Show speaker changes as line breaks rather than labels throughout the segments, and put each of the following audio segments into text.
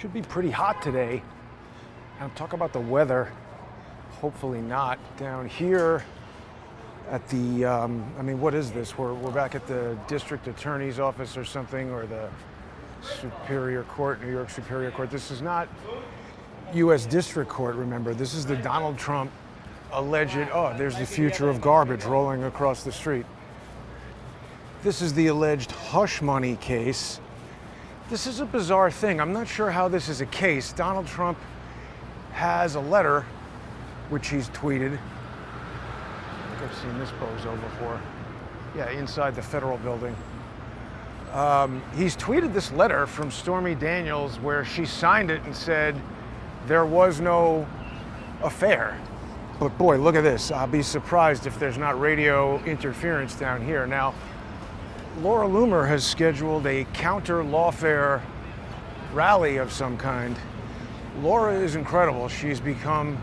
Should be pretty hot today. Now talk about the weather. Hopefully not. Down here at the, what is this? We're back at the district attorney's office or something, or the Superior Court, New York Superior Court. This is not U.S. District Court, remember. This is the Donald Trump alleged, oh, there's the future of garbage rolling across the street. This is the alleged hush money case. This is a bizarre thing. I'm not sure how this is a case. Donald Trump has a letter, which he's tweeted. I think I've seen this bozo before. Yeah, inside the federal building. He's tweeted this letter from Stormy Daniels where she signed it and said there was no affair. But boy, look at this. I'll be surprised if there's not radio interference down here. Now, Laura Loomer has scheduled a Counter-lawfare rally of some kind. Laura is incredible. She's become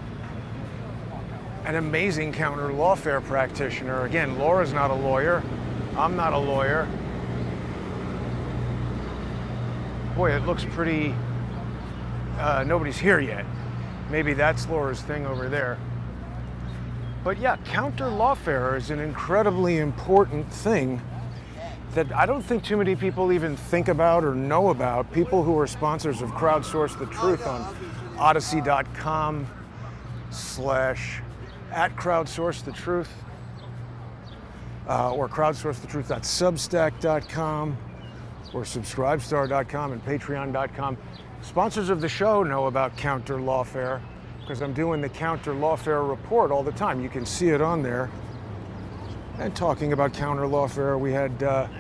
an amazing counter-lawfare practitioner. Again, Laura's not a lawyer. I'm not a lawyer. Boy, it looks pretty, nobody's here yet. Maybe that's Laura's thing over there. But yeah, counter-lawfare is an incredibly important thing that I don't think too many people even think about or know about. People who are sponsors of Crowdsource the Truth on odyssey.com/@crowdsourcethetruth or crowdsourcethetruth.substack.com or subscribestar.com and patreon.com. Sponsors of the show know about counter-lawfare because I'm doing the counter-lawfare report all the time. You can see it on there. And talking about counter-lawfare, we had a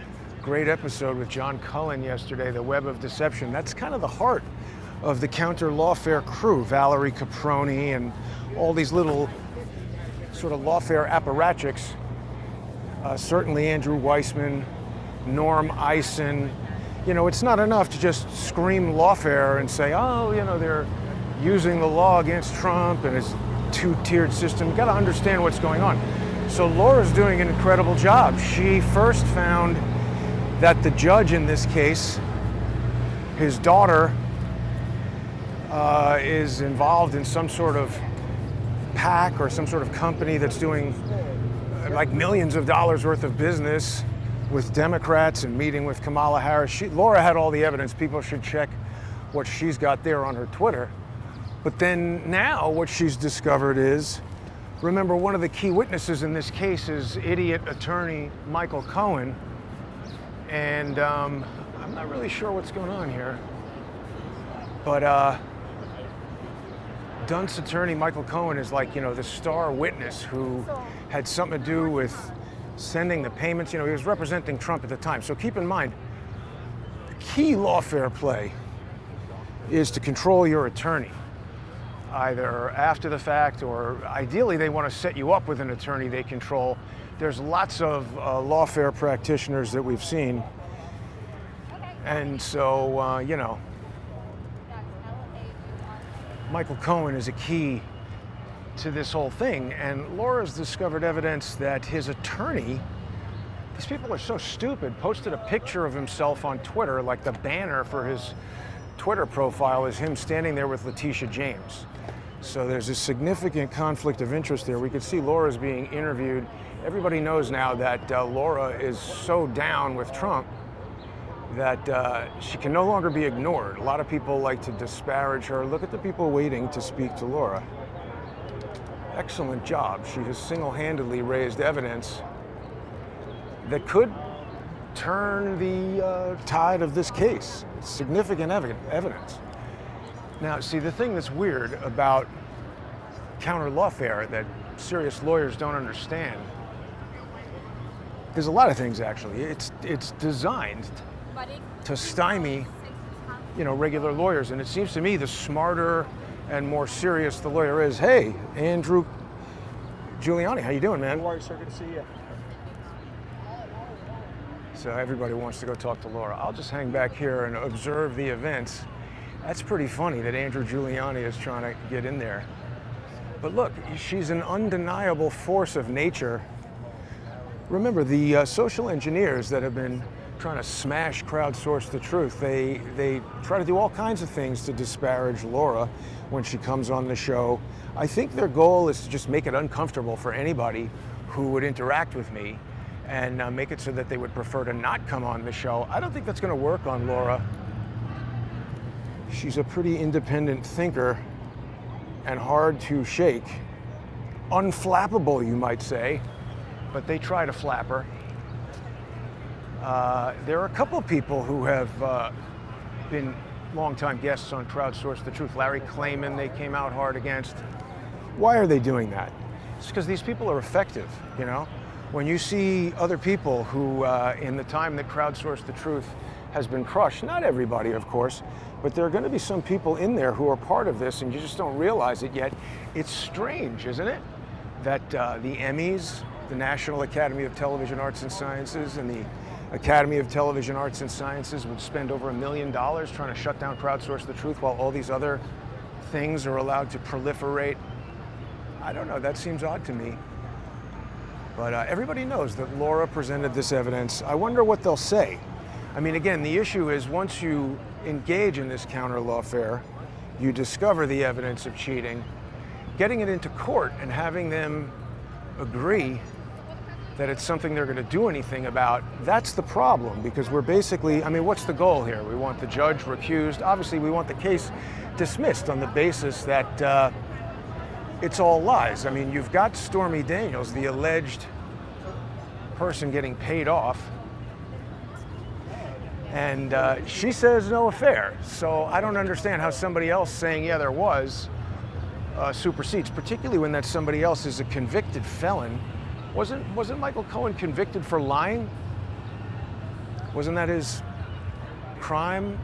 great episode with John Cullen yesterday, The Web of Deception. That's kind of the heart of the counter-lawfare crew, Valerie Caproni and all these little sort of lawfare apparatchiks. Certainly Andrew Weissman, Norm Eisen. You know, it's not enough to just scream lawfare and say, oh, you know, they're using the law against Trump and his two-tiered system. You've got to understand what's going on. So Laura's doing an incredible job. She first found that the judge in this case, his daughter, is involved in some sort of PAC or some sort of company that's doing like millions of dollars worth of business with Democrats and meeting with Kamala Harris. Laura had all the evidence. People should check what she's got there on her Twitter. But then now what she's discovered is, remember, one of the key witnesses in this case is idiot attorney Michael Cohen. And I'm not really sure what's going on here. But Dunn's attorney Michael Cohen is like, you know, the star witness who had something to do with sending the payments. You know, he was representing Trump at the time. So keep in mind, the key lawfare play is to control your attorney, either after the fact or ideally they want to set you up with an attorney they control. There's lots of lawfare practitioners that we've seen. And so, you know, Michael Cohen is a key to this whole thing. And Laura's discovered evidence that his attorney, these people are so stupid, posted a picture of himself on Twitter, like the banner for his Twitter profile is him standing there with Letitia James. So there's a significant conflict of interest there. We could see Laura's being interviewed. Everybody knows now that Laura is so down with Trump that she can no longer be ignored. A lot of people like to disparage her. Look at the people waiting to speak to Laura. Excellent job. She has single-handedly raised evidence that could turn the tide of this case. Significant evidence. Now, see, the thing that's weird about counter-lawfare that serious lawyers don't understand, there's a lot of things actually. It's designed to stymie, you know, regular lawyers, and it seems to me the smarter and more serious the lawyer is. Hey, Andrew Giuliani, how you doing, man?
How are you, sir? Good to see you.
So everybody wants to go talk to Laura. I'll just hang back here and observe the events. That's pretty funny that Andrew Giuliani is trying to get in there. But look, she's an undeniable force of nature. Remember, the social engineers that have been trying to smash Crowdsource the Truth. They try to do all kinds of things to disparage Laura when she comes on the show. I think their goal is to just make it uncomfortable for anybody who would interact with me and make it so that they would prefer to not come on the show. I don't think that's going to work on Laura. She's a pretty independent thinker and hard to shake. Unflappable, you might say, but they try to flap her. There are a couple of people who have been longtime guests on Crowdsource the Truth. Larry Klayman, they came out hard against. Why are they doing that? It's because these people are effective, you know? When you see other people who, in the time that Crowdsource the Truth has been crushed, not everybody, of course, but there are going to be some people in there who are part of this and you just don't realize it yet. It's strange, isn't it? That the Emmys, the National Academy of Television Arts and Sciences, and the Academy of Television Arts and Sciences would spend over $1 million trying to shut down Crowdsource the Truth while all these other things are allowed to proliferate. I don't know, that seems odd to me. But everybody knows that Laura presented this evidence. I wonder what they'll say. I mean, again, the issue is once you engage in this counter-lawfare, you discover the evidence of cheating, getting it into court and having them agree that it's something they're going to do anything about, that's the problem, because we're basically, I mean, what's the goal here? We want the judge recused. Obviously, we want the case dismissed on the basis that it's all lies. I mean, you've got Stormy Daniels, the alleged person getting paid off, and she says no affair. So I don't understand how somebody else saying, yeah, there was, supersedes, particularly when that somebody else is a convicted felon. Wasn't Michael Cohen convicted for lying? Wasn't that his crime?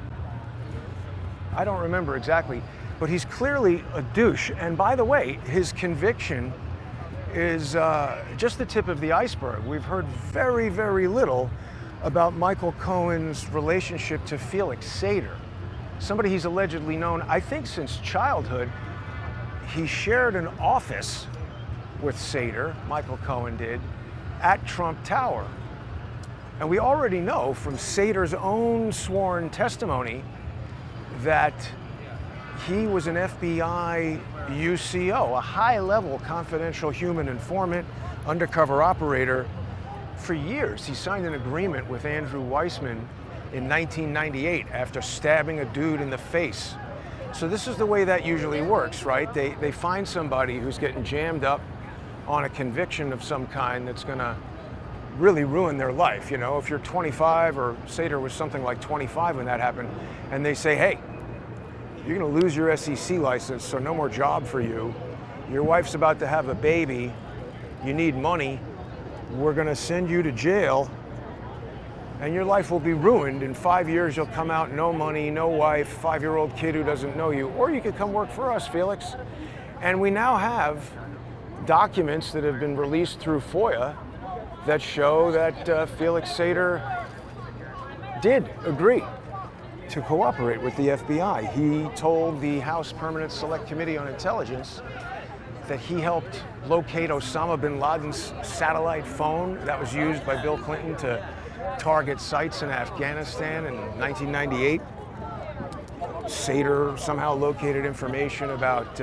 I don't remember exactly, but he's clearly a douche. And by the way, his conviction is just the tip of the iceberg. We've heard very, very little about Michael Cohen's relationship to Felix Sater, somebody he's allegedly known, I think, since childhood. He shared an office with Sater, Michael Cohen did, at Trump Tower. And we already know from Sater's own sworn testimony that he was an FBI UCO, a high-level confidential human informant, undercover operator. For years, he signed an agreement with Andrew Weissman in 1998 after stabbing a dude in the face. So this is the way that usually works, right? They find somebody who's getting jammed up on a conviction of some kind that's going to really ruin their life. You know, if you're 25, or Sater was something like 25 when that happened, and they say, hey, you're going to lose your SEC license, so no more job for you. Your wife's about to have a baby. You need money. We're going to send you to jail, and your life will be ruined. In 5 years, you'll come out, no money, no wife, 5-year-old kid who doesn't know you. Or you could come work for us, Felix. And we now have documents that have been released through FOIA that show that Felix Sater did agree to cooperate with the FBI. He told the House Permanent Select Committee on Intelligence that he helped locate Osama bin Laden's satellite phone that was used by Bill Clinton to target sites in Afghanistan in 1998. Sater somehow located information about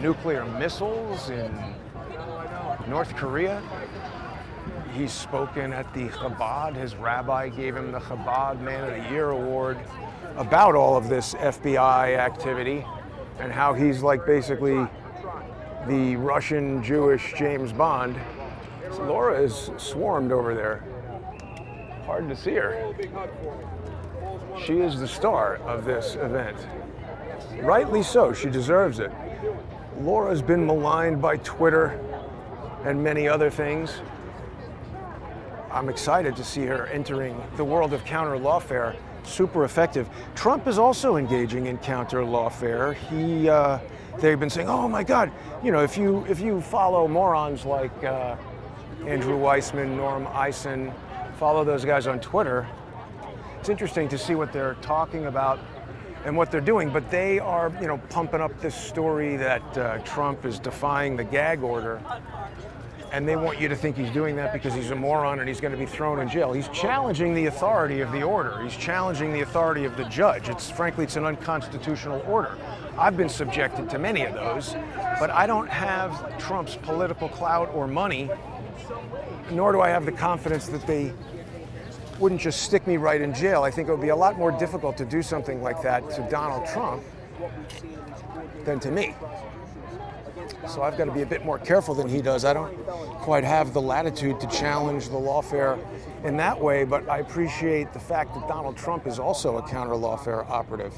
nuclear missiles in North Korea. He's spoken at the Chabad. His rabbi gave him the Chabad Man of the Year award about all of this FBI activity and how he's like basically the Russian Jewish James Bond. So Laura is swarmed over there. Hard to see her. She is the star of this event. Rightly so, she deserves it. Laura's been maligned by Twitter and many other things. I'm excited to see her entering the world of counter-lawfare. Super effective. Trump is also engaging in counter-lawfare. They've been saying, oh my God, you know, if you follow morons like Andrew Weissman, Norm Eisen, follow those guys on Twitter, it's interesting to see what they're talking about and what they're doing, but they are, you know, pumping up this story that Trump is defying the gag order. and they want you to think he's doing that because he's a moron and he's going to be thrown in jail. He's challenging the authority of the order. He's challenging the authority of the judge. Frankly, it's an unconstitutional order. I've been subjected to many of those, but I don't have Trump's political clout or money, nor do I have the confidence that they wouldn't just stick me right in jail. I think it would be a lot more difficult to do something like that to Donald Trump than to me. So I've got to be a bit more careful than he does. I don't quite have the latitude to challenge the lawfare in that way, but I appreciate the fact that Donald Trump is also a counter-lawfare operative.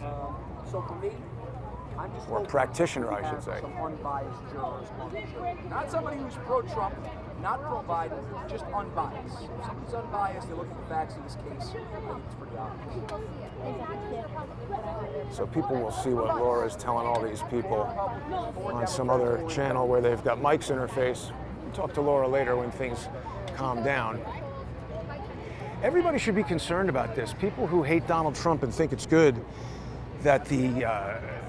So for me, I'm just
or practitioner, I should say.
Some unbiased jurors on the jury. Not somebody who's pro-Trump, not pro-Biden, just unbiased. If somebody's unbiased, they look at the facts of this case. I think it's pretty obvious.
So people will see what Laura is telling all these people on some other channel where they've got mics in her face. We'll talk to Laura later when things calm down. Everybody should be concerned about this. People who hate Donald Trump and think it's good that the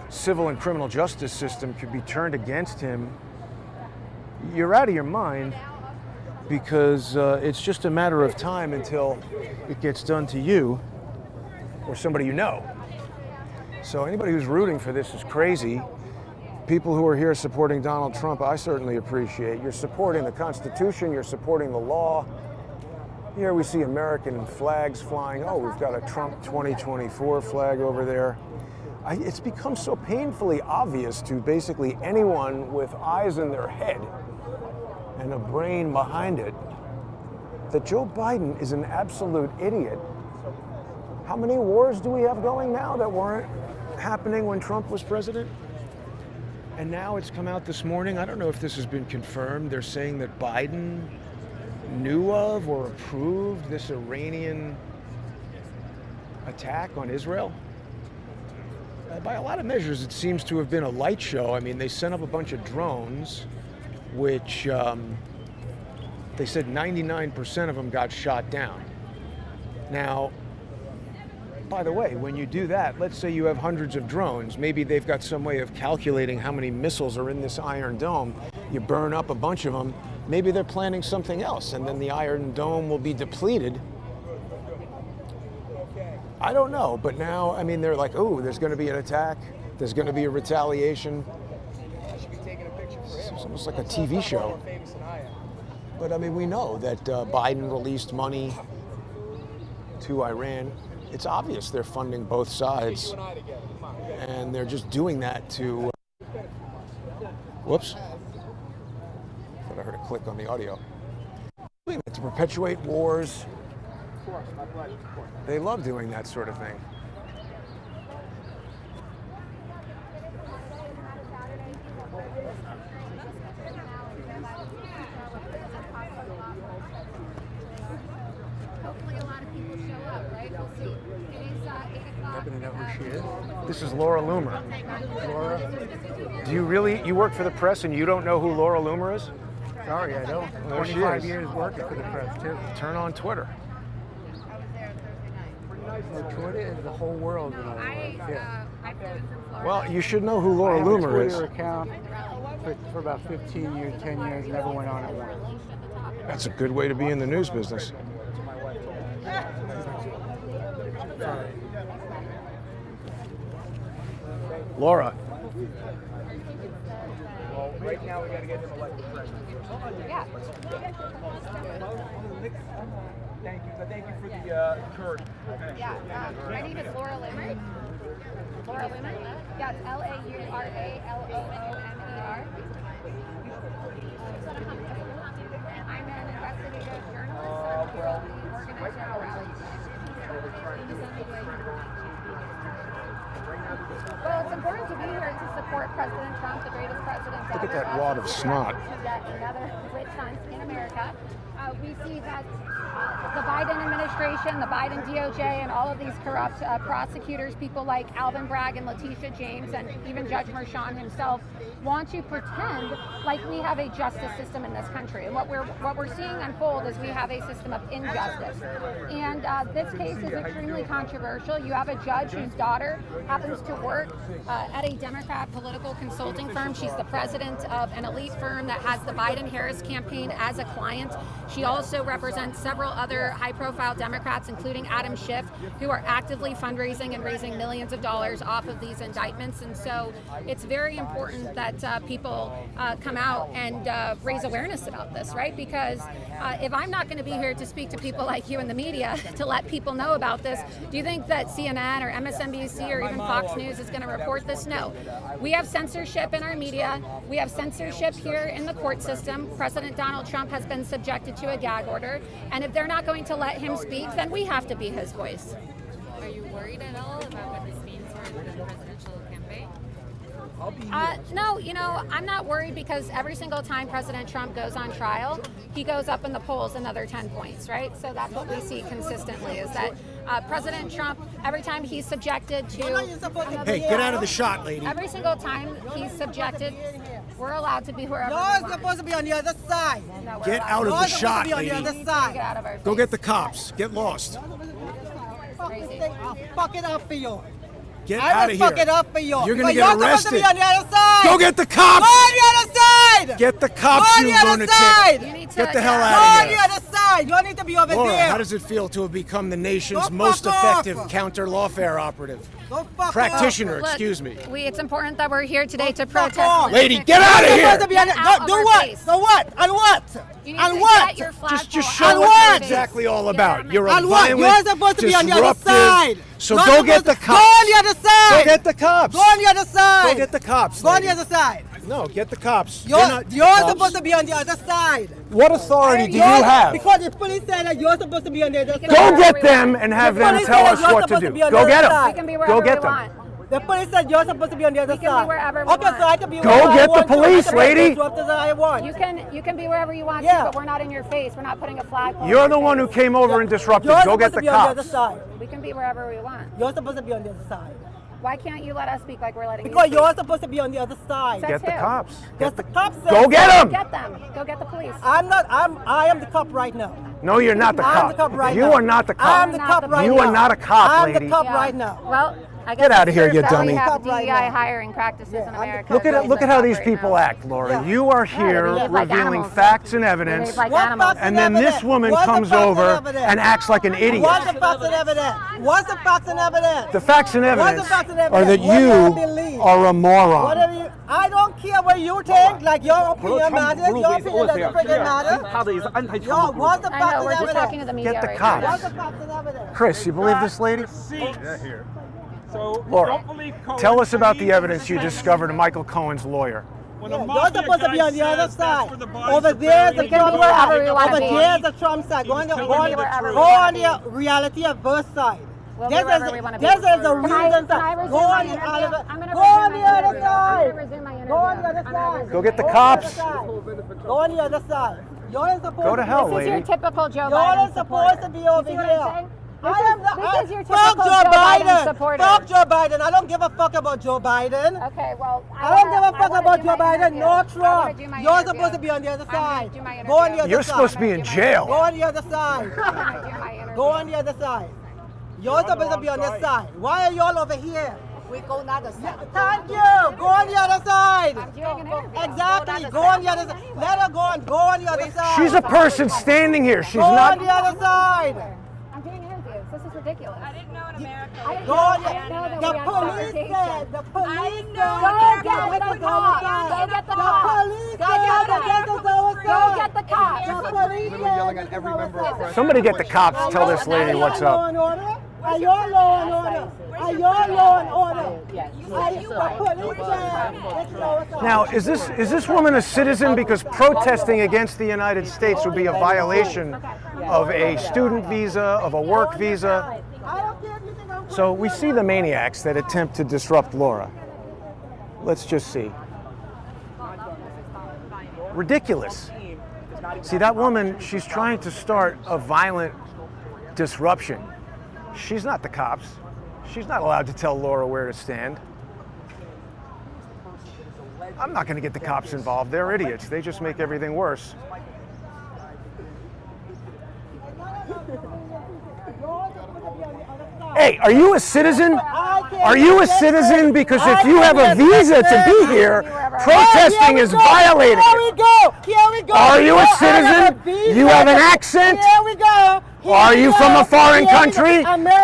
civil and criminal justice system could be turned against him, you're out of your mind, because it's just a matter of time until it gets done to you or somebody you know. So anybody who's rooting for this is crazy. People who are here supporting Donald Trump, I certainly appreciate. You're supporting the Constitution, you're supporting the law. Here we see American flags flying. Oh, we've got a Trump 2024 flag over there. It's become so painfully obvious to basically anyone with eyes in their head and a brain behind it that Joe Biden is an absolute idiot. How many wars do we have going now that weren't happening when Trump was president? And now it's come out this morning. I don't know if this has been confirmed. They're saying that Biden knew of or approved this Iranian attack on Israel. By a lot of measures, it seems to have been a light show. I mean, they sent up a bunch of drones, which they said 99% of them got shot down. Now, by the way, when you do that, let's say you have hundreds of drones. Maybe they've got some way of calculating how many missiles are in this Iron Dome. You burn up a bunch of them. Maybe they're planning something else, and then the Iron Dome will be depleted. I don't know, but now, I mean, they're like, oh, there's going to be an attack. There's going to be a retaliation. It's almost like a TV show. But I mean, we know that Biden released money to Iran. It's obvious they're funding both sides, and they're just doing that to, whoops, thought I heard a click on the audio. To perpetuate wars.
Of course, my pleasure.
They love doing that sort of thing.
Hopefully a lot of people show up, right? We'll see. It is 8 o'clock.
Happen to know who she is?
This is Laura Loomer.
Laura?
Do you work for the press and you don't know who Laura Loomer is?
Sorry, I don't.
There she
25
is.
years working for the press, too.
Turn on Twitter.
So Twitter is the whole world. In
I flew in from Florida.
Well, you should know who
I
Laura
have a
Loomer is.
Twitter account for about 15 years, 10 years, never went on it once.
That's a good way to be in the news business.
Sorry.
Laura.
Well, right now we got to get him elected president.
Yeah.
Thank you. Thank you for the courage.
Yeah. My name is Laura Loomer. Laura Loomer? Yeah, it's Lauraloomer. I'm an investigative journalist. Organizer of rallies. Well, it's important to be here to support President Trump, the greatest president ever.
Look at that wad of snot.
Yet another witch hunt in America. we see that the Biden administration, the Biden DOJ, and all of these corrupt prosecutors, people like Alvin Bragg and Letitia James, and even Judge Merchan himself, want to pretend like we have a justice system in this country. And what we're seeing unfold is we have a system of injustice. And this case is extremely controversial. You have a judge whose daughter happens to work at a Democrat political consulting firm. She's the president of an elite firm that has the Biden-Harris campaign as a client. She also represents several other high-profile Democrats, including Adam Schiff, who are actively fundraising and raising millions of dollars off of these indictments. And so it's very important that people come out and raise awareness about this, right? Because if I'm not going to be here to speak to people like you in the media to let people know about this, do you think that CNN or MSNBC or even Fox News is going to report this? No. We have censorship in our media. We have censorship here in the court system. President Donald Trump has been subjected to a gag order. And if they're not going to let him speak, then we have to be his voice.
Are you worried at all about what this means for the presidential campaign?
No, I'm not worried because every single time President Trump goes on trial, he goes up in the polls another 10 points, right? So that's what we see consistently is that President Trump, every time he's subjected to...
Hey, get out of the shot, lady.
Every single time he's subjected, we're allowed to be wherever we
You're
want.
supposed to be on the other side.
No, we're
Get
allowed.
out of
You're
the
supposed
shot,
to be on the
lady.
other
Get
side.
out of our
Go
face.
get the cops. Get lost.
I'll fuck it up for you.
Get
I
out
will
of
fuck
here.
it up for you.
You're gonna
Because
get
you're supposed to
arrested.
be on the other side.
Go get the
Go
cops.
on the other side.
Get the cops,
Go on
you
the other
lunatic.
side.
You need to
Get the hell
Go
out
on
of
the
here.
other side. You don't need to be over
Laura,
there.
how does it feel to have become the nation's
Go
most
fuck off.
effective counter-lawfare operative?
Go fuck
Practitioner,
Look,
excuse me.
It's important that we're here today to
fuck
protest.
off.
Lady, get out of
You're
here.
supposed to be on the,
Get out
do
of our
what?
face.
So what? And what?
You need
And
to
what?
get your flagpole
Just
out
show
of
what?
us
our
what
face.
exactly all
Get
about.
out of
You're
my
a
And what?
violent,
You're supposed to be on the other
disruptive.
side.
So
You're
go get
supposed
the
to-
cops.
Go on the other side.
Go get the cops.
Go on the other side.
Go get the cops.
Go on the
lady.
other side.
No, get the cops.
You're,
They're not
you're
cops.
supposed to be on the other side.
What authority do you
You're-
have?
Because the police said that you're supposed to be on the other side.
Go get them and have
The
them
police
tell
said
us
you're
what to
supposed
do.
to be on
Go
the
get
other
them.
We can be
Go
wherever
get
we
them.
want.
The police said you're supposed to be on the other
We can
side.
be wherever we
okay,
want.
so I can be
Go
wherever I
get the
want to.
police,
I can
lady.
be disruptive as I want.
You can be wherever you want
Yeah.
to, but we're not in your face. We're not putting a flag.
You're the one who came over and disrupted.
You're
Go get
supposed
the
to be on the other
cops.
side.
We can be wherever we want.
You're supposed to be on the other side.
Why can't you let us speak like we're letting
Because
you speak?
you're supposed to be on the other side.
Says
Get the
who?
cops.
Because the cops said
Go get
so.
them.
Get them. Go get the police.
I am the cop right now.
No, you're not the
I'm
cop.
the cop right
You
now.
are not the cop.
I'm the
Not
cop
the
right
You
now.
are not a cop,
I'm
lady.
the cop
Yeah.
right now.
Well, I guess
Get outta
it's
here,
proof
you
that
dummy.
We have
Cop right
DEI
now.
hiring practices in
I'm-
America.
Look at
that
it. Look at how these
operate
people
now.
act, Laura.
Yeah.
You are
they
here
behave like
revealing
animals.
facts and
They
evidence,
behave like
What
animals.
facts
and then this
evidence?
woman
What's the
comes
facts
over
evidence?
and acts like an idiot.
What's the facts and evidence? What's the facts and evidence?
The facts and
What's the
evidence
facts and
are
evidence?
that
What do I
you
believe?
are a moron.
Whatever you, I don't care what you think. Like your opinion matters. Your opinion doesn't freaking matter. Yo, what's the
I
facts
know,
and
we're just talking to
evidence?
the media
Get the
right
cops.
now.
What's the facts and evidence?
Chris, you believe this lady?
So
Laura,
don't believe Cohen.
tell us about the evidence you discovered of Michael Cohen's lawyer.
When a
You're
mafia
supposed to be
guy
on the other
says that's
side.
where the bodies
Over
are
there's the
buried,
can be
Trump
wherever
side.
we wanna
Over
be.
there's the Trump side. Go on the,
He's
go on,
telling you the truth.
go on the reality averse side.
We'll be
This
wherever
is
we want to be.
this is the
Can I
reason
resume
side.
my
Go on the
interview?
other
I'm gonna
Go on
resume
the
my
other
interview. I'm
side.
gonna resume my
Go on the
interview.
other
I'm gonna
side.
resume
Go get the
Go on
cops.
the other side. Go on the other side. You're supposed
Go to hell,
This is your
lady.
typical Joe
You're
Biden
supposed
supporter.
to be over
You see what
here.
I'm saying?
I am
This is your
fuck
typical
Joe
Joe Biden
Biden.
supporter.
Fuck Joe Biden. I don't give a fuck about Joe Biden.
Okay, well,
I don't give a fuck
wanna
about
do
Joe
my
Biden.
interview.
No
I wanna
Trump.
do my
You're
interview.
supposed to be on the other
I'm gonna
side.
do my
Go on the
interview.
other
You're
side.
supposed to be in
Go
jail.
on the other side.
I'm gonna do my interview.
Go on the other side. You're supposed to be on this side. Why are y'all over here? We go on the other side. Thank you. Go on the other side.
I'm doing an interview.
Exactly. Go on the other side. Let her go on. Go on the other side.
She's a person standing here. She's
Go on
not.
the other side.
I'm doing interviews. This is ridiculous.
I didn't know in America.
I didn't
Go
know,
on
I didn't know that
the
we had
police
segregation.
said. The police said.
Go get the cops. Go get the
The
cops.
police
Go
said.
get
that
them.
this is our
Go
side.
get the cops.
The police said.
yelling at every member of press.
Somebody get the cops. Tell this lady what's up.
Are you law and order? Are you law and order? Are you the police said? It's our side.
Now, is this woman a citizen? Because protesting against the United States would be a violation of a student visa, of a work visa.
I don't care if you think I'm
So we see the maniacs that attempt to disrupt Laura. Let's just see. Ridiculous. See, that woman, she's trying to start a violent disruption. She's not the cops. She's not allowed to tell Laura where to stand. I'm not going to get the cops involved. They're idiots. They just make everything worse. Hey, are you a citizen? Are you a citizen? Because if you have a visa to be here, protesting is violating
Here we
it.
go. Here we go.
Are you a citizen? You have an accent?
Here we go.
Are you from a foreign country?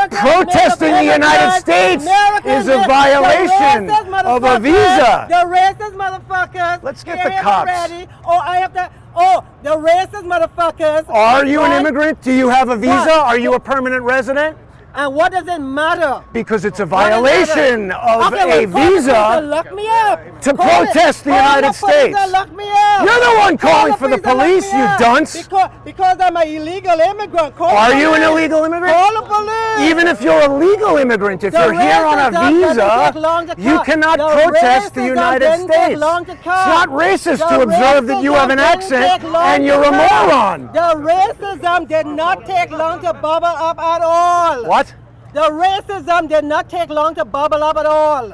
Protesting the United States is a violation of a visa.
The racist motherfuckers.
Let's get
Here
the
it
cops.
already. Oh, I have to. Oh, the racist motherfuckers.
Are you an
Right?
immigrant? Do you have a visa?
What?
Are you a permanent resident?
And what does it matter?
Because it's a violation of
Okay,
a
well, call the police
visa
and lock me up.
to
Call it-
protest the
call
United
the police
States.
and lock me up.
You're the one
Call
calling for the
and lock
police,
me
you
up.
dunce.
Because I'm an illegal immigrant. Call
Are
the
you an
police.
illegal immigrant?
Call the police.
Even if you're a legal immigrant, if
The
you're here on a
racism doesn't
visa,
take long to
you
cut.
cannot
The
protest the
racism
United
didn't take
States.
long to
It's
cut.
not racist
The
to observe that you have an
racism didn't
accent
take long
and
to
you're a
cut.
moron.
The racism did not take long to bubble up at all.
What?
The racism did not take long to bubble up at all.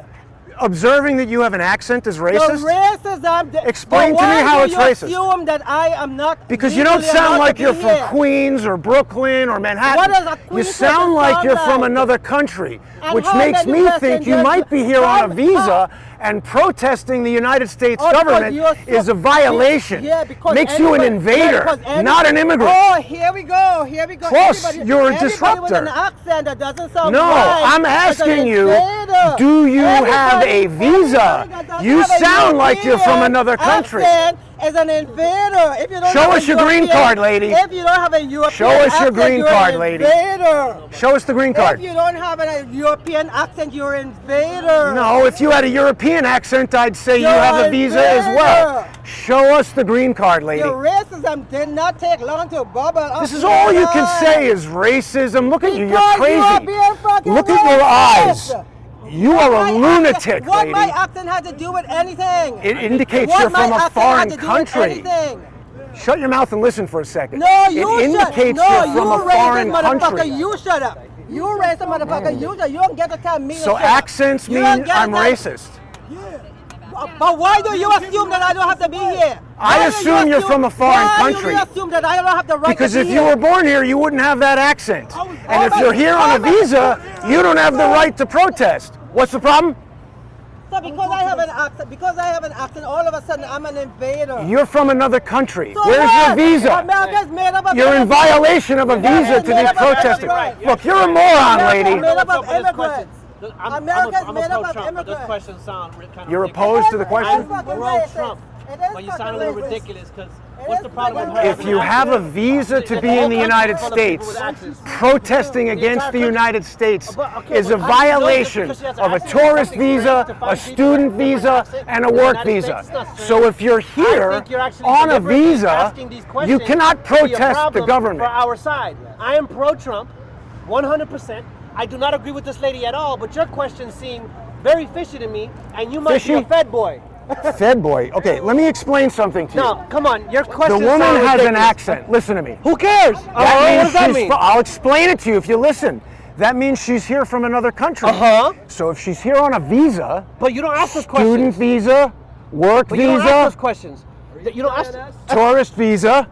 Observing that you have an accent is racist?
The racism.
Explain
But
to me
why
how
do
it's
you
racist.
Assume that I am not.
Because you don't
legally
sound
allowed
like
to
you're
be
from
here.
Queens or Brooklyn or Manhattan.
What does a
You
Queens
sound
person
like
sound
you're from
like?
another country,
And
which
how
makes
many
me think you
passengers-
might be here on a
how-
visa and protesting the United States
Oh, because
government
you're so-
is a violation.
Yeah, because
makes you an
anybody- yeah,
invader,
because
not an immigrant.
Oh, here we go. Here we go.
Plus,
Everybody-
you're a
everybody
disruptor.
with an accent that doesn't sound
No,
right
I'm
is an
asking you,
invader.
do you have a
Everybody
visa?
that doesn't
You
have a
sound like you're from another country.
accent is an invader. If you don't
Show
have
us
a
your green
European-
card, lady.
If you don't have a European
Show us your
accent,
green
you're
card,
an
lady.
Invader.
Show us the green card.
If you don't have a European accent, you're an invader.
No, if you had a European accent, I'd say you
You're
have a
an
visa as well.
invader.
Show us the green card, lady.
Your racism did not take long to bubble up.
This is all you can say is racism. Look at you, you're
Because
crazy.
you are being fucking
Look at your
racist.
eyes. You are a lunatic,
What
lady.
my accent had to do with anything?
It indicates
What
you're
my
from a
accent
foreign
had to do with
country.
anything?
Shut your mouth and listen for a second.
No, you
It indicates
no,
you're
you
from a
racist
foreign
motherfucker.
country.
You shut up. You racist motherfucker. You don't get to tell me. to
So
shut up.
accents
You don't
mean
get to
I'm
tell-
racist.
But why do you assume that I don't have to be here?
I
Why do
assume
you
you're from a foreign country.
Why do you assume that I don't have the right
Because
to
if
be
you
here?
were born here, you wouldn't have that accent. And if
my-
you're here on a
oh my-
visa, you don't have the right to protest. What's the problem?
So because I have an accent, all of a sudden I'm an invader.
You're from another country.
So
Where's your
what?
visa?
America's made up of
You're in
immigrants.
violation of a visa to be
made up of
protesting.
immigrants.
Look, you're a moron,
America's
lady.
made up of
What's up with this
immigrants. America's
I'm
made
a
up of
pro-Trump, but those
immigrants.
questions sound kind of
You're
ridiculous.
opposed to the
It
question?
is fucking
Pro
racist.
Trump,
It is
but you sound a
fucking
little
racist.
ridiculous because
It
what's
is
the problem with
fucking
her?
If you have a visa to be in the United States, protesting against the United States is a violation of a tourist visa, a student visa, and a work visa. So if you're here on a visa, you cannot protest the government.
For our side, I am pro-Trump, 100%. I do not agree with this lady at all, but your questions seem very fishy to me, and you must be a
Fishy?
Fed boy.
Fed boy. Okay, let me explain something to you.
No, come on, your
The
questions
woman
sound
has an
ridiculous.
accent. Listen to me.
Who cares?
That
What
means
does that
she's
mean?
I'll explain it to you if you listen. That means she's here from another country.
Uh-huh.
So if she's here on a visa,
But you don't ask those
student
questions.
visa, work
But you don't ask those
visa,
questions. You don't ask.
tourist visa,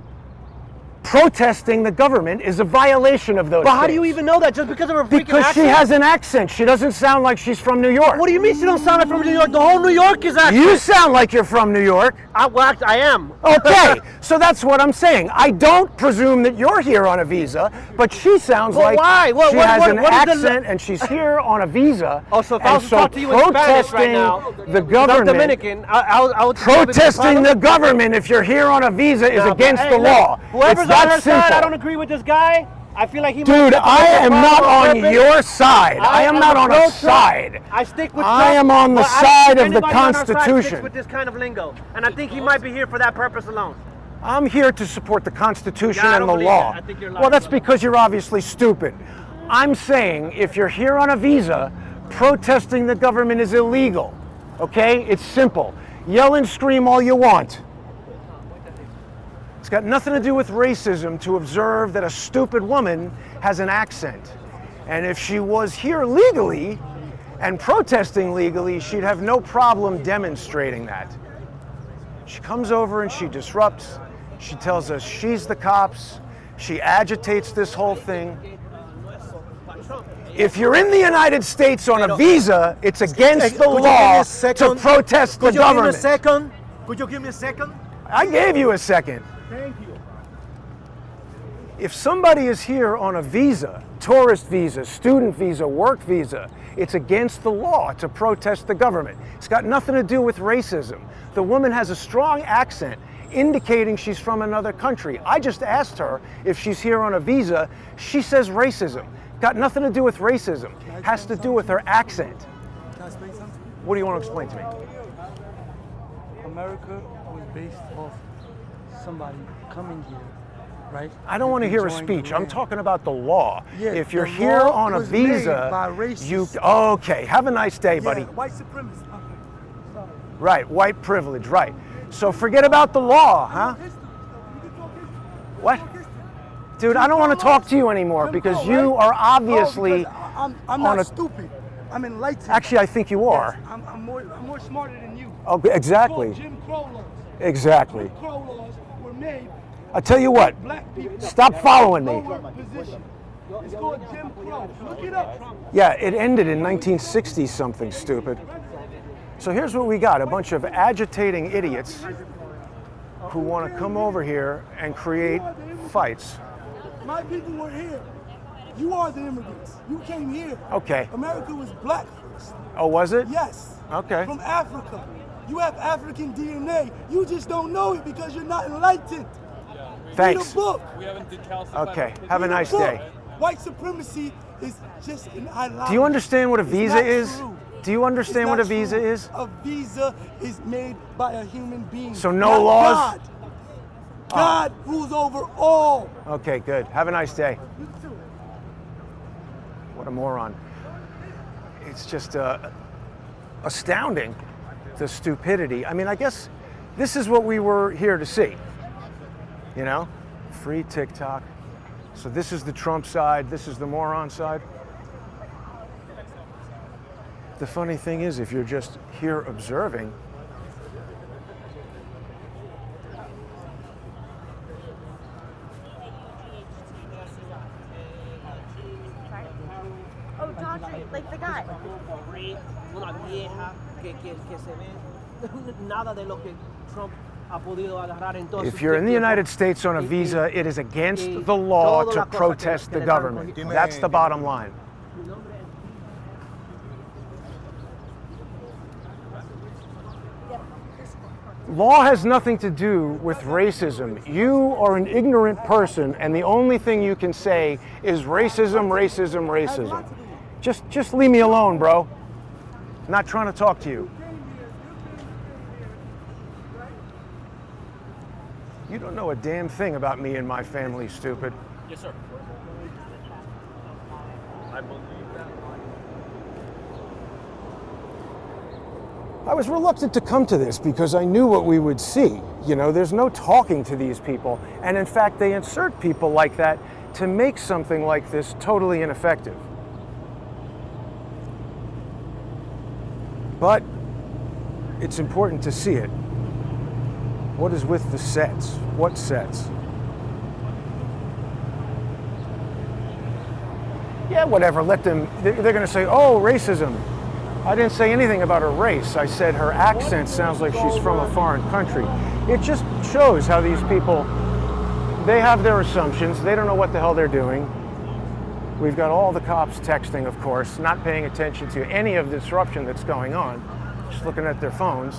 protesting the government is a violation of those
But how do
things.
you even know that? Just because of her freaking
Because she
accent?
has an accent. She doesn't sound like she's from New York.
What do you mean she don't sound like from New York? The whole New York is accent.
You sound like you're from New York.
I am.
Okay, so that's what I'm saying. I don't presume that you're here on a visa, but she sounds
Well,
like
why? What-
she
what-
has
what-
an
what is the-
accent and she's here on a visa.
Oh, so if I
and
was to
so
talk to you in Spanish right
protesting
now,
the
I'm
government,
Dominican. I would
protesting the government if you're here on a visa is against the law.
Whoever's
It's that
on her
simple.
side, I don't agree with this guy. I feel like he.
Dude,
might
I am not on your side. I am not on a
pro-Trump.
side.
I stick with.
I
Trump,
am on the
but I
side
think
of the
anybody on our side
Constitution.
sticks with this kind of lingo, and I think he might be here for that purpose alone.
I'm here to support the Constitution
Yeah, I
and
don't
the
believe
law.
that. I think you're lying.
Well, that's because you're obviously stupid. I'm saying if you're here on a visa, protesting the government is illegal. Okay? It's simple. Yell and scream all you want. It's got nothing to do with racism to observe that a stupid woman has an accent. And if she was here legally and protesting legally, she'd have no problem demonstrating that. She comes over and she disrupts. She tells us she's the cops. She agitates this whole thing. If you're in the United States on a visa, it's against the law to protest the government.
Could you give me a second?
I gave you a second.
Thank you.
If somebody is here on a visa, tourist visa, student visa, work visa, it's against the law to protest the government. It's got nothing to do with racism. The woman has a strong accent indicating she's from another country. I just asked her if she's here on a visa. She says racism. Got nothing to do with racism. Has to do with her accent.
Can I explain something?
What do you want to explain to me?
America was based off somebody coming here, right?
I don't want to hear a
Enjoying the
speech. I'm
land.
talking about the law.
Yeah,
if you're
the
here
law
on a
was made
visa,
by racists.
you okay? Have a nice day, buddy.
Yeah, white supremacists. Sorry.
Right, white privilege. Right. So forget about the law, huh? What? Dude, I don't want to talk to you anymore because you are obviously.
I'm
on
not
a-
stupid. I'm enlightened.
Actually, I think you are.
Yes, I'm more smarter than you.
Oh, exactly.
Jim Crow laws.
Exactly.
Jim Crow laws were made.
I tell you what.
Black people.
Stop following me.
Lower position. It's called Jim Crow. Look it up.
Yeah, it ended in 1960 something, stupid. So here's what we got, a bunch of agitating idiots who want to come over here and create fights.
My people were here. You are the immigrants. You came here.
Okay.
America was black first.
Oh, was it?
Yes.
Okay.
From Africa. You have African DNA. You just don't know it because you're not enlightened.
Thanks.
Read a book.
Okay, have a
Read
nice
book.
day.
White supremacy is just an ideology.
Do you understand what a
It's
visa
not
is?
true.
Do you understand
It's
what a
not
visa
true.
is?
A visa is made by a human being.
So no
not
laws?
God. God rules over all.
Okay, good. Have a nice day.
You too.
What a moron. It's just astounding, the stupidity. I mean, I guess this is what we were here to see. You know? Free TikTok. So this is the Trump side, this is the moron side. The funny thing is, if you're just here observing,
Oh, Dodry, like the guy.
Una vieja que se ve nada de lo que Trump ha podido agarrar en todo.
if you're in the United States on a visa, it is against the law to protest the government. That's the bottom line. Law has nothing to do with racism. You are an ignorant person, and the only thing you can say is racism, racism, racism. Just leave me alone, bro. Not trying to talk to you. You don't know a damn thing about me and my family, stupid.
Yes, sir. I believe that.
I was reluctant to come to this because I knew what we would see. You know, there's no talking to these people. And in fact, they insert people like that to make something like this totally ineffective. But it's important to see it. What is with the sets? What sets? Yeah, whatever, let them, they're gonna say, oh, racism. I didn't say anything about her race. I said her accent sounds like she's from a foreign country. It just shows how these people, they have their assumptions. They don't know what the hell they're doing. We've got all the cops texting, of course, not paying attention to any of the disruption that's going on, just looking at their phones.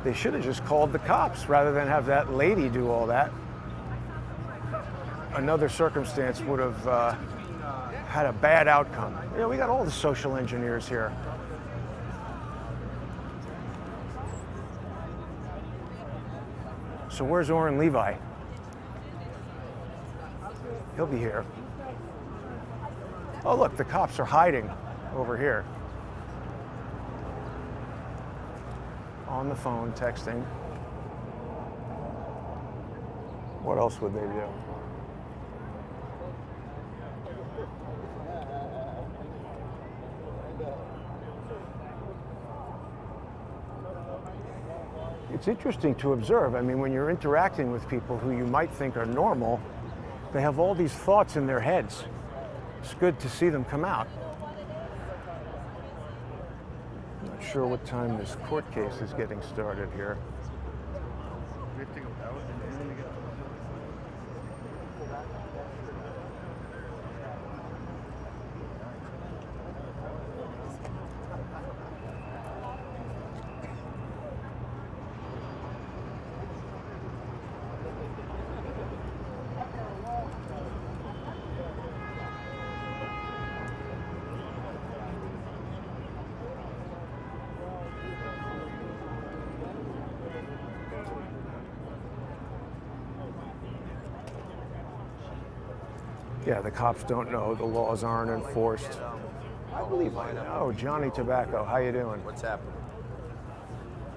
They should have just called the cops rather than have that lady do all that. Another circumstance would have had a bad outcome. Yeah, we got all the social engineers here. So where's Oren Levi? He'll be here.
Oh, look, the cops are hiding over here. On the phone, texting. What else would they do? It's interesting to observe. I mean, when you're interacting with people who you might think are normal, they have all these thoughts in their heads. It's good to see them come out. I'm not sure what time this court case is getting started here. Yeah, the cops don't know, the laws aren't enforced. I believe I know. Johnny Tobacco, how you doing?
What's happening?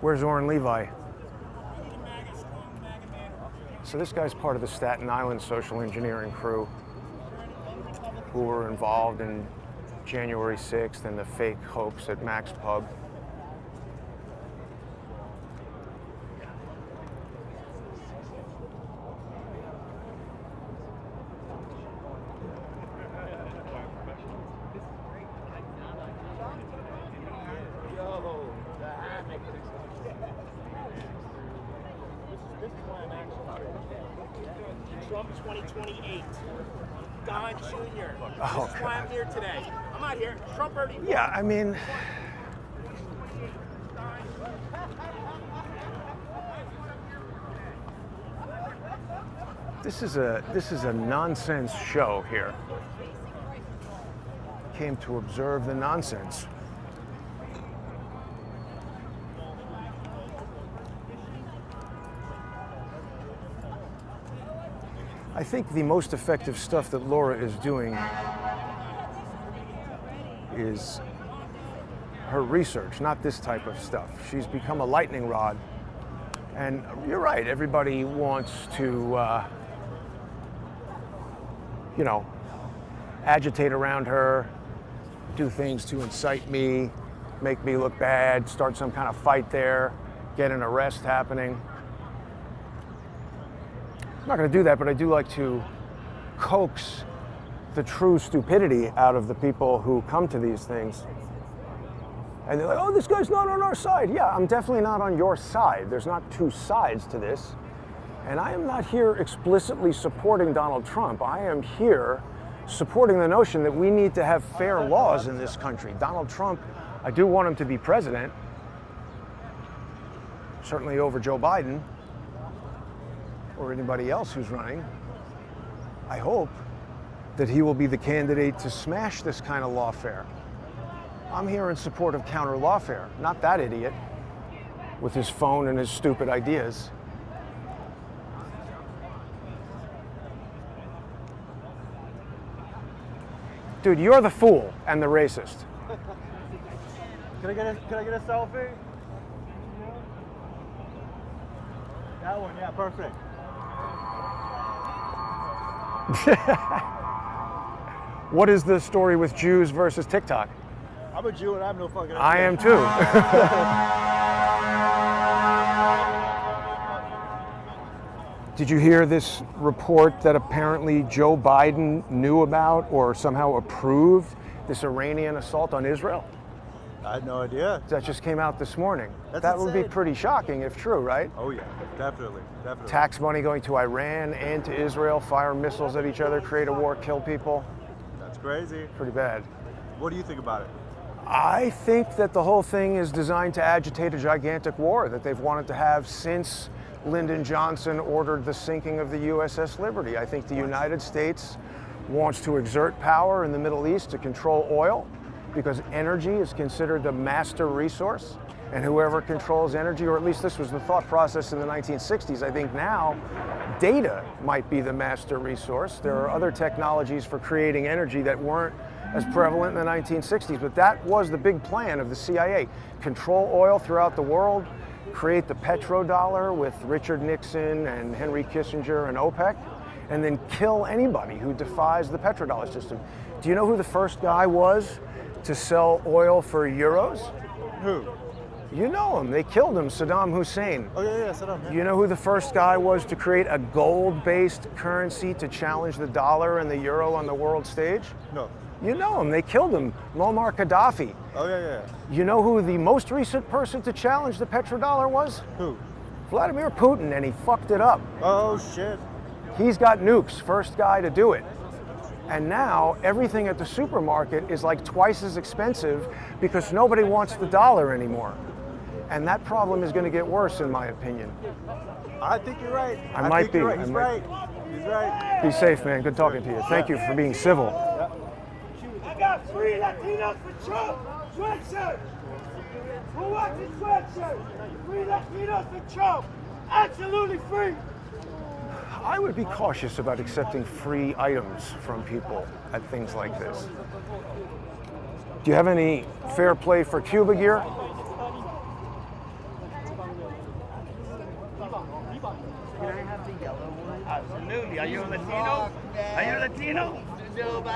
Where's Orrin Levi? So this guy's part of the Staten Island social engineering crew who were involved in January 6th and the fake hoax at Mac's Pub.
Trump 2028. Don Jr.
Oh,
This is why I'm here today. I'm out here. Trump already won.
Yeah, I mean, this is a nonsense show here. Came to observe the nonsense. I think the most effective stuff that Laura is doing is her research, not this type of stuff. She's become a lightning rod. And you're right, everybody wants to, you know, agitate around her, do things to incite me, make me look bad, start some kind of fight there, get an arrest happening. I'm not going to do that, but I do like to coax the true stupidity out of the people who come to these things. And they're like, oh, this guy's not on our side. Yeah, I'm definitely not on your side. There's not two sides to this. And I am not here explicitly supporting Donald Trump. I am here supporting the notion that we need to have fair laws in this country. Donald Trump, I do want him to be president, certainly over Joe Biden or anybody else who's running. I hope that he will be the candidate to smash this kind of lawfare. I'm here in support of counter-lawfare, not that idiot with his phone and his stupid ideas. Dude, you're the fool and the racist.
Can I get a selfie? That one, yeah, perfect.
What is the story with Jews versus TikTok?
I'm a Jew and I have no fucking idea.
I am too. Did you hear this report that apparently Joe Biden knew about or somehow approved this Iranian assault on Israel?
I had no idea.
That just came out this morning.
That's
that would be
insane.
pretty shocking if true, right?
Oh yeah, definitely.
Tax money going to Iran and to Israel, fire missiles at each other, create a war, kill people.
That's crazy.
Pretty bad.
What do you think about it?
I think that the whole thing is designed to agitate a gigantic war that they've wanted to have since Lyndon Johnson ordered the sinking of the USS Liberty. I think the United States wants to exert power in the Middle East to control oil because energy is considered the master resource. And whoever controls energy, or at least this was the thought process in the 1960s, I think now data might be the master resource. There are other technologies for creating energy that weren't as prevalent in the 1960s, but that was the big plan of the CIA. Control oil throughout the world, create the petrodollar with Richard Nixon and Henry Kissinger and OPEC, and then kill anybody who defies the petrodollar system. Do you know who the first guy was to sell oil for euros?
Who?
You know him. They killed him, Saddam Hussein.
Oh, yeah, Saddam. Yeah.
You know who the first guy was to create a gold-based currency to challenge the dollar and the euro on the world stage?
No.
You know him. They killed him, Muammar Gaddafi.
Oh, yeah.
You know who the most recent person to challenge the petrodollar was?
Who?
Vladimir Putin, and he fucked it up.
Oh, shit.
He's got nukes, first guy to do it. And now everything at the supermarket is like twice as expensive because nobody wants the dollar anymore. And that problem is going to get worse, in my opinion.
I think you're right.
I might be.
You're right. He's right. He's right.
Be safe, man. Good talking to you. Thank you for being civil.
I got 3 Latinos for Trump sweatshirts. Who wants a sweatshirt? 3 Latinos for Trump. Absolutely free.
I would be cautious about accepting free items from people at things like this. Do you have any fair play for Cuba gear?
Absolutely. Are you a Latino? Are you a Latino?
Come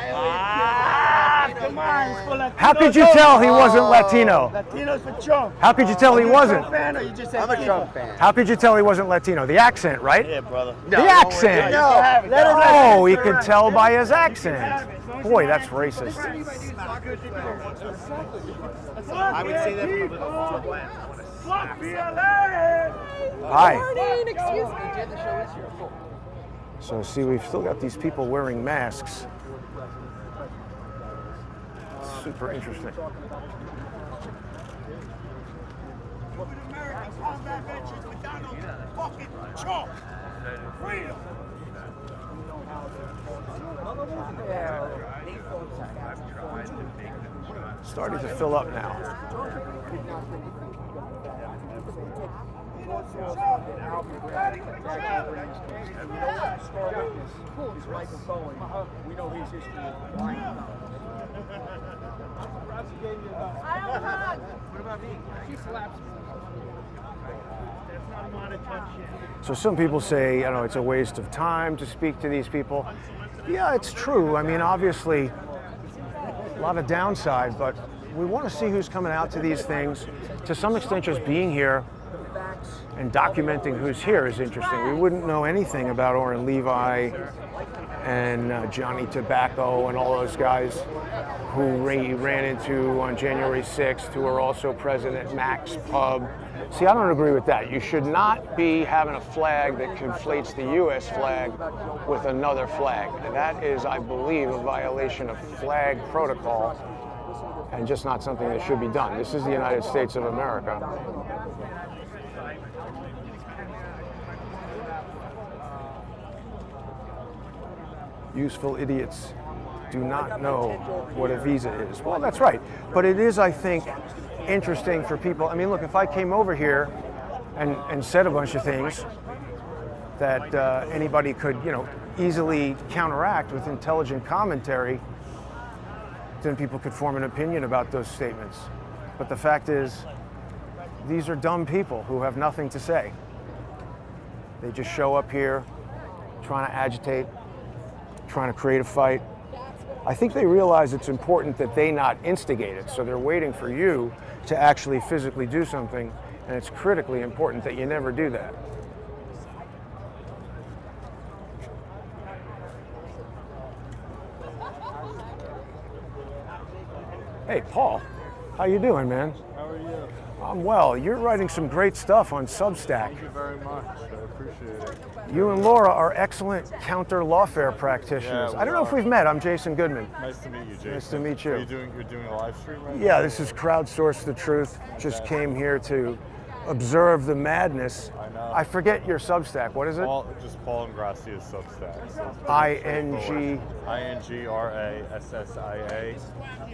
on, it's for Latinos.
How could you tell he wasn't Latino?
Latinos for Trump.
How could you tell he wasn't?
Fan, or you just said
I'm a Trump fan.
How could you tell he wasn't Latino? The accent, right?
Yeah, brother.
The accent.
No.
Oh, you could tell by his accent. Boy, that's racist.
I would say that from a far away.
Hi.
Morning, excuse me.
So see, we've still got these people wearing masks. Super interesting. Starting to fill up now.
We know his history of lying about it.
I don't hug.
What about me? She slaps me. That's not a lot of touch yet.
So some people say, you know, it's a waste of time to speak to these people. Yeah, it's true. I mean, obviously, a lot of downside, but we want to see who's coming out to these things. To some extent, just being here and documenting who's here is interesting. We wouldn't know anything about Orrin Levi and Johnny Tobacco and all those guys who he ran into on January 6th, who are also present at Mac's Pub. See, I don't agree with that. You should not be having a flag that conflates the U.S. flag with another flag. And that is, I believe, a violation of flag protocol and just not something that should be done. This is the United States of America. Useful idiots do not know what a visa is. Well, that's right. But it is, I think, interesting for people. I mean, look, if I came over here and said a bunch of things that anybody could, you know, easily counteract with intelligent commentary, then people could form an opinion about those statements. But the fact is, these are dumb people who have nothing to say. They just show up here trying to agitate, trying to create a fight. I think they realize it's important that they not instigate it, so they're waiting for you to actually physically do something, and it's critically important that you never do that. Hey, Paul, how you doing, man?
How are you?
I'm well. You're writing some great stuff on Substack.
Thank you very much. I appreciate it.
You and Laura are excellent counter-lawfare practitioners.
Yeah,
I don't know if we've met. I'm Jason Goodman.
Nice to meet you, Jason.
Nice to meet you.
You're doing a live stream right now?
Yeah, this is Crowdsource the Truth. Just came here to observe the madness.
I know.
I forget your Substack. What is it?
Just Paul Ingrassia's Substack. So
ING.
INGRASSIA.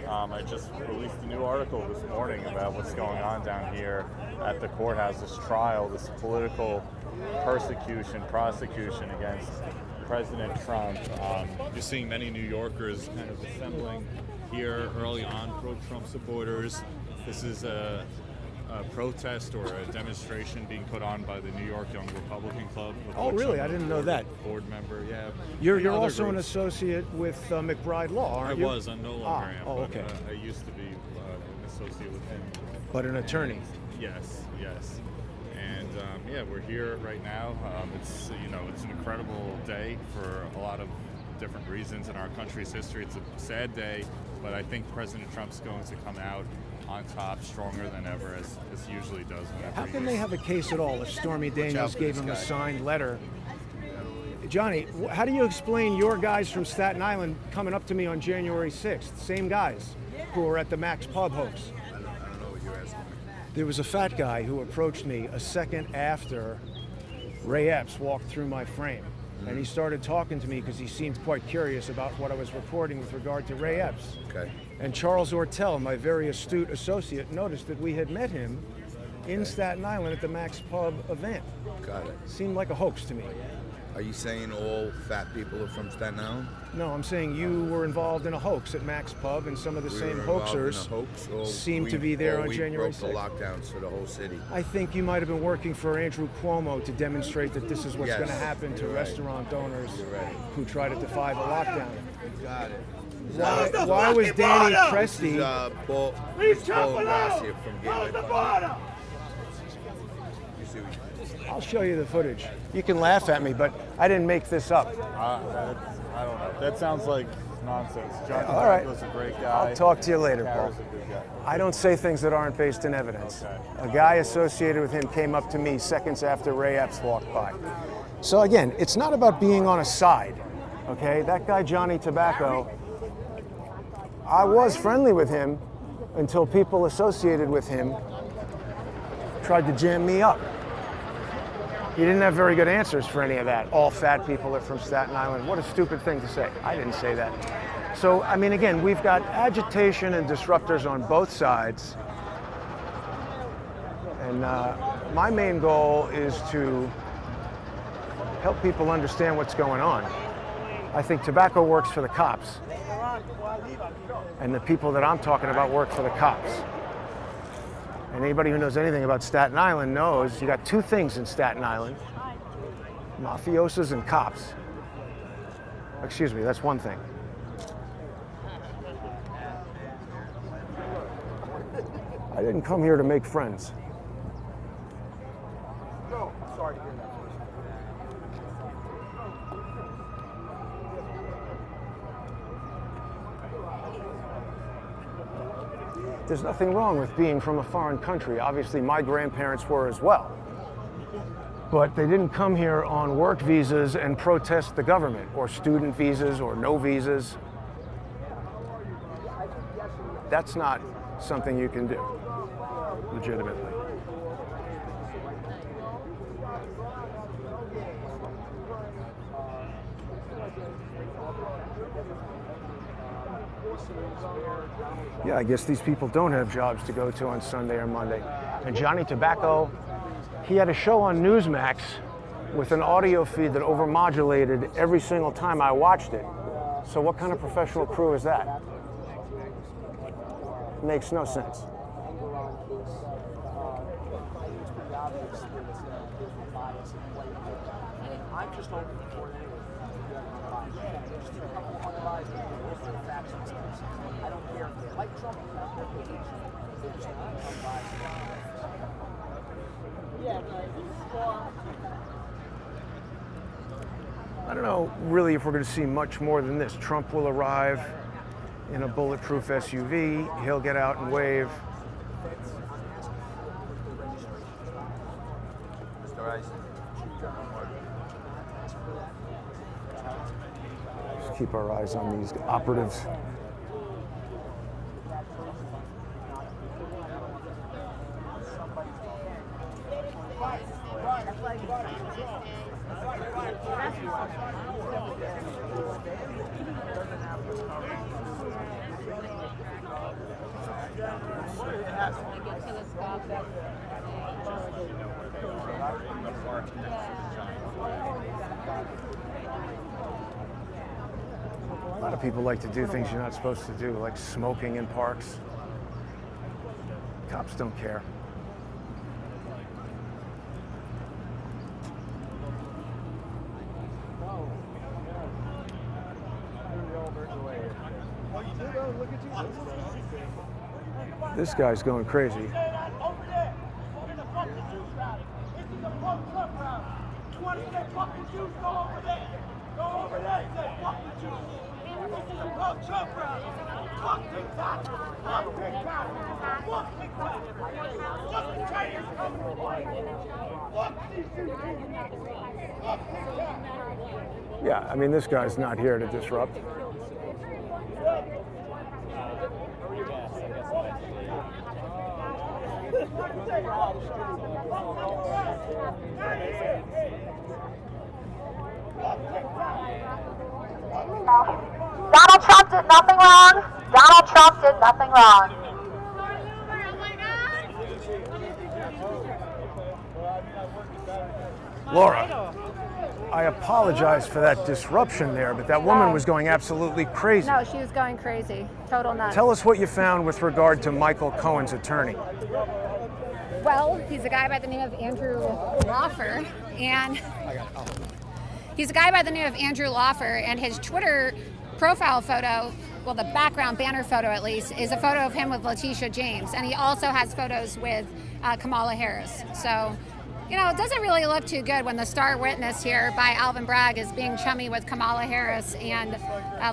I just released a new article this morning about what's going on down here at the courthouse, this trial, this political prosecution against President Trump. You're seeing many New Yorkers kind of assembling here early on, pro-Trump supporters. This is a protest or a demonstration being put on by the New York Young Republican Club.
Oh, really? I didn't know that.
Board member, yeah.
You're also an associate with McBride Law, aren't you?
I was. I no longer am.
Oh, okay.
But, I used to be an associate with him.
But an attorney.
Yes, yes. And yeah, we're here right now. It's it's an incredible day for a lot of different reasons in our country's history. It's a sad day, but I think President Trump's going to come out on top, stronger than ever, as usually does.
How can they have a case at all if Stormy Daniels gave him a signed letter? Johnny, how do you explain your guys from Staten Island coming up to me on January 6th? Same guys who were at the Max Pub hoax.
I don't know what you're asking me.
There was a fat guy who approached me a second after Ray Epps walked through my frame. And he started talking to me because he seemed quite curious about what I was reporting with regard to Ray Epps.
Okay.
And Charles Ortel, my very astute associate, noticed that we had met him in Staten Island at the Max Pub event.
Got it.
Seemed like a hoax to me.
Are you saying all fat people are from Staten Island?
No, I'm saying you were involved in a hoax at Max Pub, and some of the same hoaxers seem to be there on January 6th.
We broke the lockdowns for the whole city.
I think you might have been working for Andrew Cuomo to demonstrate that this is what's going to happen to restaurant owners who try to defy the lockdown.
You got it.
Why was Danny Presti?
Paul Garcia from Gateway Park.
I'll show you the footage. You can laugh at me, but I didn't make this up.
I don't know. That sounds like nonsense. John
All right.
was a great guy.
I'll talk to you later, Paul.
Kara's a good guy.
I don't say things that aren't based in evidence.
Okay.
A guy associated with him came up to me seconds after Ray Epps walked by. So again, it's not about being on a side, okay? That guy, Johnny Tobacco, I was friendly with him until people associated with him tried to jam me up. He didn't have very good answers for any of that. All fat people are from Staten Island. What a stupid thing to say. I didn't say that. So, I mean, again, we've got agitation and disruptors on both sides. And my main goal is to help people understand what's going on. I think tobacco works for the cops. And the people that I'm talking about work for the cops. And anybody who knows anything about Staten Island knows you got two things in Staten Island: mafiosos and cops. Excuse me, that's one thing. I didn't come here to make friends.
No, sorry to hear that.
There's nothing wrong with being from a foreign country. Obviously, my grandparents were as well. But they didn't come here on work visas and protest the government, or student visas, or no visas. That's not something you can do, legitimately. Yeah, I guess these people don't have jobs to go to on Sunday or Monday. And Johnny Tobacco, he had a show on Newsmax with an audio feed that overmodulated every single time I watched it. So what kind of professional crew is that? Makes no sense.
I'm just hoping for it anyway. Just a couple of unbiased people with the facts and stuff. I don't care if they like Trump or not. They're just unbiased.
I don't know really if we're going to see much more than this. Trump will arrive in a bulletproof SUV. He'll get out and wave. Just keep our eyes on these operatives. A lot of people like to do things you're not supposed to do, like smoking in parks. Cops don't care. This guy's going crazy.
Over there. Where the fuck the Jews rally? This is a pro-Trump rally. You want to say fuck the Jews? Go over there. Go over there and say fuck the Jews. This is a pro-Trump rally. Fuck TikTok. Fuck TikTok. Fuck TikTok. Fuck the traitors coming to life. Fuck these Jews. Fuck TikTok.
Yeah, I mean, this guy's not here to disrupt.
Donald Trump did nothing wrong. Donald Trump did nothing wrong.
Laura, I apologize for that disruption there, but that woman was going absolutely crazy.
No, she was going crazy. Total nuts.
Tell us what you found with regard to Michael Cohen's attorney.
Well, he's a guy by the name of Andrew Lawfare, and his Twitter profile photo, well, the background banner photo at least, is a photo of him with Letitia James, and he also has photos with Kamala Harris. So, you know, it doesn't really look too good when the star witness here by Alvin Bragg is being chummy with Kamala Harris and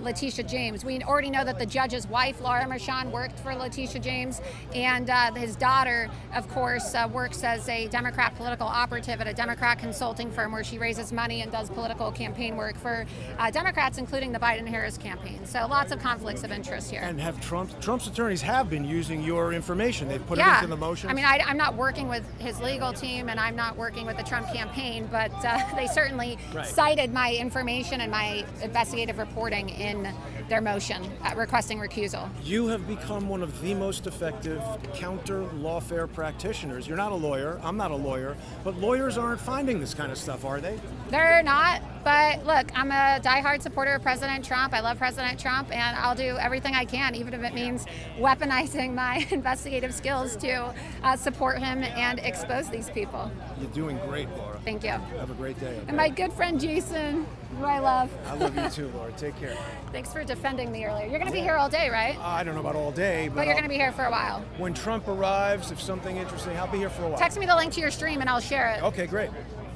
Letitia James. We already know that the judge's wife, Laura Mershon, worked for Letitia James, and his daughter, of course, works as a Democrat political operative at a Democrat consulting firm where she raises money and does political campaign work for Democrats, including the Biden-Harris campaign. So lots of conflicts of interest here.
And have Trump's attorneys have been using your information. They've put it into the motions.
I mean, I'm not working with his legal team, and I'm not working with the Trump campaign, but they certainly cited my information and my investigative reporting in their motion requesting recusal.
You have become one of the most effective counter-lawfare practitioners. You're not a lawyer, I'm not a lawyer, but lawyers aren't finding this kind of stuff, are they?
They're not, but look, I'm a diehard supporter of President Trump. I love President Trump, and I'll do everything I can, even if it means weaponizing my investigative skills to support him and expose these people.
You're doing great, Laura.
Thank you.
Have a great day. Okay?
And my good friend Jason, who I love.
I love you too, Laura. Take care.
Thanks for defending me earlier. You're going to be here all day, right?
I don't know about all day,
But you're going to be here for a while.
When Trump arrives, if something interesting, I'll be here for a while.
Text me the link to your stream and I'll share it.
Okay, great.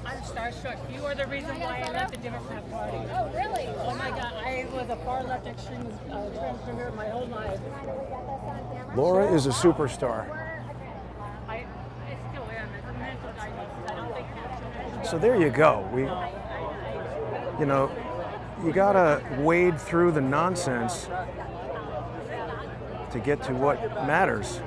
I'm starstruck. You are the reason why I left the Democrat Party.
Oh, really?
Oh my God, I was a far left extremist transgender my whole life.
Laura is a superstar.
I still am. It's a mental diagnosis. I don't think that's
So there you go. You know, you gotta wade through the nonsense to get to what matters.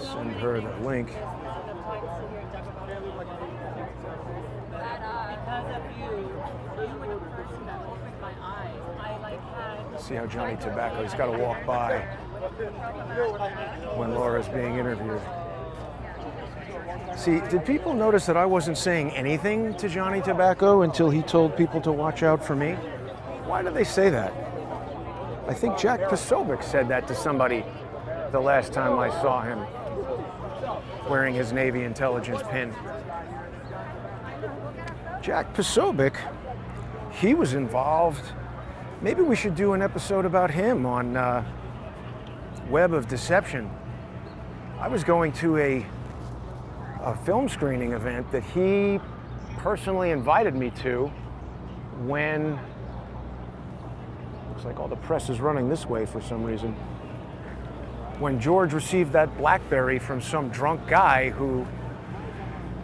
Send her the link. See how Johnny Tobacco, he's got to walk by when Laura's being interviewed. See, did people notice that I wasn't saying anything to Johnny Tobacco until he told people to watch out for me? Why do they say that? I think Jack Posobiec said that to somebody the last time I saw him wearing his Navy intelligence pin. Jack Posobiec, he was involved. Maybe we should do an episode about him on Web of Deception. I was going to a film screening event that he personally invited me to when, looks like all the press is running this way for some reason, when George received that BlackBerry from some drunk guy who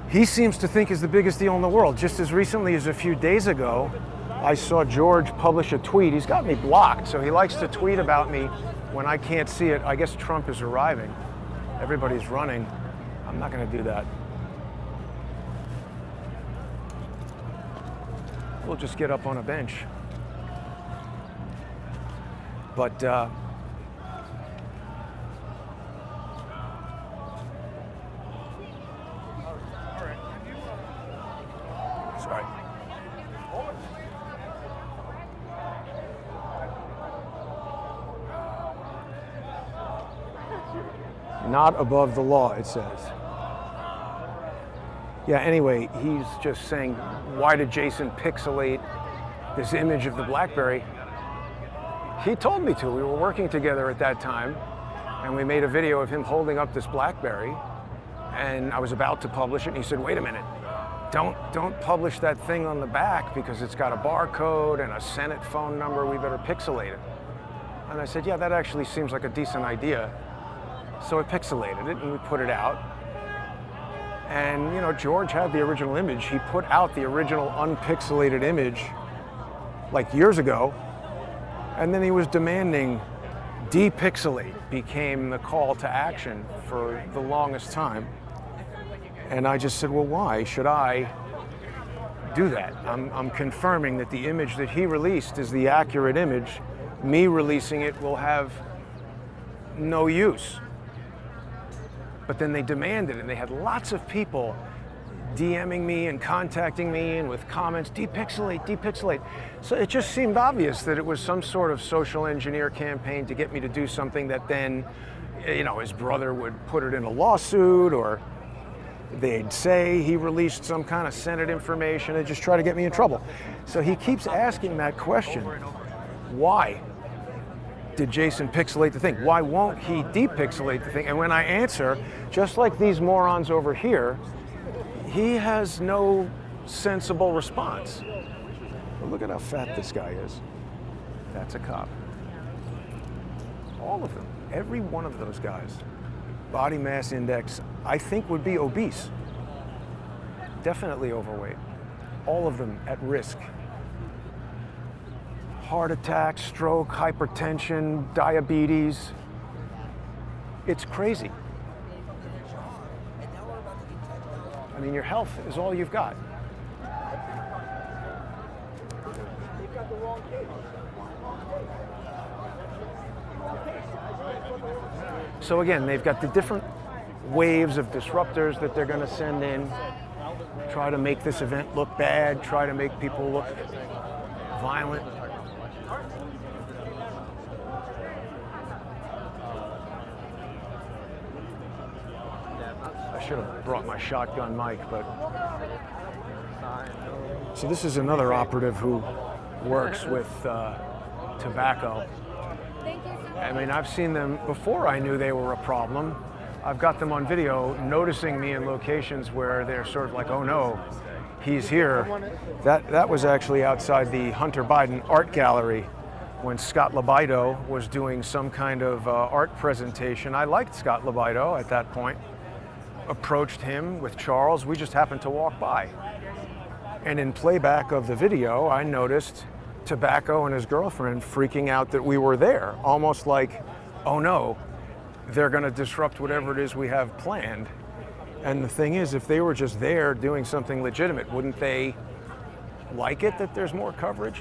he seems to think is the biggest deal in the world. Just as recently as a few days ago, I saw George publish a tweet. He's got me blocked, so he likes to tweet about me when I can't see it. I guess Trump is arriving. Everybody's running. I'm not going to do that. We'll just get up on a bench. But Not above the law, it says. Yeah, anyway, he's just saying, why did Jason pixelate this image of the BlackBerry? He told me to. We were working together at that time, and we made a video of him holding up this BlackBerry, and I was about to publish it, and he said, wait a minute, don't publish that thing on the back because it's got a barcode and a Senate phone number, we better pixelate it. And I said, yeah, that actually seems like a decent idea. So I pixelated it, and we put it out. And, you know, George had the original image. He put out the original unpixelated image like years ago, and then he was demanding depixelate became the call to action for the longest time. And I just said, well, why should I do that? I'm confirming that the image that he released is the accurate image. Me releasing it will have no use. But then they demanded it, and they had lots of people DMing me and contacting me and with comments, depixelate, depixelate. So it just seemed obvious that it was some sort of social engineer campaign to get me to do something that then, you know, his brother would put it in a lawsuit, or they'd say he released some kind of Senate information and just try to get me in trouble. So he keeps asking that question, why did Jason pixelate the thing? Why won't he depixelate the thing? And when I answer, just like these morons over here, he has no sensible response. But look at how fat this guy is. That's a cop. All of them, every one of those guys, body mass index, I think would be obese. Definitely overweight. All of them at risk. Heart attack, stroke, hypertension, diabetes. It's crazy. I mean, your health is all you've got. So again, they've got the different waves of disruptors that they're going to send in, try to make this event look bad, try to make people look violent. I should have brought my shotgun mic, but... So this is another operative who works with tobacco. I mean, I've seen them before I knew they were a problem. I've got them on video noticing me in locations where they're sort of like, oh no, he's here. That was actually outside the Hunter Biden Art Gallery when Scott Libido was doing some kind of art presentation. I liked Scott Libido at that point. Approached him with Charles. We just happened to walk by. And in playback of the video, I noticed Tobacco and his girlfriend freaking out that we were there, almost like, oh no, they're going to disrupt whatever it is we have planned. And the thing is, if they were just there doing something legitimate, wouldn't they like it that there's more coverage?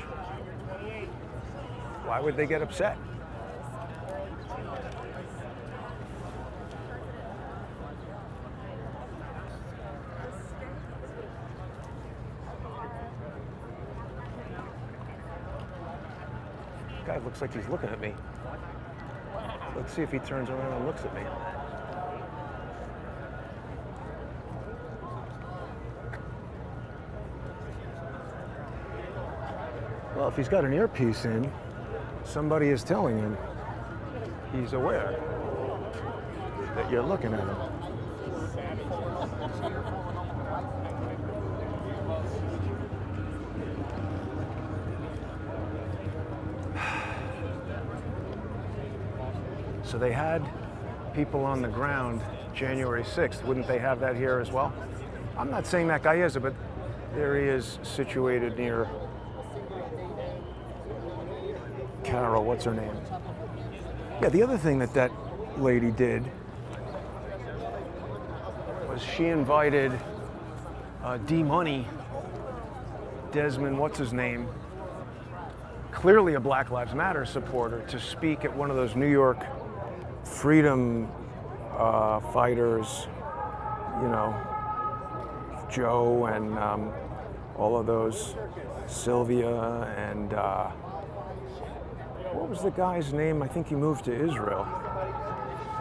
Why would they get upset? Guy looks like he's looking at me. Let's see if he turns around and looks at me. Well, if he's got an earpiece in, somebody is telling him he's aware that you're looking at him. So they had people on the ground January 6th. Wouldn't they have that here as well? I'm not saying that guy is, but there he is situated near Carol, what's her name? Yeah, the other thing that lady did was she invited D-Money, Desmond, what's his name, clearly a Black Lives Matter supporter, to speak at one of those New York freedom fighters, you know, Joe and all of those, Sylvia and what was the guy's name? I think he moved to Israel.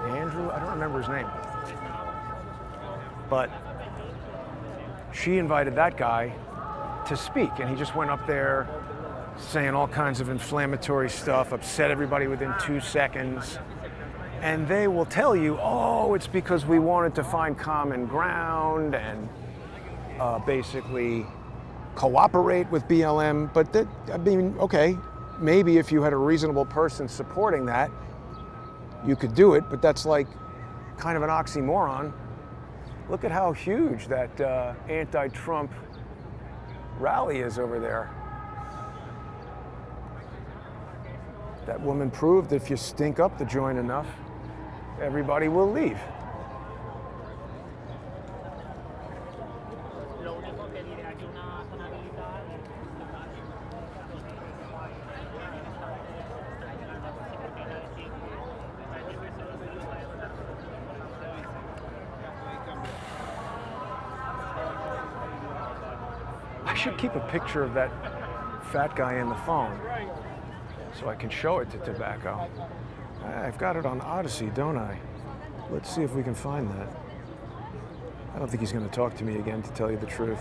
Andrew, I don't remember his name. But she invited that guy to speak, and he just went up there saying all kinds of inflammatory stuff, upset everybody within 2 seconds. And they will tell you, oh, it's because we wanted to find common ground and basically cooperate with BLM. But that, I mean, okay, maybe if you had a reasonable person supporting that, you could do it, but that's like kind of an oxymoron. Look at how huge that anti-Trump rally is over there. That woman proved if you stink up the joint enough, everybody will leave. I should keep a picture of that fat guy in the phone so I can show it to Tobacco. I've got it on Odyssey, don't I? Let's see if we can find that. I don't think he's going to talk to me again, to tell you the truth.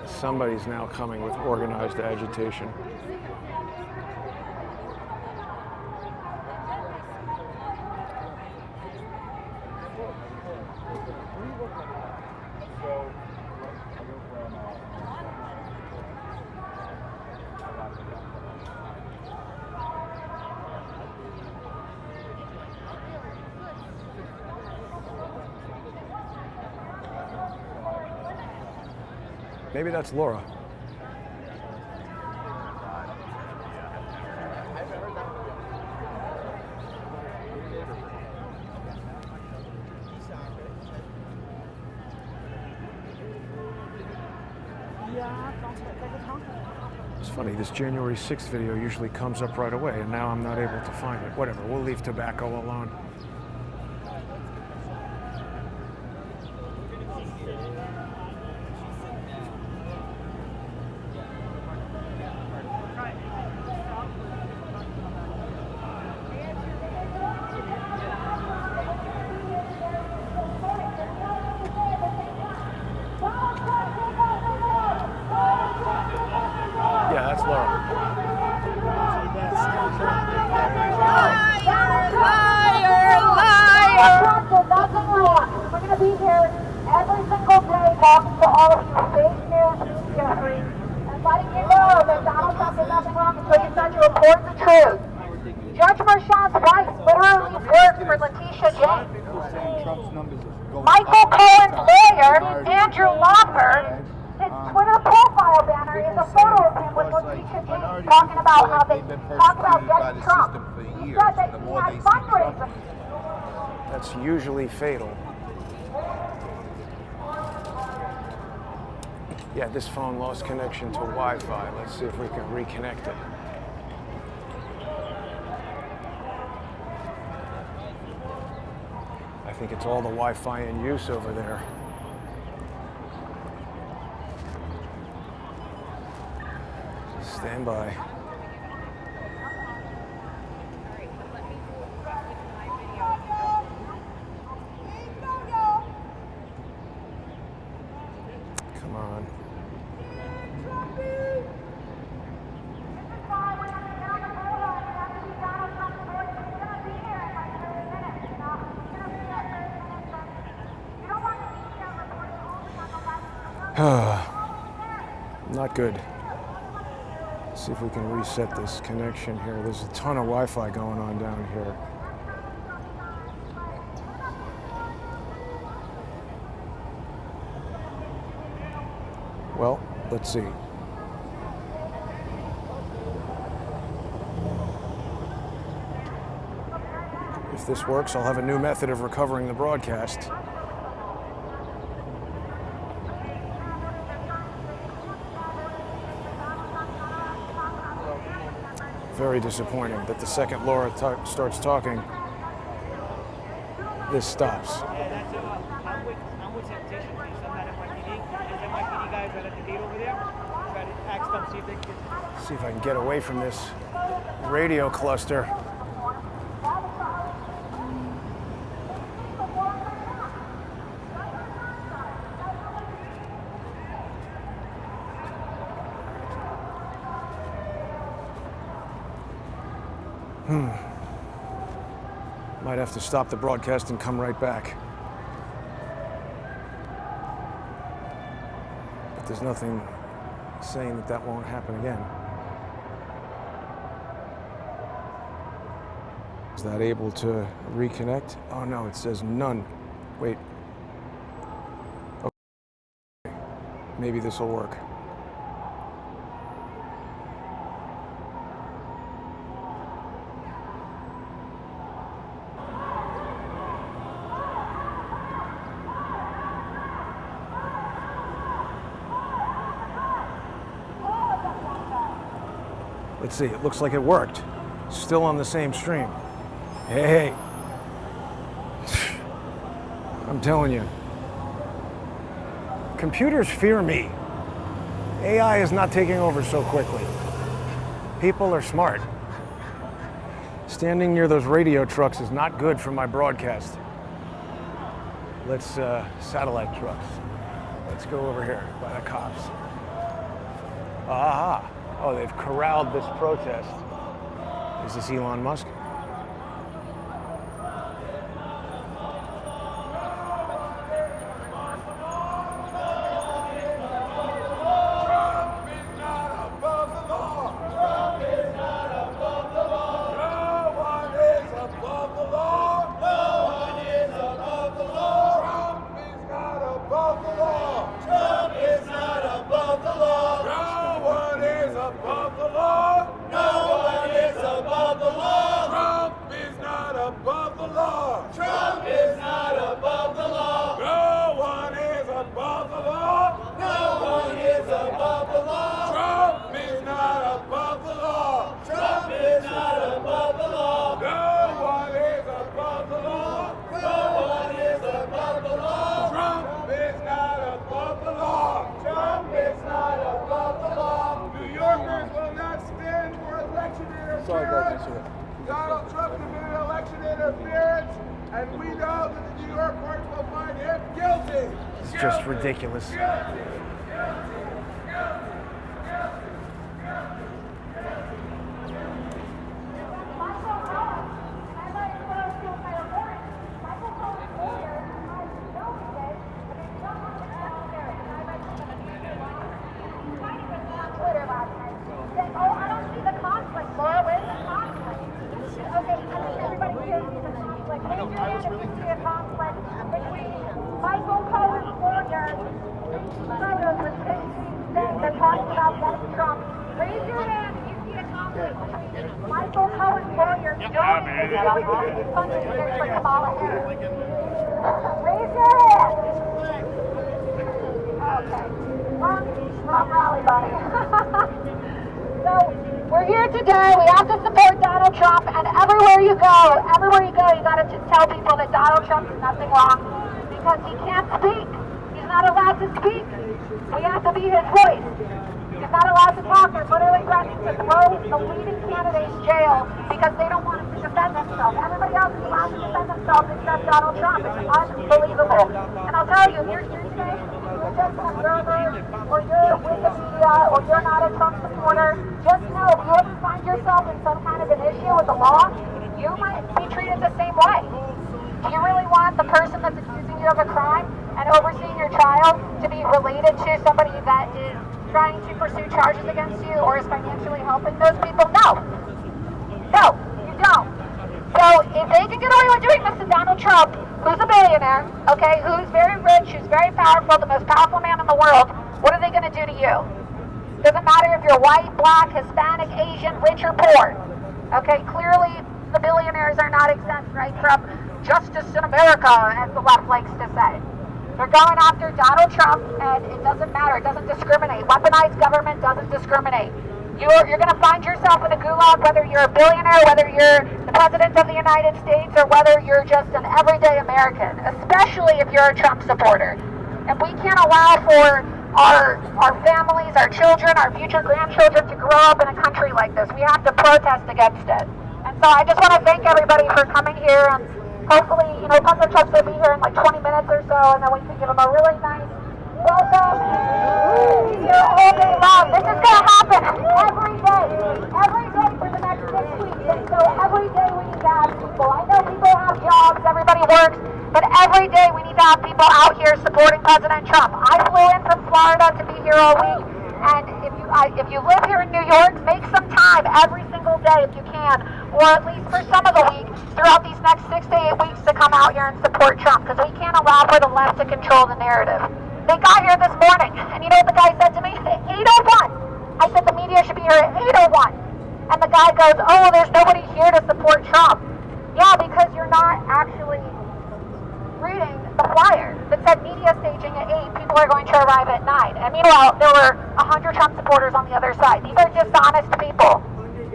Somebody's now coming with organized agitation. Maybe that's Laura. It's funny, this January 6th video usually comes up right away, and now I'm not able to find it. Whatever, we'll leave Tobacco alone. Yeah, that's Laura.
Trump did nothing wrong. We're going to be here every single day talking to all of you fake news Jeffrey, and letting you know that Donald Trump did nothing wrong until you start to report the truth. Judge Merchan's wife literally worked for Letitia James. Michael Cohen's lawyer, Andrew Loomer, his Twitter profile banner is a photo of him with Letitia James talking about how they talk about getting Trump. He said that he had fundraisers.
That's usually fatal. Yeah, this phone lost connection to Wi-Fi. Let's see if we can reconnect it. I think it's all the Wi-Fi in use over there. Stand by. Come on. Not good. Let's see if we can reset this connection here. There's a ton of Wi-Fi going on down here. Well, let's see. If this works, I'll have a new method of recovering the broadcast. Very disappointing that the second Laura starts talking, this stops.
I'm with sanitation. I'm not NYPD. There's NYPD guys right at the gate over there. Try to Ask them, see if they can get.
See if I can get away from this radio cluster. Might have to stop the broadcast and come right back. But there's nothing saying that that won't happen again. Is that able to reconnect? Oh no, it says none. Wait. Okay. Maybe this will work. Let's see, it looks like it worked. Still on the same stream. Hey. I'm telling you. Computers fear me. AI is not taking over so quickly. People are smart. Standing near those radio trucks is not good for my broadcast. Let's, satellite trucks. Let's go over here by the cops. Aha. Oh, they've corralled this protest. Is this Elon Musk?
Donald Trump committed election interference, and we know that the New York courts will find him guilty.
It's just ridiculous.
We're here today. We have to support Donald Trump, and everywhere you go, you got to tell people that Donald Trump is nothing wrong because he can't speak. He's not allowed to speak. We have to be his voice. He's not allowed to talk. They're literally threatening to throw the leading candidate in jail because they don't want him to defend himself. Everybody else is allowed to defend themselves except Donald Trump. It's unbelievable. And I'll tell you, you're here today, you're just an observer, or you're with the media, or you're not a Trump supporter. Just know, if you ever find yourself in some kind of an issue with the law, you might be treated the same way. Do you really want the person that's accusing you of a crime and overseeing your trial to be related to somebody that is trying to pursue charges against you or is financially helping those people? No. No, you don't. So if they can get away with doing this to Donald Trump, who's a billionaire, okay, who's very rich, who's very powerful, the most powerful man in the world, what are they going to do to you? Doesn't matter if you're white, black, Hispanic, Asian, rich or poor. Okay, clearly the billionaires are not exempt, right, from justice in America, as the left likes to say. They're going after Donald Trump, and it doesn't matter. It doesn't discriminate. Weaponized government doesn't discriminate. You're going to find yourself in a gulag, whether you're a billionaire, whether you're the president of the United States, or whether you're just an everyday American, especially if you're a Trump supporter. And we can't allow for our families, our children, our future grandchildren to grow up in a country like this. We have to protest against it. And so I just want to thank everybody for coming here, and hopefully, President Trump's going to be here in like 20 minutes or so, and then we can give him a really nice welcome. He's here all day long. This is going to happen every day for the next 6 weeks. And so every day we need to have people. I know people have jobs, everybody works, but every day we need to have people out here supporting President Trump. I flew in from Florida to be here all week, and if you live here in New York, make some time every single day if you can, or at least for some of the week throughout these next 6 to 8 weeks to come out here and support Trump, because we can't allow for the left to control the narrative. They got here this morning, and you know what the guy said to me? At 8:01. I said the media should be here at 8:01. And the guy goes, oh, there's nobody here to support Trump. Yeah, because you're not actually reading the flyer that said media staging at 8, people are going to arrive at 9. And meanwhile, there were 100 Trump supporters on the other side. These are dishonest people.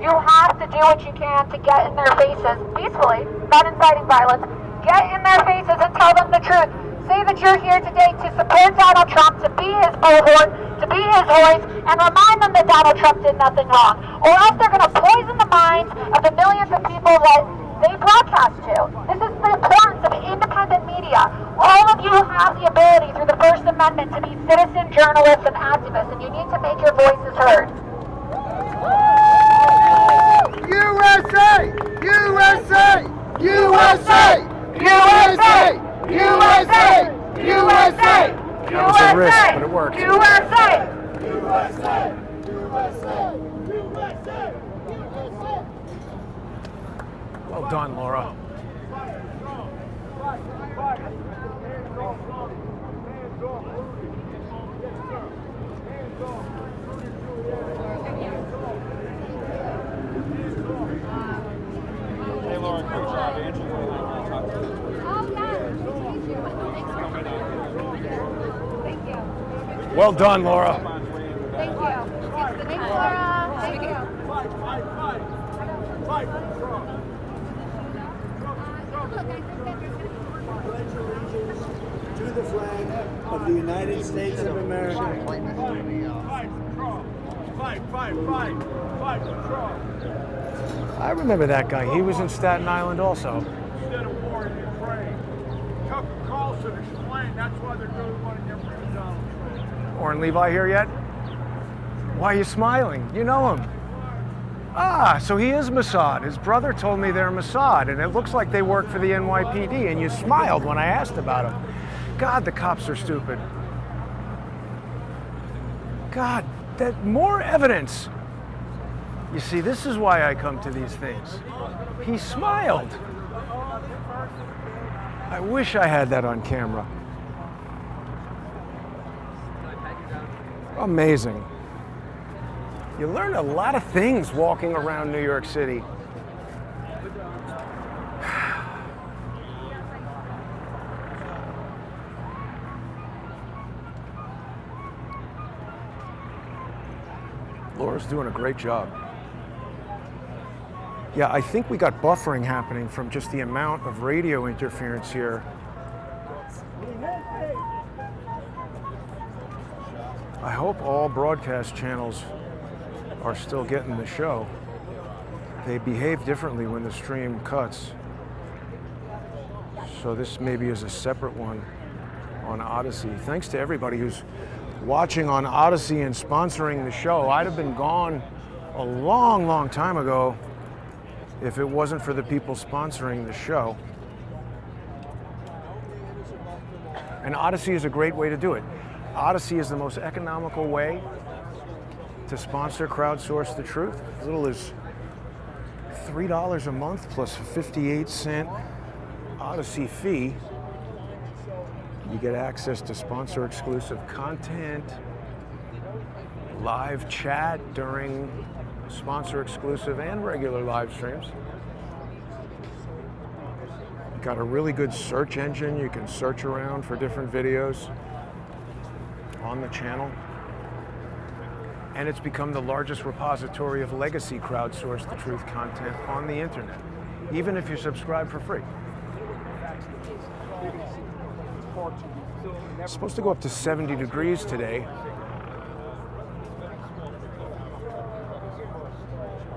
You have to do what you can to get in their faces peacefully, not inciting violence. Get in their faces and tell them the truth. Say that you're here today to support Donald Trump, to be his bullhorn, to be his voice, and remind them that Donald Trump did nothing wrong. Or else they're going to poison the minds of the millions of people that they broadcast to. This is the importance of independent media. All of you have the ability through the First Amendment to be citizen journalists and activists, and you need to make your voices heard.
USA! USA! USA! USA! USA! USA!
That was a risk, but it worked.
USA! USA! USA! USA!
Well done, Laura.
Hey, Laura, great job. Angela,
Well done, Laura.
Thank you. Thanks, Laura. Thank you.
To the flag of the United States of America.
Fight for Trump.
I remember that guy. He was in Staten Island also.
Instead of war in Ukraine. Tucker Carlson explained that's why they're really wanting to get rid of Donald Trump.
Oren Levi here yet? Why are you smiling? You know him. Ah, so he is Mossad. His brother told me they're Mossad, and it looks like they work for the NYPD, and you smiled when I asked about him. God, the cops are stupid. God, that more evidence. You see, this is why I come to these things. He smiled. I wish I had that on camera. Amazing. You learn a lot of things walking around New York City. Laura's doing a great job. Yeah, I think we got buffering happening from just the amount of radio interference here. I hope all broadcast channels are still getting the show. They behave differently when the stream cuts. So this maybe is a separate one on Odyssey. Thanks to everybody who's watching on Odyssey and sponsoring the show. I'd have been gone a long, long time ago if it wasn't for the people sponsoring the show. And Odyssey is a great way to do it. Odyssey is the most economical way to sponsor Crowdsource the Truth. As little as $3 a month plus a 58-cent Odyssey fee. You get access to sponsor exclusive content, live chat during sponsor exclusive and regular live streams. You've got a really good search engine. You can search around for different videos on the channel. And it's become the largest repository of legacy Crowdsource the Truth content on the internet, even if you subscribe for free. It's supposed to go up to 70 degrees today.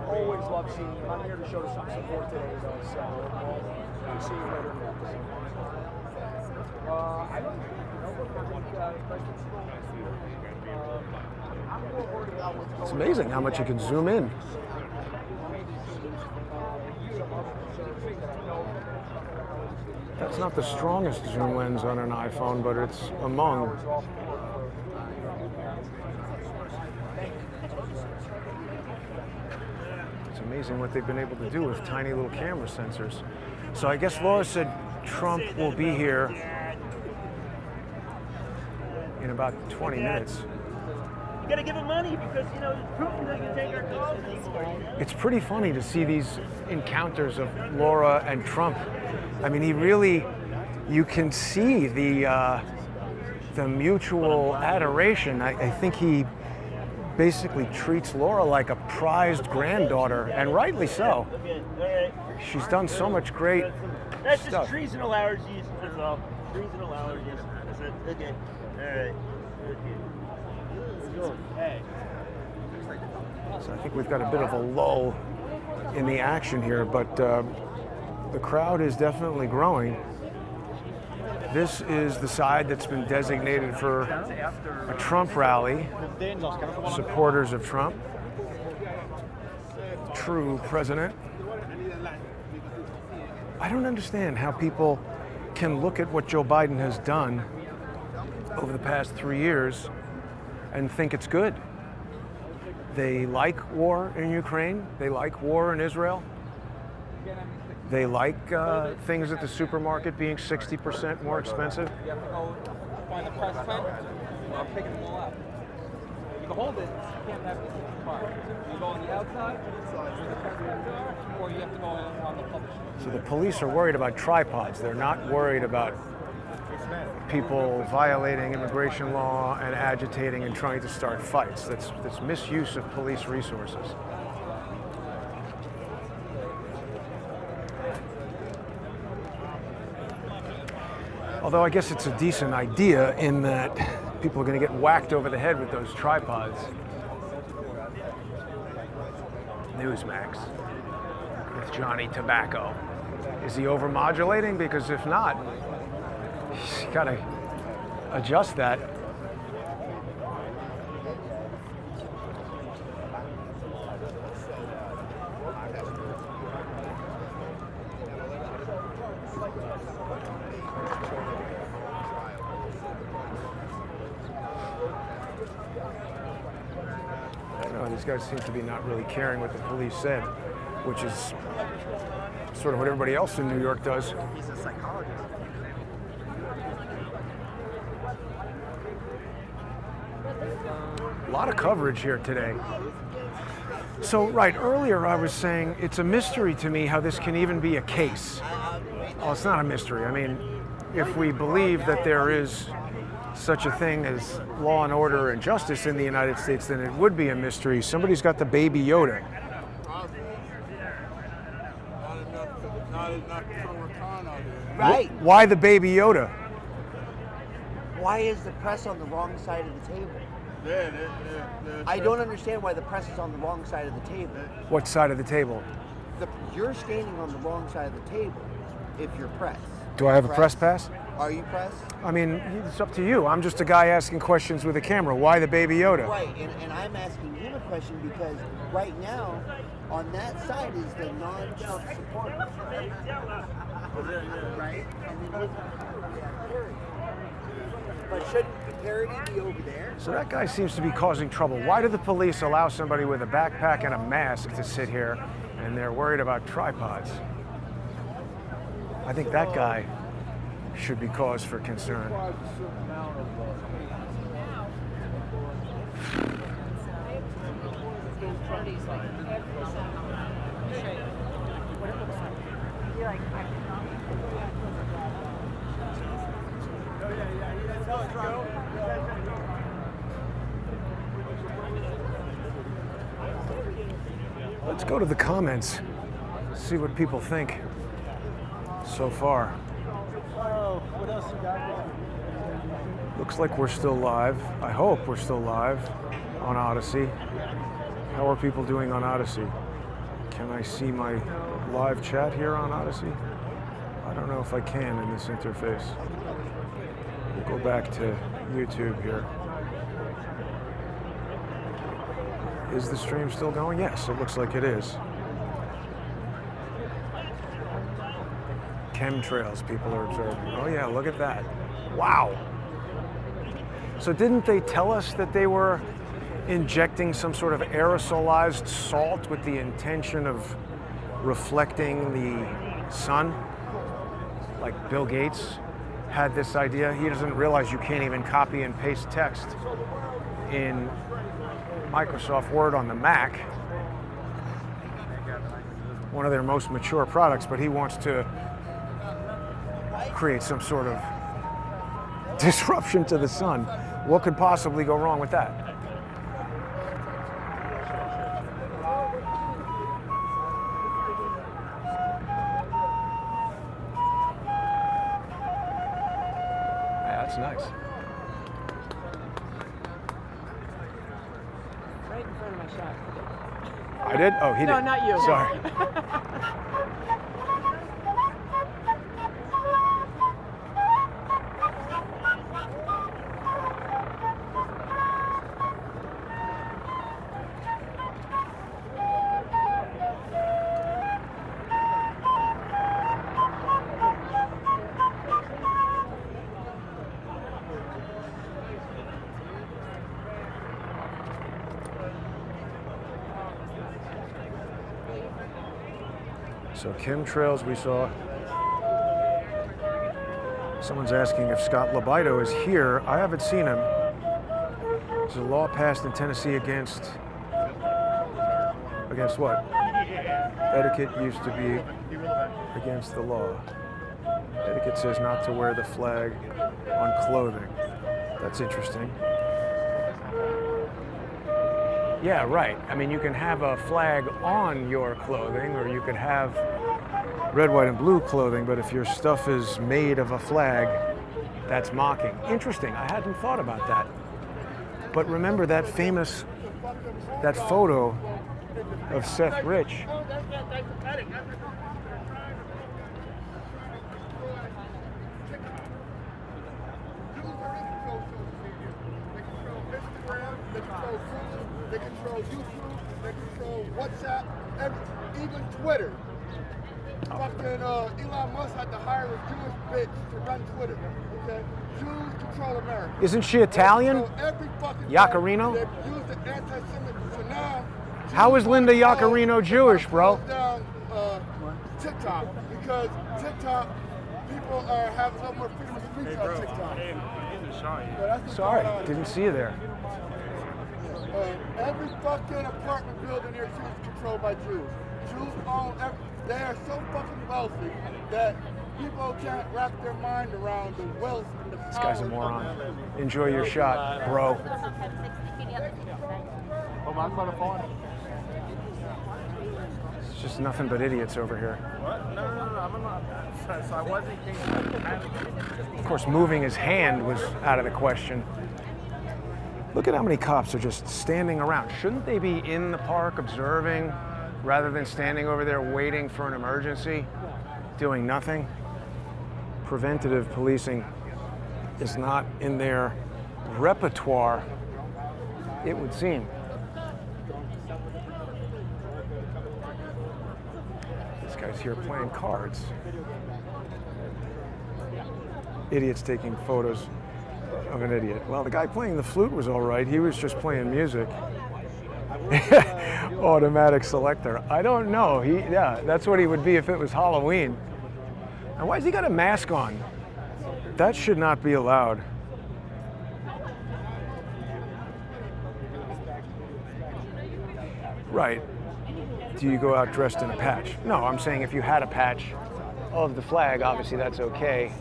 Always love seeing you. I'm here to show some support today, though, so we'll see you later. I don't
It's amazing how much you can zoom in. That's not the strongest zoom lens on an iPhone, but it's among. It's amazing what they've been able to do with tiny little camera sensors. So I guess Laura said Trump will be here in about 20 minutes.
You gotta give him money because, you know, Putin doesn't take our calls anymore.
It's pretty funny to see these encounters of Laura and Trump. I mean, he really, you can see the mutual adoration. I think he basically treats Laura like a prized granddaughter, and rightly so. She's done so much great
That's
stuff.
just treasonal allergies, that's all. Treasonal allergies. That's it. Okay. Alright. Hey.
So I think we've got a bit of a lull in the action here, but the crowd is definitely growing. This is the side that's been designated for a Trump rally. Supporters of Trump. True president. I don't understand how people can look at what Joe Biden has done over the past 3 years and think it's good. They like war in Ukraine. They like war in Israel. They like things at the supermarket being 60% more expensive.
You have to go find the press tent. I'm picking them all up. You can hold it. You can't have it in the car. You go on the outside, or you have to go on the publisher.
So the police are worried about tripods. They're not worried about people violating immigration law and agitating and trying to start fights. That's misuse of police resources. Although I guess it's a decent idea in that people are going to get whacked over the head with those tripods. Newsmax with Johnny Tobacco. Is he overmodulating? Because if not, he's got to adjust that. These guys seem to be not really caring what the police said, which is sort of what everybody else in New York does.
He's a psychologist.
A lot of coverage here today. So, right, earlier I was saying it's a mystery to me how this can even be a case. Well, it's not a mystery. I mean, if we believe that there is such a thing as law and order and justice in the United States, then it would be a mystery. Somebody's got the baby Yoda.
Right.
Why the baby Yoda?
Why is the press on the wrong side of the table? I don't understand why the press is on the wrong side of the table.
What side of the table?
You're standing on the wrong side of the table if you're press.
Do I have a press pass?
Are you press?
I mean, it's up to you. I'm just a guy asking questions with a camera. Why the baby Yoda?
Right, and I'm asking you a question because right now, on that side is the non-Trump supporters. Right? But shouldn't the parity be over there?
So that guy seems to be causing trouble. Why do the police allow somebody with a backpack and a mask to sit here and they're worried about tripods? I think that guy should be cause for concern. Let's go to the comments, see what people think so far.
Oh, what else you got?
Looks like we're still live. I hope we're still live on Odyssey. How are people doing on Odyssey? Can I see my live chat here on Odyssey? I don't know if I can in this interface. We'll go back to YouTube here. Is the stream still going? Yes, it looks like it is. Chemtrails people are observing. Oh yeah, look at that. Wow. So didn't they tell us that they were injecting some sort of aerosolized salt with the intention of reflecting the sun? Like Bill Gates had this idea. He doesn't realize you can't even copy and paste text in Microsoft Word on the Mac, one of their most mature products, but he wants to create some sort of disruption to the sun. What could possibly go wrong with that? Yeah, that's nice.
Right in front of my shot.
I did? Oh, he did.
No, not you.
Sorry. So chemtrails we saw. Someone's asking if Scott Libido is here. I haven't seen him. There's a law passed in Tennessee against what? Etiquette used to be against the law. Etiquette says not to wear the flag on clothing. That's interesting. Yeah, right. I mean, you can have a flag on your clothing, or you could have red, white, and blue clothing, but if your stuff is made of a flag, that's mocking. Interesting. I hadn't thought about that. But remember that photo of Seth Rich.
They control YouTube, they control WhatsApp, even Twitter. Fucking Elon Musk had to hire a Jewish bitch to run Twitter. Okay? Jews control America.
Isn't she Italian?
Every fucking
Yacarino?
they use the anti-Semitism. So now,
How is Linda Yacarino Jewish, bro?
down TikTok, because TikTok, people have a little more freedom of speech on TikTok. So that's what's
Sorry,
going on.
didn't see you there.
Every fucking apartment building here is controlled by Jews. Jews own they are so fucking wealthy that people can't wrap their mind around the wealth and the power.
This guy's a moron. Enjoy your shot, bro. It's just nothing but idiots over here.
What? No, I'm not. So I wasn't thinking.
Of course, moving his hand was out of the question. Look at how many cops are just standing around. Shouldn't they be in the park observing rather than standing over there waiting for an emergency, doing nothing? Preventative policing is not in their repertoire, it would seem. This guy's here playing cards. Idiots taking photos of an idiot. Well, the guy playing the flute was all right. He was just playing music. Automatic selector. I don't know. Yeah, that's what he would be if it was Halloween. And why has he got a mask on? That should not be allowed. Right. Do you go out dressed in a patch? No, I'm saying if you had a patch of the flag, obviously that's okay.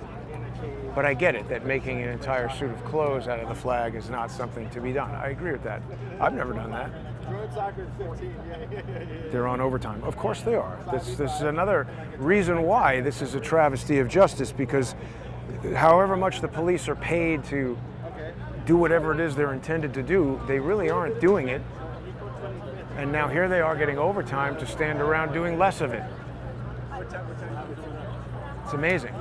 But I get it that making an entire suit of clothes out of the flag is not something to be done. I agree with that. I've never done that. They're on overtime. Of course they are. This is another reason why this is a travesty of justice, because however much the police are paid to do whatever it is they're intended to do, they really aren't doing it. And now here they are getting overtime to stand around doing less of it. It's amazing.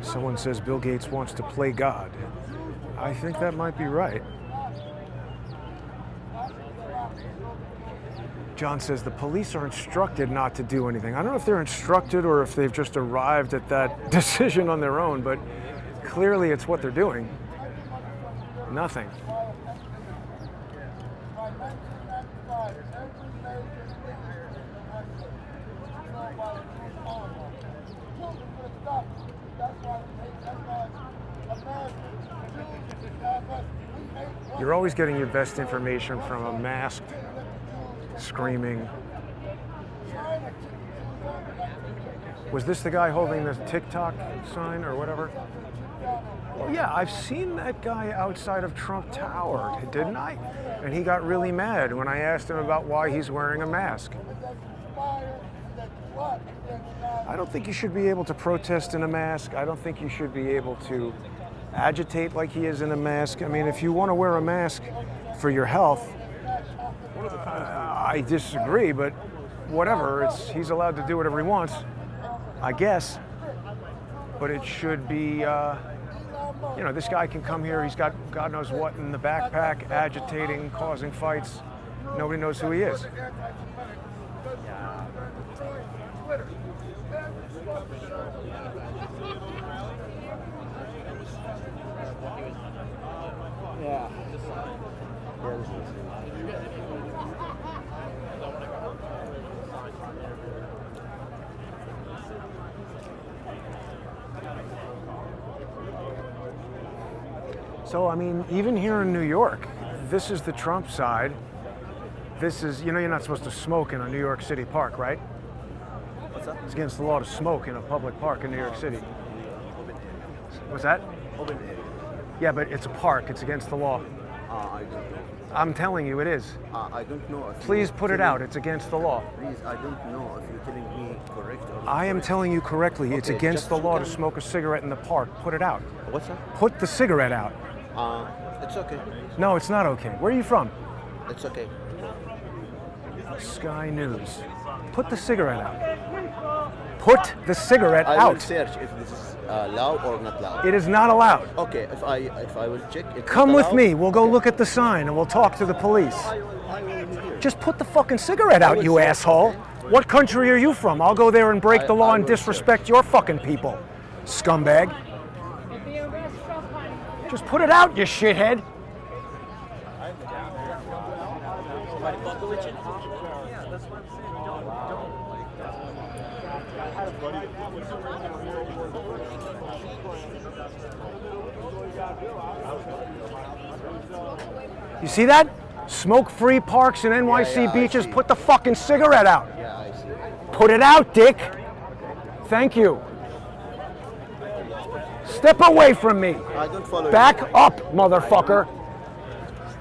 Someone says Bill Gates wants to play God. I think that might be right. John says the police are instructed not to do anything. I don't know if they're instructed or if they've just arrived at that decision on their own, but clearly it's what they're doing. Nothing. You're always getting your best information from a masked, screaming. Was this the guy holding the TikTok sign or whatever? Well, yeah, I've seen that guy outside of Trump Tower, didn't I? And he got really mad when I asked him about why he's wearing a mask. I don't think you should be able to protest in a mask. I don't think you should be able to agitate like he is in a mask. I mean, if you want to wear a mask for your health, I disagree, but whatever. He's allowed to do whatever he wants, I guess. But it should be, you know, this guy can come here. He's got God knows what in the backpack, agitating, causing fights. Nobody knows who he is.
Yeah.
So, I mean, even here in New York, this is the Trump side. This is, you know, you're not supposed to smoke in a New York City park, right?
What's that?
It's against the law to smoke in a public park in New York City. What's that?
Open area.
Yeah, but it's a park. It's against the law.
I don't know.
I'm telling you, it is.
I don't know. If
Please put it out. It's against the law.
Please, I don't know if you're telling me correct or not.
I am telling you correctly. It's
Okay,
against
just
the law
you
to
can-
smoke a cigarette in the park. Put it out.
What's that?
Put the cigarette out.
It's okay.
No, it's not okay. Where are you from?
It's okay.
Sky News. Put the cigarette out. Put the cigarette
I
out.
will search if this is allowed or not allowed.
It is not allowed.
Okay, if I will check. It's
Come
not
with
allowed.
me. We'll go look at the sign and we'll talk to the police. Just put the fucking cigarette out, you asshole. What country are you from? I'll go there and break the law and disrespect your fucking people, scumbag. Just put it out, you shithead. You see that? Smoke-free parks and NYC
I
beaches.
see.
Put the fucking cigarette out.
Yeah, I see.
Put it out, dick. Thank you. Step away from me.
I don't follow
Back
you.
up, motherfucker.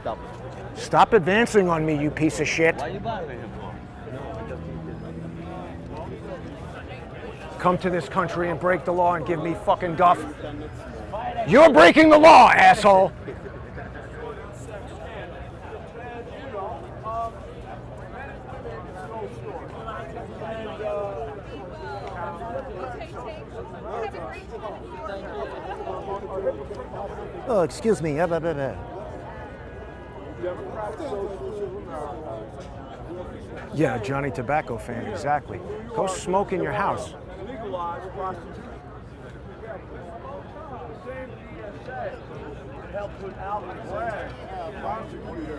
Stop.
Stop advancing on me, you piece of shit. Come to this country and break the law and give me fucking guff. You're breaking the law, asshole. Oh, excuse me. Yeah, Johnny Tobacco fan, exactly. Go smoke in your house.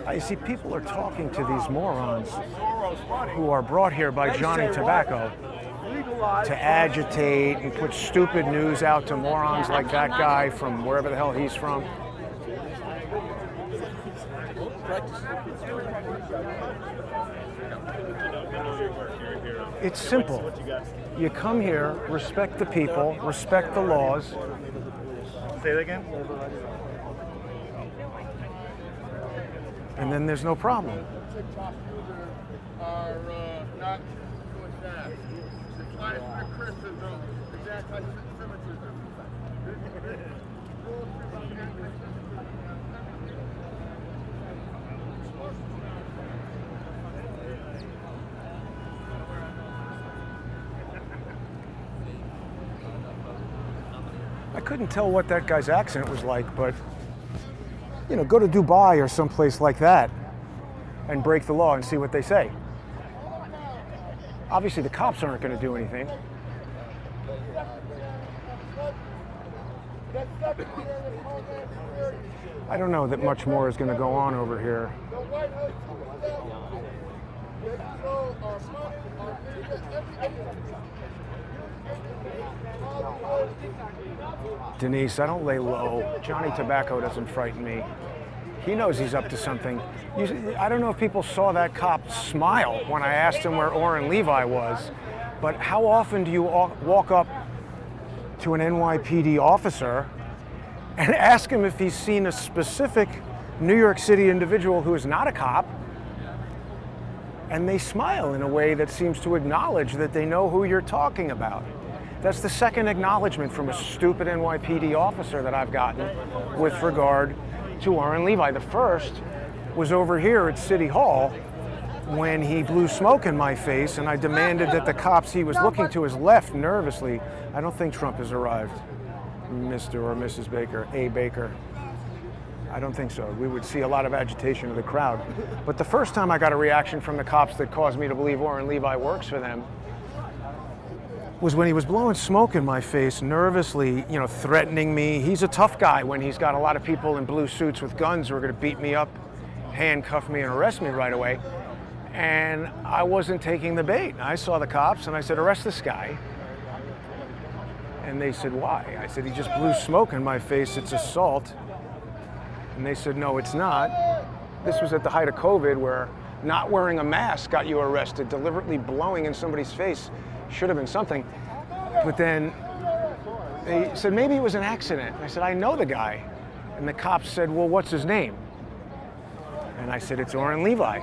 I see people are talking to these morons who are brought here by Johnny Tobacco to agitate and put stupid news out to morons like that guy from wherever the hell he's from. It's simple. You come here, respect the people, respect the laws. Say that again? and then there's no problem.
TikTok users are not doing that. The climate criticism is anti-Semitism.
I couldn't tell what that guy's accent was like, but you know, go to Dubai or someplace like that and break the law and see what they say. Obviously, the cops aren't going to do anything. I don't know that much more is going to go on over here. Denise, I don't lay low. Johnny Tobacco doesn't frighten me. He knows he's up to something. I don't know if people saw that cop smile when I asked him where Orrin Levi was, but how often do you walk up to an NYPD officer and ask him if he's seen a specific New York City individual who is not a cop, and they smile in a way that seems to acknowledge that they know who you're talking about? That's the second acknowledgement from a stupid NYPD officer that I've gotten with regard to Orrin Levi. The first was over here at City Hall when he blew smoke in my face and I demanded that the cops he was looking to his left nervously. I don't think Trump has arrived, Mr. or Mrs. Baker, A. Baker. I don't think so. We would see a lot of agitation of the crowd. But the first time I got a reaction from the cops that caused me to believe Orrin Levi works for them was when he was blowing smoke in my face, nervously, you know, threatening me. He's a tough guy when he's got a lot of people in blue suits with guns who are going to beat me up, handcuff me, and arrest me right away. And I wasn't taking the bait. I saw the cops and I said, arrest this guy. And they said, why? I said, he just blew smoke in my face. It's assault. And they said, no, it's not. This was at the height of COVID, where not wearing a mask got you arrested. Deliberately blowing in somebody's face should have been something. But then they said, maybe it was an accident. I said, I know the guy. And the cops said, well, what's his name? And I said, it's Orrin Levi.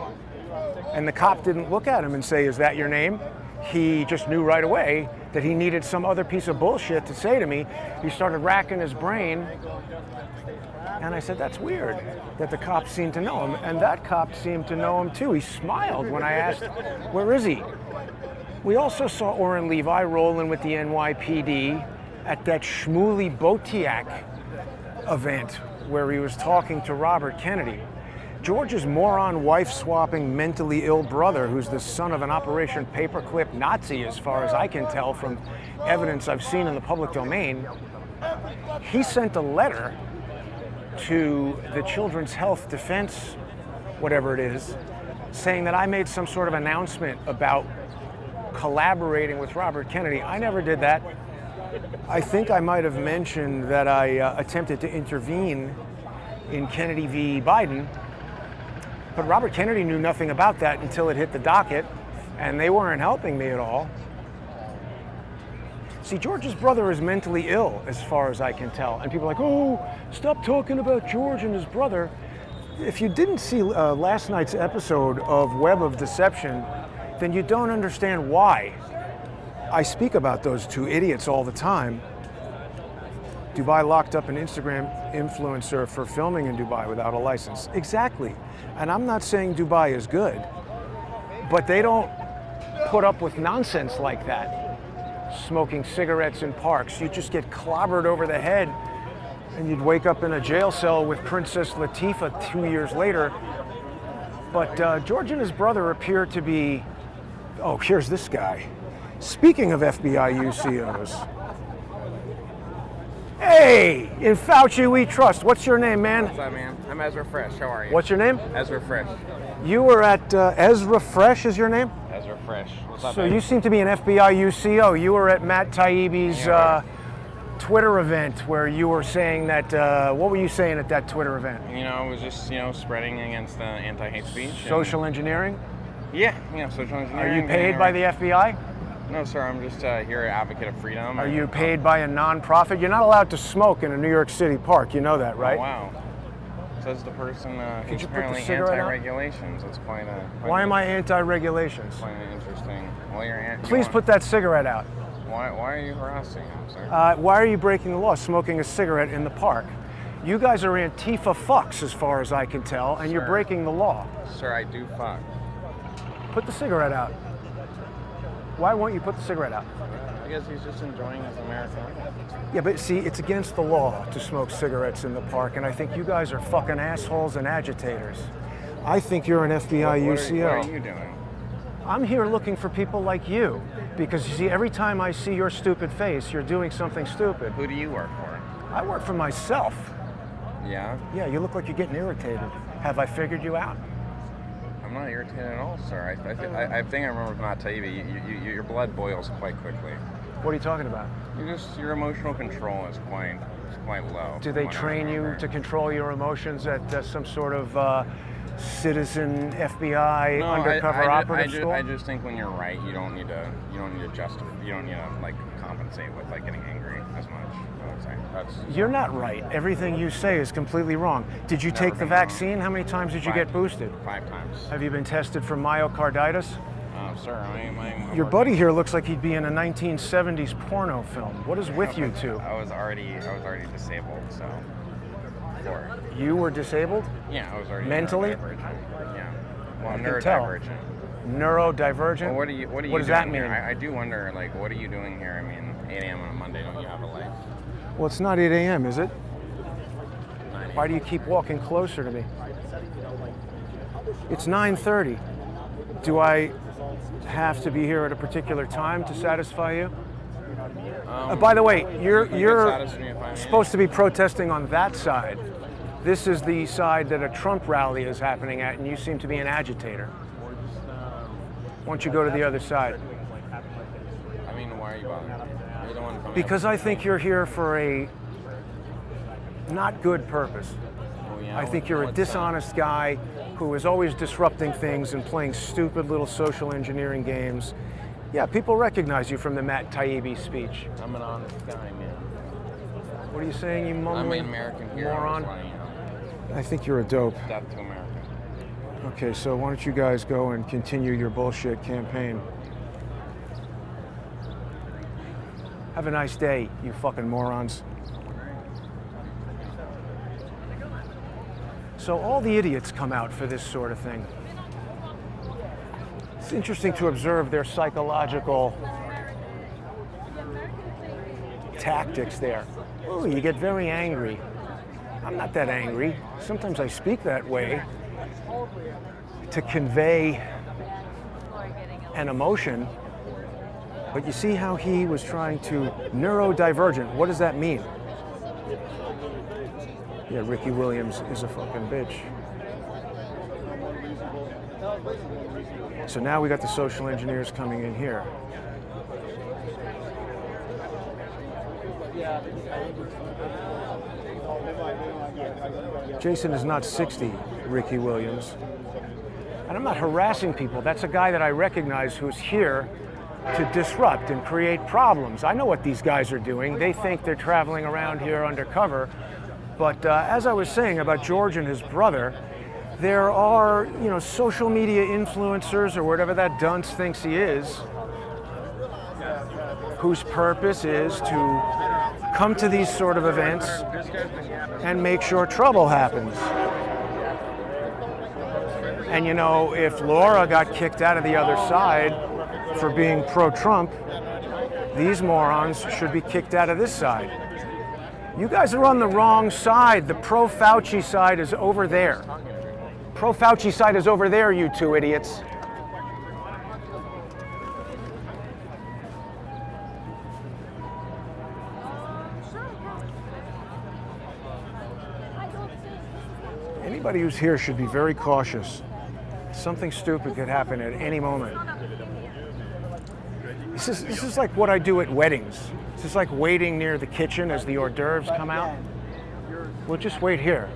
And the cop didn't look at him and say, is that your name? He just knew right away that he needed some other piece of bullshit to say to me. He started racking his brain. And I said, that's weird that the cops seemed to know him. And that cop seemed to know him too. He smiled when I asked, where is he? We also saw Orrin Levi rolling with the NYPD at that Shmuley Botiak event where he was talking to Robert Kennedy. George's moron wife-swapping mentally ill brother, who's the son of an Operation Paperclip Nazi, as far as I can tell from evidence I've seen in the public domain, he sent a letter to the Children's Health Defense, whatever it is, saying that I made some sort of announcement about collaborating with Robert Kennedy. I never did that. I think I might have mentioned that I attempted to intervene in Kennedy v. Biden, but Robert Kennedy knew nothing about that until it hit the docket, and they weren't helping me at all. See, George's brother is mentally ill, as far as I can tell, and people are like, oh, stop talking about George and his brother. If you didn't see last night's episode of Web of Deception, then you don't understand why I speak about those two idiots all the time. Dubai locked up an Instagram influencer for filming in Dubai without a license. Exactly. And I'm not saying Dubai is good, but they don't put up with nonsense like that. Smoking cigarettes in parks. You just get clobbered over the head and you'd wake up in a jail cell with Princess Latifah 2 years later. But George and his brother appear to be, oh, here's this guy. Speaking of FBI UCOs. Hey, in Fauci we trust. What's your name, man?
What's up, man? I'm Ezra Fresh. How are you?
What's your name?
Ezra Fresh.
You were at Ezra Fresh is your name?
Ezra Fresh. What's up,
So
man?
you seem to be an FBI UCO. You were at Matt Taibbi's Twitter event where you were saying that, what were you saying at that Twitter event?
You know, it was just, you know, spreading against anti-hate speech.
Social engineering?
Yeah, social engineering.
Are you paid by the FBI?
No, sir. I'm just here an advocate of freedom.
Are you paid by a nonprofit? You're not allowed to smoke in a New York City park. You know that, right?
Oh, wow. Says the person
Could
who's
you put the
apparently
cigarette out?
anti-regulations. That's quite a.
Why am I anti-regulations?
Quite interesting. Well,
Please put that cigarette out.
Why are you harassing him, sir?
Why are you breaking the law, smoking a cigarette in the park? You guys are Antifa fucks, as far as I can tell, and you're
Sir.
breaking the law.
Sir, I do fuck.
Put the cigarette out. Why won't you put the cigarette out?
I guess he's just enjoying his American life.
Yeah, but see, it's against the law to smoke cigarettes in the park, and I think you guys are fucking assholes and agitators. I think you're an FBI UCO.
What are you doing?
I'm here looking for people like you, because you see, every time I see your stupid face, you're doing something stupid.
Who do you work for?
I work for myself.
Yeah?
Yeah, you look like you're getting irritated. Have I figured you out?
I'm not irritated at all, sir. I think I remember Matt Taibbi, your blood boils quite quickly.
What are you talking about?
Your emotional control is quite low.
Do they
from what I
train you
remember.
to control your emotions at some sort of citizen FBI undercover operative school?
I just think when you're right, you don't need to like compensate with like getting angry as much. I would say that's.
You're not right. Everything you say is completely wrong. Did you
Never
take the
been wrong.
vaccine? How many times did you get boosted?
5 times.
Have you been tested for myocarditis?
Sir, I'm
Your buddy here looks like he'd be in a 1970s porno film. What is with you two?
I was already disabled, so. Before.
You were disabled?
Yeah, I was already
mentally.
neurodivergent. Yeah. Well,
I can tell.
neurodivergent.
Neurodivergent?
Well, what do you
what does
doing
that mean?
here? I do wonder, like, what are you doing here? I mean, 8 a.m. on a Monday, don't you have a life?
Well, it's not 8 a.m., is it?
9 a.m.
Why do you keep walking closer to me? It's 9:30. Do I have to be here at a particular time to satisfy you? By the way, you're supposed to be protesting on that side. This is the side that a Trump rally is happening at, and you seem to be an agitator. Why don't you go to the other side?
I mean, why are you bothering? You're the one coming
Because I think you're here for a not good purpose.
Oh, yeah?
I think you're a dishonest guy who is always disrupting things and playing stupid little social engineering games. Yeah, people recognize you from the Matt Taibbi speech.
I'm an honest guy, man.
What are you saying, you
I'm
mumbling
an American hero.
moron?
That's what I am.
I think you're a dope.
Death to America.
Okay, so why don't you guys go and continue your bullshit campaign? Have a nice day, you fucking morons. So all the idiots come out for this sort of thing. It's interesting to observe their psychological tactics there. Oh, you get very angry. I'm not that angry. Sometimes I speak that way to convey an emotion. But you see how he was trying to neurodivergent. What does that mean? Yeah, Ricky Williams is a fucking bitch. So now we got the social engineers coming in here. Jason is not 60, Ricky Williams. And I'm not harassing people. That's a guy that I recognize who's here to disrupt and create problems. I know what these guys are doing. They think they're traveling around here undercover. But as I was saying about George and his brother, there are, social media influencers or whatever that dunce thinks he is, whose purpose is to come to these sort of events and make sure trouble happens. And if Laura got kicked out of the other side for being pro-Trump, these morons should be kicked out of this side. You guys are on the wrong side. The pro-Fauci side is over there. Pro-Fauci side is over there, you two idiots. Anybody who's here should be very cautious. Something stupid could happen at any moment. This is like what I do at weddings. This is like waiting near the kitchen as the hors d'oeuvres come out. We'll just wait here,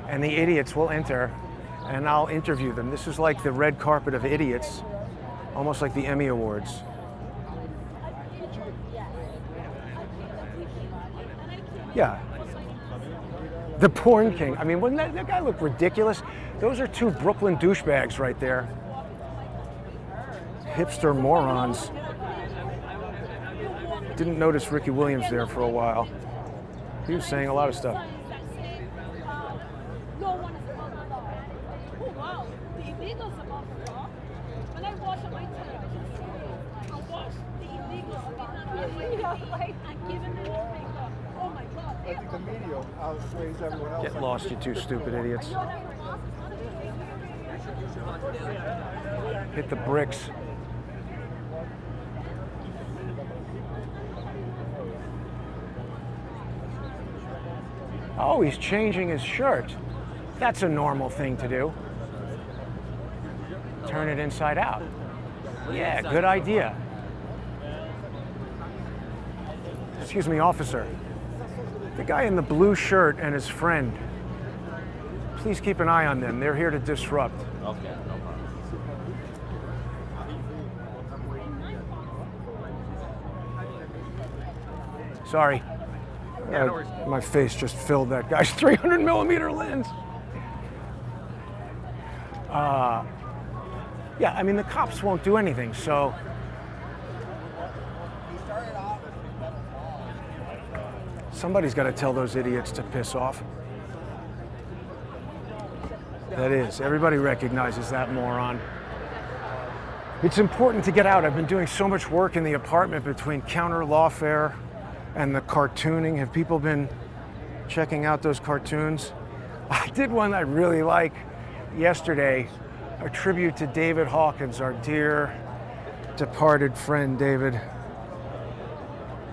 and the idiots will enter, and I'll interview them. This is like the red carpet of idiots, almost like the Emmy Awards. Yeah. The porn king. I mean, wouldn't that guy look ridiculous? Those are two Brooklyn douchebags right there. Hipster morons. Didn't notice Ricky Williams there for a while. He was saying a lot of stuff.
No one is above the law. Oh wow, the illegals above the law. When I watch on my television screen, I watch the illegals above the law. I'm giving them a finger. Oh my God.
I think the media outweighs everyone else.
Get lost, you two stupid idiots. Hit the bricks. Oh, he's changing his shirt. That's a normal thing to do. Turn it inside out. Yeah, good idea. Excuse me, officer. The guy in the blue shirt and his friend. Please keep an eye on them. They're here to disrupt.
Okay, no problem.
Sorry. My face just filled that guy's 300 millimeter lens. Yeah, I mean, the cops won't do anything, so. Somebody's got to tell those idiots to piss off. That is, everybody recognizes that moron. It's important to get out. I've been doing so much work in the apartment between Counter-lawfare and the cartooning. Have people been checking out those cartoons? I did one I really like yesterday, a tribute to David Hawkins, our dear departed friend, David.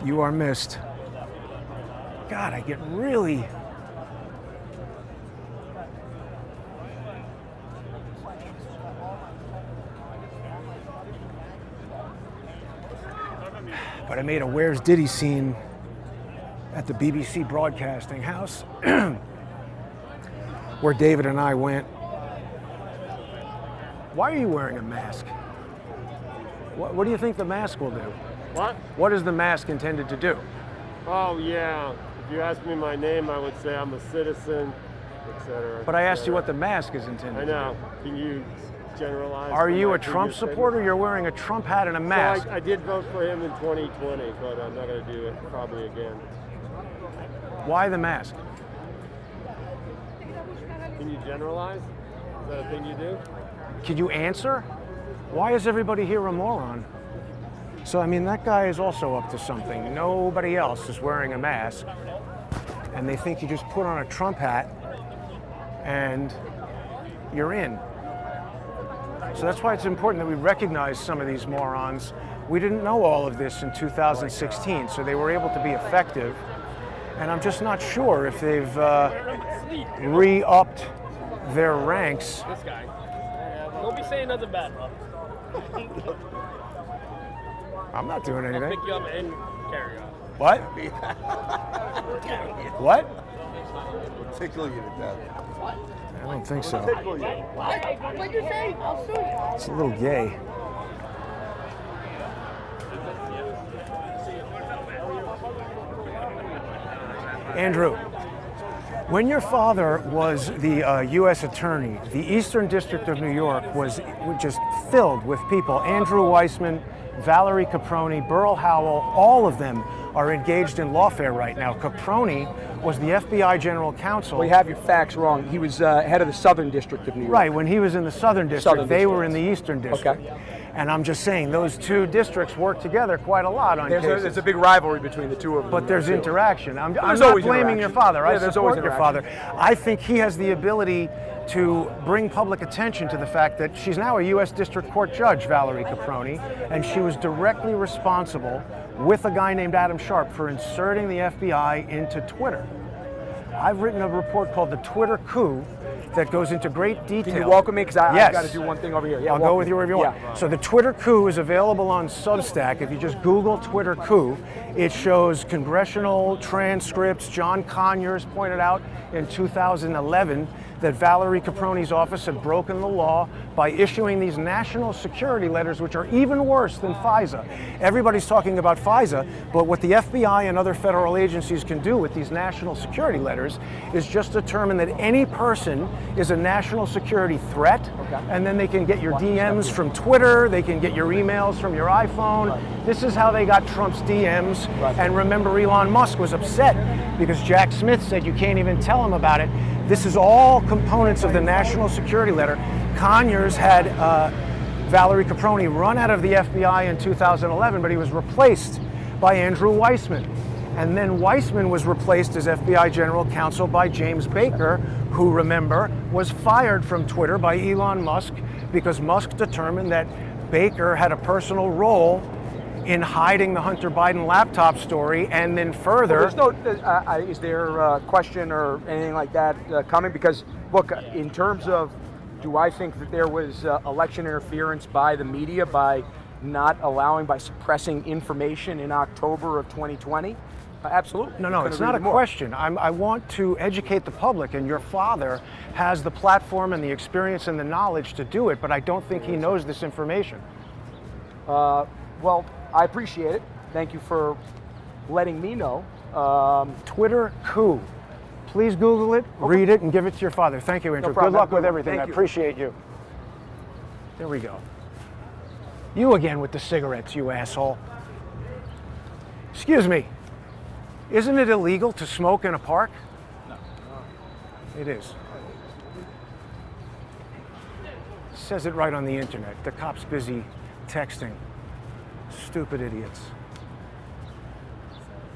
You are missed. God, I get really... But I made a Where's Diddy scene at the BBC Broadcasting House where David and I went. Why are you wearing a mask? What do you think the mask will do?
What?
What is the mask intended to do?
Oh, yeah. If you asked me my name, I would say I'm a citizen, etc.
But I asked you what the mask is intended
I know. Can you generalize?
Are you a Trump supporter? You're wearing a Trump hat and a mask.
So I did vote for him in 2020, but I'm not going to do it probably again.
Why the mask?
Can you generalize? Is that a thing you do?
Can you answer? Why is everybody here a moron? So, I mean, that guy is also up to something. Nobody else is wearing a mask. And they think you just put on a Trump hat and you're in. So that's why it's important that we recognize some of these morons. We didn't know all of this in 2016, so they were able to be effective. And I'm just not sure if they've re-upped their ranks.
This guy. Don't be saying nothing bad, bro.
I'm not doing
I'll
anything.
pick you up and carry you.
What? What?
Tickle you to death.
I don't think so.
Tickle you.
What? What'd you say? I'll sue you.
It's a little gay. Andrew, when your father was the U.S. Attorney, the Eastern District of New York was just filled with people. Andrew Weissman, Valerie Caproni, Burl Howell, all of them are engaged in lawfare right now. Caproni was the FBI General Counsel.
Well, you have your facts wrong. He was head of the Southern District of New York.
Right, when he was in the Southern District, they were in the Eastern District.
Okay.
And I'm just saying, those two districts work together quite a lot on cases.
There's a big rivalry between the two of them.
But there's interaction. I'm
There's
not
always
blaming your
interaction.
father.
Yeah,
I
there's
support
always
your father. I think he has the ability to bring public attention to the fact that she's now a U.S. District Court judge, Valerie Caproni, and she was directly responsible with a guy named Adam Sharp for inserting the FBI into Twitter. I've written a report called The Twitter Coup that goes into great detail.
Can you walk with me? Because I've
Yes.
got to do one thing over here. Yeah,
I'll
walk
go with you wherever you want.
Yeah.
So the Twitter Coup is available on Substack. If you just Google Twitter Coup, it shows congressional transcripts. John Conyers pointed out in 2011 that Valerie Caproni's office had broken the law by issuing these national security letters, which are even worse than FISA. Everybody's talking about FISA, but what the FBI and other federal agencies can do with these national security letters is just determine that any person is a national security threat, and then they can get your DMs from Twitter, they can get your emails from your iPhone. This is how they got Trump's DMs. And remember, Elon Musk was upset because Jack Smith said you can't even tell him about it. This is all components of the national security letter. Conyers had Valerie Caproni run out of the FBI in 2011, but he was replaced by Andrew Weissman. And then Weissman was replaced as FBI General Counsel by James Baker, who, remember, was fired from Twitter by Elon Musk because Musk determined that Baker had a personal role in hiding the Hunter Biden laptop story, and then further...
There's no, is there a question or anything like that coming? Because, look, in terms of, do I think that there was election interference by the media by not allowing, by suppressing information in October of 2020? Absolutely.
No, it's not a question. I want to educate the public, and your father has the platform and the experience and the knowledge to do it, but I don't think he knows this information.
Well, I appreciate it. Thank you for letting me know.
Twitter coup. Please Google it, read it, and give it to your father. Thank you, Andrew. Good luck with everything. I appreciate you. There we go. You again with the cigarettes, you asshole. Excuse me. Isn't it illegal to smoke in a park? No. It is. It says it right on the internet. The cop's busy texting. Stupid idiots.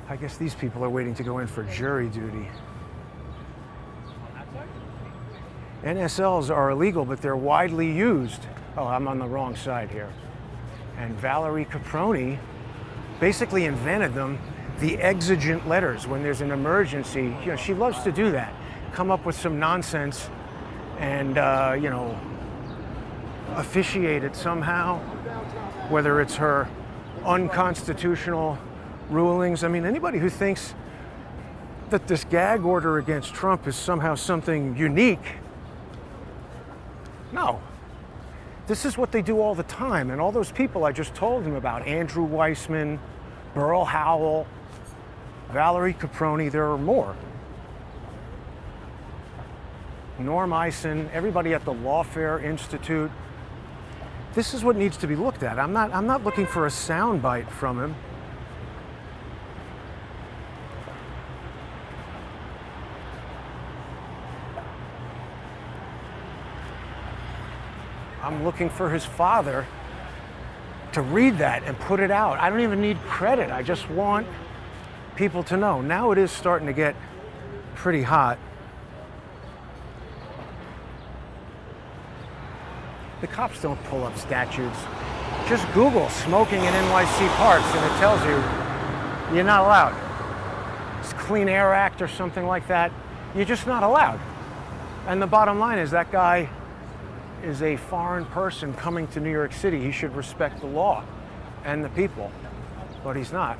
I guess these people are waiting to go in for jury duty. NSLs are illegal, but they're widely used. Oh, I'm on the wrong side here. And Valerie Caproni basically invented them, the exigent letters. When there's an emergency, you know, she loves to do that. Come up with some nonsense and, you know, officiate it somehow, whether it's her unconstitutional rulings. I mean, anybody who thinks that this gag order against Trump is somehow something unique, no. This is what they do all the time. And all those people I just told him about, Andrew Weissman, Burl Howell, Valerie Caproni, there are more. Norm Eisen, everybody at the Lawfare Institute. This is what needs to be looked at. I'm not looking for a soundbite from him. I'm looking for his father to read that and put it out. I don't even need credit. I just want people to know. Now it is starting to get pretty hot. The cops don't pull up statutes. Just Google smoking in NYC parks and it tells you you're not allowed. It's Clean Air Act or something like that. You're just not allowed. And the bottom line is that guy is a foreign person coming to New York City. He should respect the law and the people, but he's not.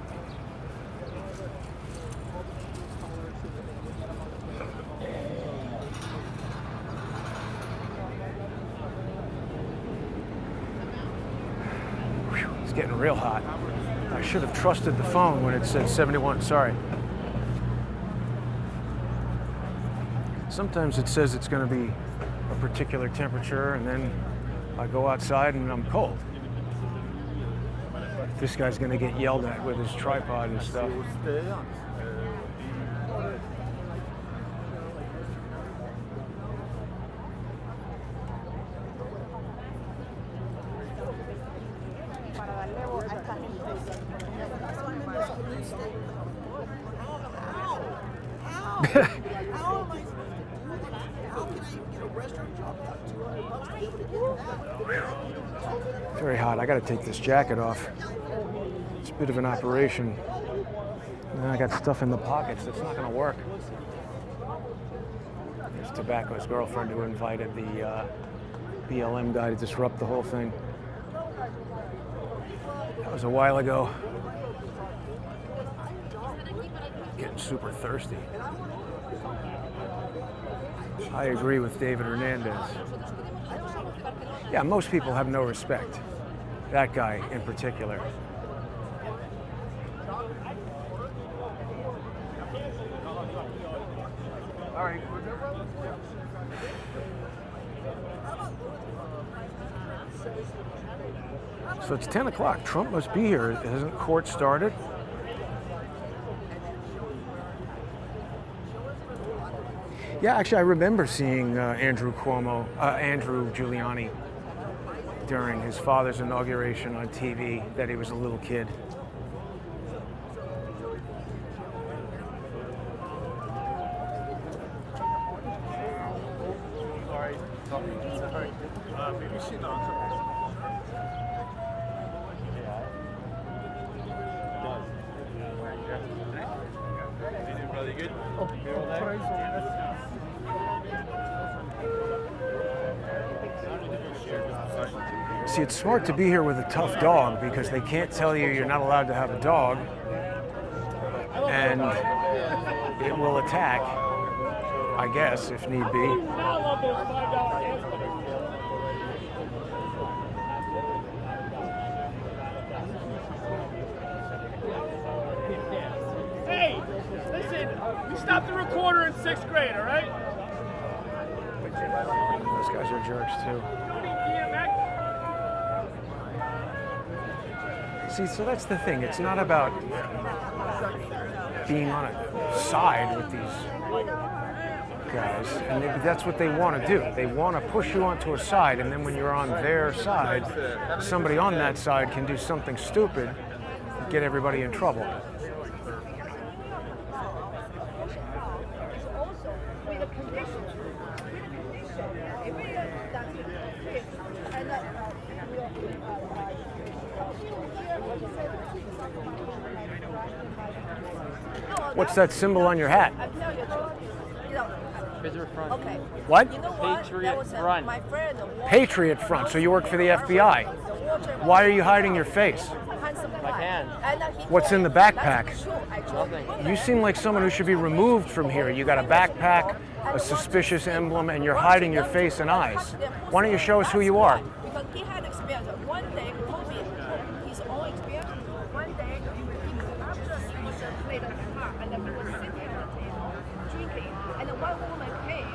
Whew, it's getting real hot. I should have trusted the phone when it said 71, sorry. Sometimes it says it's going to be a particular temperature, and then I go outside and I'm cold. This guy's gonna get yelled at with his tripod and stuff. Very hot. I got to take this jacket off. It's a bit of an operation. And I got stuff in the pockets that's not going to work. There's Tobacco's girlfriend who invited the BLM guy to disrupt the whole thing. That was a while ago. Getting super thirsty. I agree with David Hernandez. Yeah, most people have no respect. That guy in particular.
All right.
So it's 10 o'clock. Trump must be here. Hasn't court started? Yeah, actually, I remember seeing Andrew Giuliani during his father's inauguration on TV, that he was a little kid. See, it's smart to be here with a tough dog because they can't tell you you're not allowed to have a dog, and it will attack, I guess, if need be.
Hey, listen, we stopped the recorder in 6th grade, all right?
Those guys are jerks too. See, so that's the thing. It's not about being on a side with these guys, and that's what they want to do. They want to push you onto a side, and then when you're on their side, somebody on that side can do something stupid and get everybody in trouble. What's that symbol on your hat?
Okay.
What?
You know what?
Patriot
Front. My friend.
Patriot Front. So you work for the FBI. Why are you hiding your face? What's in the backpack? You seem like someone who should be removed from here. You got a backpack, a suspicious emblem, and you're hiding your face and eyes. Why don't you show us who you are?
Because he had experience. One day, he told me his own experience. One day, he was after he was played on the car, and then he was sitting at the table drinking, and then one woman came,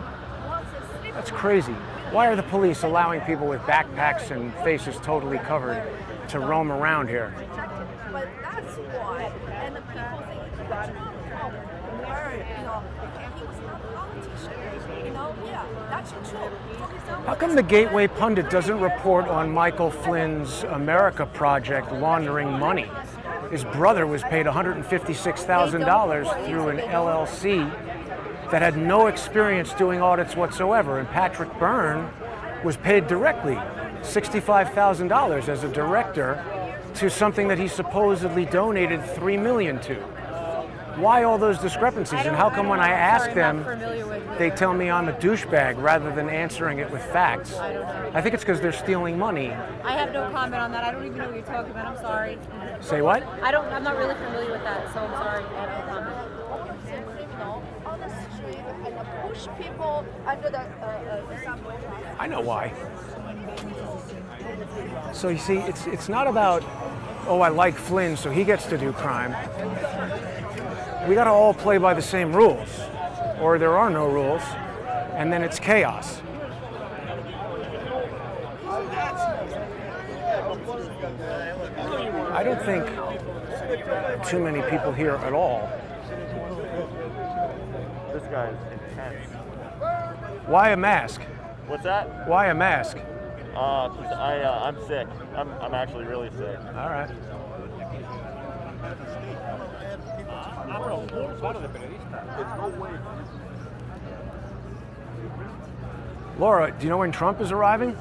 wants to slip.
That's crazy. Why are the police allowing people with backpacks and faces totally covered to roam around here?
But that's why, and the people think that Trump were, he was not a politician. Yeah, that's true.
How come the Gateway Pundit doesn't report on Michael Flynn's America Project laundering money? His brother was paid $156,000 through an LLC that had no experience doing audits whatsoever, and Patrick Byrne was paid directly $65,000 as a director to something that he supposedly donated $3 million to. Why all those discrepancies, and how come when I ask them, they tell me I'm a douchebag rather than answering it with facts? I think it's because they're stealing money.
I have no comment on that. I don't even know what you're talking about. I'm sorry.
Say what?
I'm not really familiar with that, so I'm sorry. I have no comment.
On the street and push people under the subway.
I know why. So you see, it's not about, oh, I like Flynn, so he gets to do crime. We got to all play by the same rules, or there are no rules, and then it's chaos. I don't think too many people here at all.
This guy is intense.
Why a mask?
What's that?
Why a mask?
I'm sick. I'm actually really sick.
All right. Laura, do you know when Trump is arriving?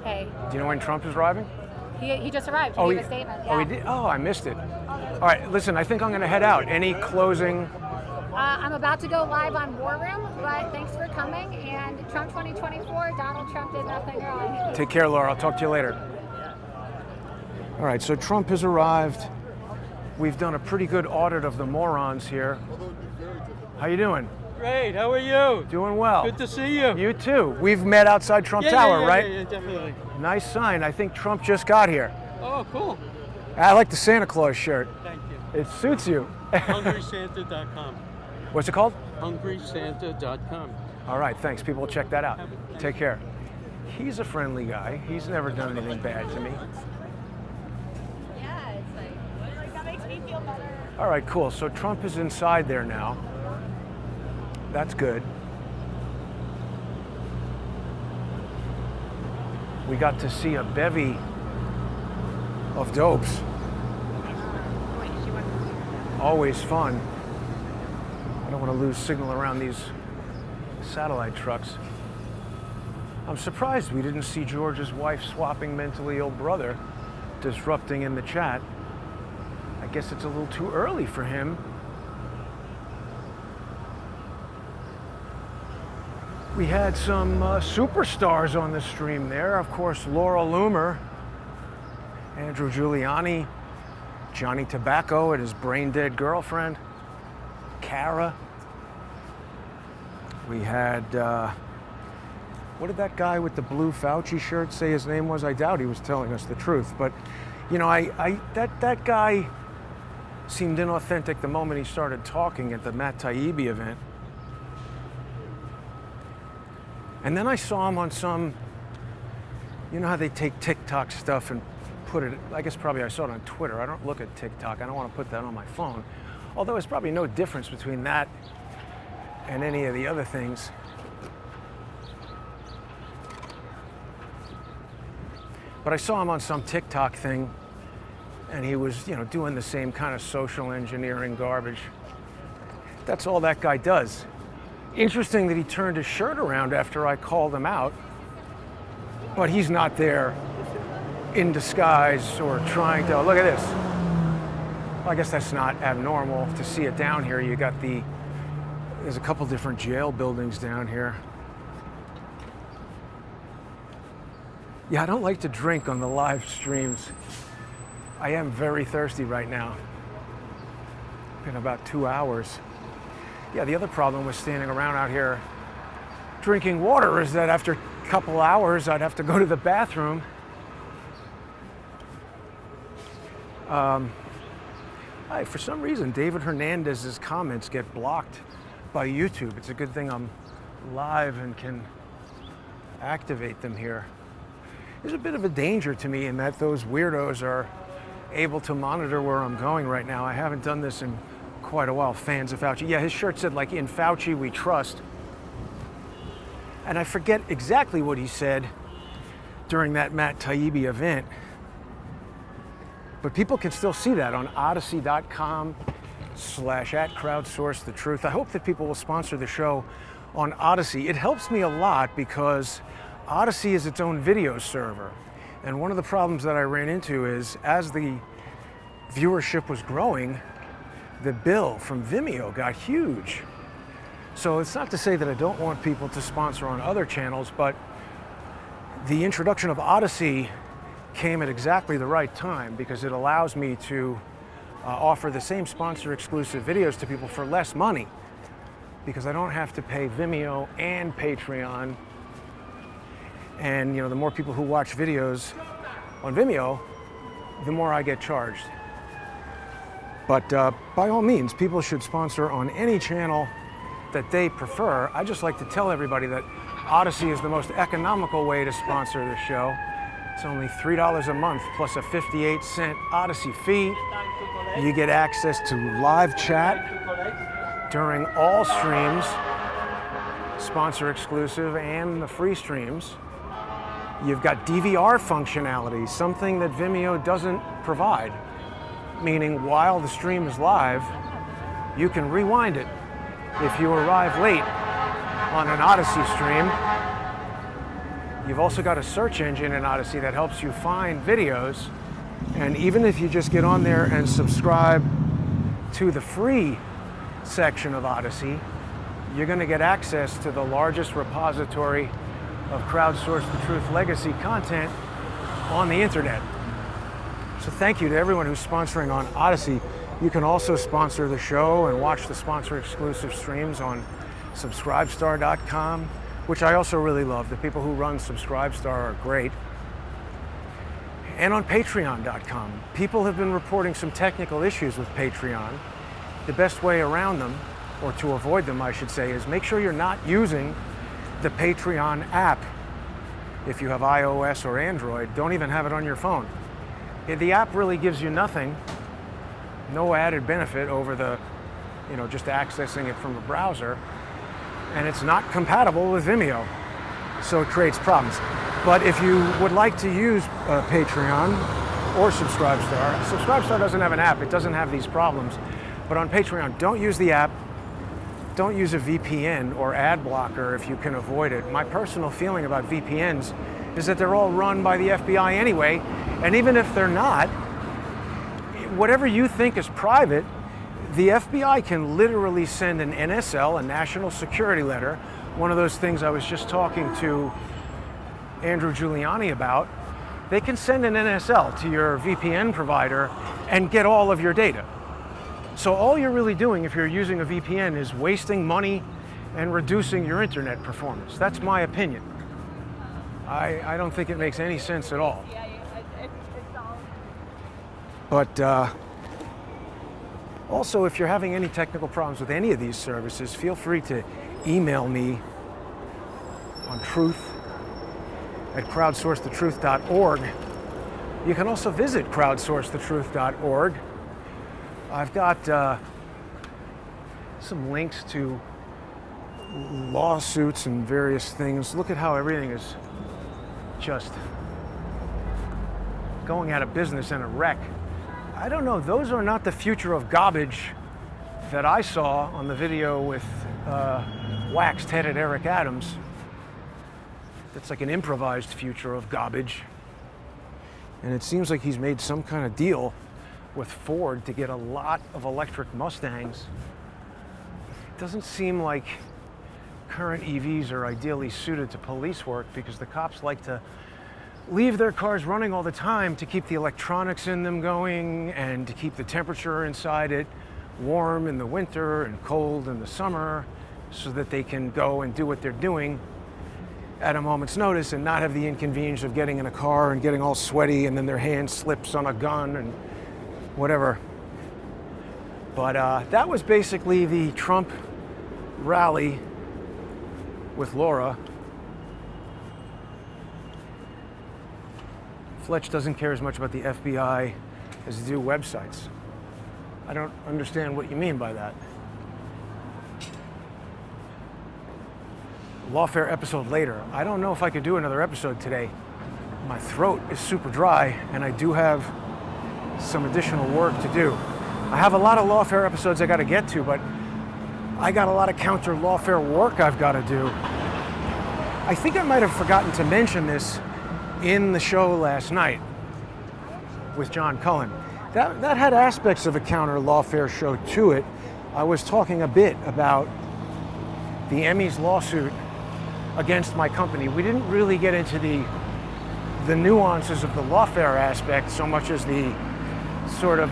Hey.
Do you know when Trump is arriving?
He just arrived. He gave a statement.
Oh, he did? Oh, I missed it. All right, listen, I think I'm going to head out. Any closing?
I'm about to go live on War Room, but thanks for coming. And Trump 2024, Donald Trump did nothing wrong.
Take care, Laura. I'll talk to you later. All right, so Trump has arrived. we've done a pretty good audit of the morons here. How you doing?
Great, how are you?
Doing well.
Good to see you.
You too. We've met outside Trump Tower, right?
Yeah, definitely.
Nice sign. I think Trump just got here.
Oh, cool.
I like the Santa Claus shirt.
Thank you.
It suits you.
HungrySanta.com.
What's it called?
HungrySanta.com.
All right, thanks. People will check that out. Take care. He's a friendly guy. He's never done anything bad to me.
Yeah, it's like that makes me feel better.
All right, cool. So Trump is inside there now. That's good. We got to see a bevy of dopes. Always fun. I don't want to lose signal around these satellite trucks. I'm surprised we didn't see George's wife swapping mentally ill brother disrupting in the chat. I guess it's a little too early for him. We had some superstars on the stream there. Of course, Laura Loomer, Andrew Giuliani, Johnny Tobacco and his brain-dead girlfriend, Kara. We had, what did that guy with the blue Fauci shirt say his name was? I doubt he was telling us the truth, but you know, that guy seemed inauthentic the moment he started talking at the Matt Taibbi event. And then I saw him on some, you know how they take TikTok stuff and put it, I guess probably I saw it on Twitter. I don't look at TikTok. I don't want to put that on my phone. Although there's probably no difference between that and any of the other things. But I saw him on some TikTok thing, and he was, you know, doing the same kind of social engineering garbage. That's all that guy does. Interesting that he turned his shirt around after I called him out, but he's not there in disguise or trying to, look at this. Well, I guess that's not abnormal to see it down here. You got there's a couple different jail buildings down here. Yeah, I don't like to drink on the live streams. I am very thirsty right now. Been about 2 hours. Yeah, the other problem with standing around out here drinking water is that after a couple hours, I'd have to go to the bathroom. For some reason, David Hernandez's comments get blocked by YouTube. It's a good thing I'm live and can activate them here. There's a bit of a danger to me in that those weirdos are able to monitor where I'm going right now. I haven't done this in quite a while. Fans of Fauci. Yeah, his shirt said, like, in Fauci we trust. And I forget exactly what he said during that Matt Taibbi event. But people can still see that on odyssey.com/@crowdsource the truth. I hope that people will sponsor the show on Odyssey. It helps me a lot because Odyssey is its own video server. And one of the problems that I ran into is as the viewership was growing, the bill from Vimeo got huge. So it's not to say that I don't want people to sponsor on other channels, but the introduction of Odyssey came at exactly the right time because it allows me to offer the same sponsor exclusive videos to people for less money because I don't have to pay Vimeo and Patreon. And you know, the more people who watch videos on Vimeo, the more I get charged. But by all means, people should sponsor on any channel that they prefer. I just like to tell everybody that Odyssey is the most economical way to sponsor this show. It's only $3 a month plus a 58-cent Odyssey fee. You get access to live chat during all streams, sponsor exclusive, and the free streams. You've got DVR functionality, something that Vimeo doesn't provide. Meaning while the stream is live, you can rewind it. If you arrive late on an Odyssey stream, you've also got a search engine in Odyssey that helps you find videos. And even if you just get on there and subscribe to the free section of Odyssey, you're going to get access to the largest repository of Crowdsource the Truth legacy content on the internet. So thank you to everyone who's sponsoring on Odyssey. You can also sponsor the show and watch the sponsor exclusive streams on subscribestar.com, which I also really love. The people who run Subscribestar are great. And on patreon.com. People have been reporting some technical issues with Patreon. The best way around them, or to avoid them, I should say, is make sure you're not using the Patreon app. If you have iOS or Android, don't even have it on your phone. The app really gives you nothing, no added benefit over the, just accessing it from a browser, and it's not compatible with Vimeo, so it creates problems. But if you would like to use Patreon or Subscribestar, Subscribestar doesn't have an app, it doesn't have these problems, but on Patreon, don't use the app, don't use a VPN or ad blocker if you can avoid it. My personal feeling about VPNs is that they're all run by the FBI anyway, and even if they're not, whatever you think is private, the FBI can literally send an NSL, a national security letter, one of those things I was just talking to Andrew Giuliani about. They can send an NSL to your VPN provider and get all of your data. So all you're really doing if you're using a VPN is wasting money and reducing your internet performance. That's my opinion. I don't think it makes any sense at all. But also, if you're having any technical problems with any of these services, feel free to email me on truth@crowdsourcethetruth.org. You can also visit crowdsourcethetruth.org. I've got some links to lawsuits and various things. Look at how everything is just going out of business in a wreck. I don't know, those are not the future of garbage that I saw on the video with waxed-headed Eric Adams. That's like an improvised future of garbage. And it seems like he's made some kind of deal with Ford to get a lot of electric Mustangs. It doesn't seem like current EVs are ideally suited to police work because the cops like to leave their cars running all the time to keep the electronics in them going and to keep the temperature inside it warm in the winter and cold in the summer so that they can go and do what they're doing at a moment's notice and not have the inconvenience of getting in a car and getting all sweaty and then their hand slips on a gun and whatever. But that was basically the Trump rally with Laura. Fletch doesn't care as much about the FBI as they do websites. I don't understand what you mean by that. Lawfare episode later. I don't know if I could do another episode today. My throat is super dry and I do have some additional work to do. I have a lot of Lawfare episodes I got to get to, but I got a lot of Counter-lawfare work I've got to do. I think I might have forgotten to mention this in the show last night with John Cullen. That had aspects of a Counter-lawfare show to it. I was talking a bit about the Emmys lawsuit against my company. We didn't really get into the nuances of the lawfare aspect so much as the sort of,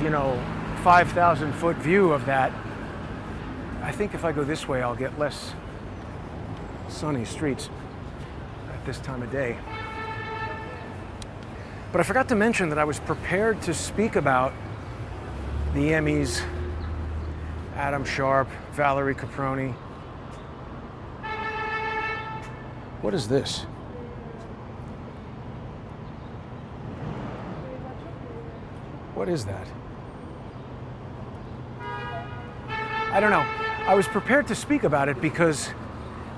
5,000 foot view of that. I think if I go this way, I'll get less sunny streets at this time of day. But I forgot to mention that I was prepared to speak about the Emmys, Adam Sharp, Valerie Caproni. What is this? What is that? I don't know. I was prepared to speak about it because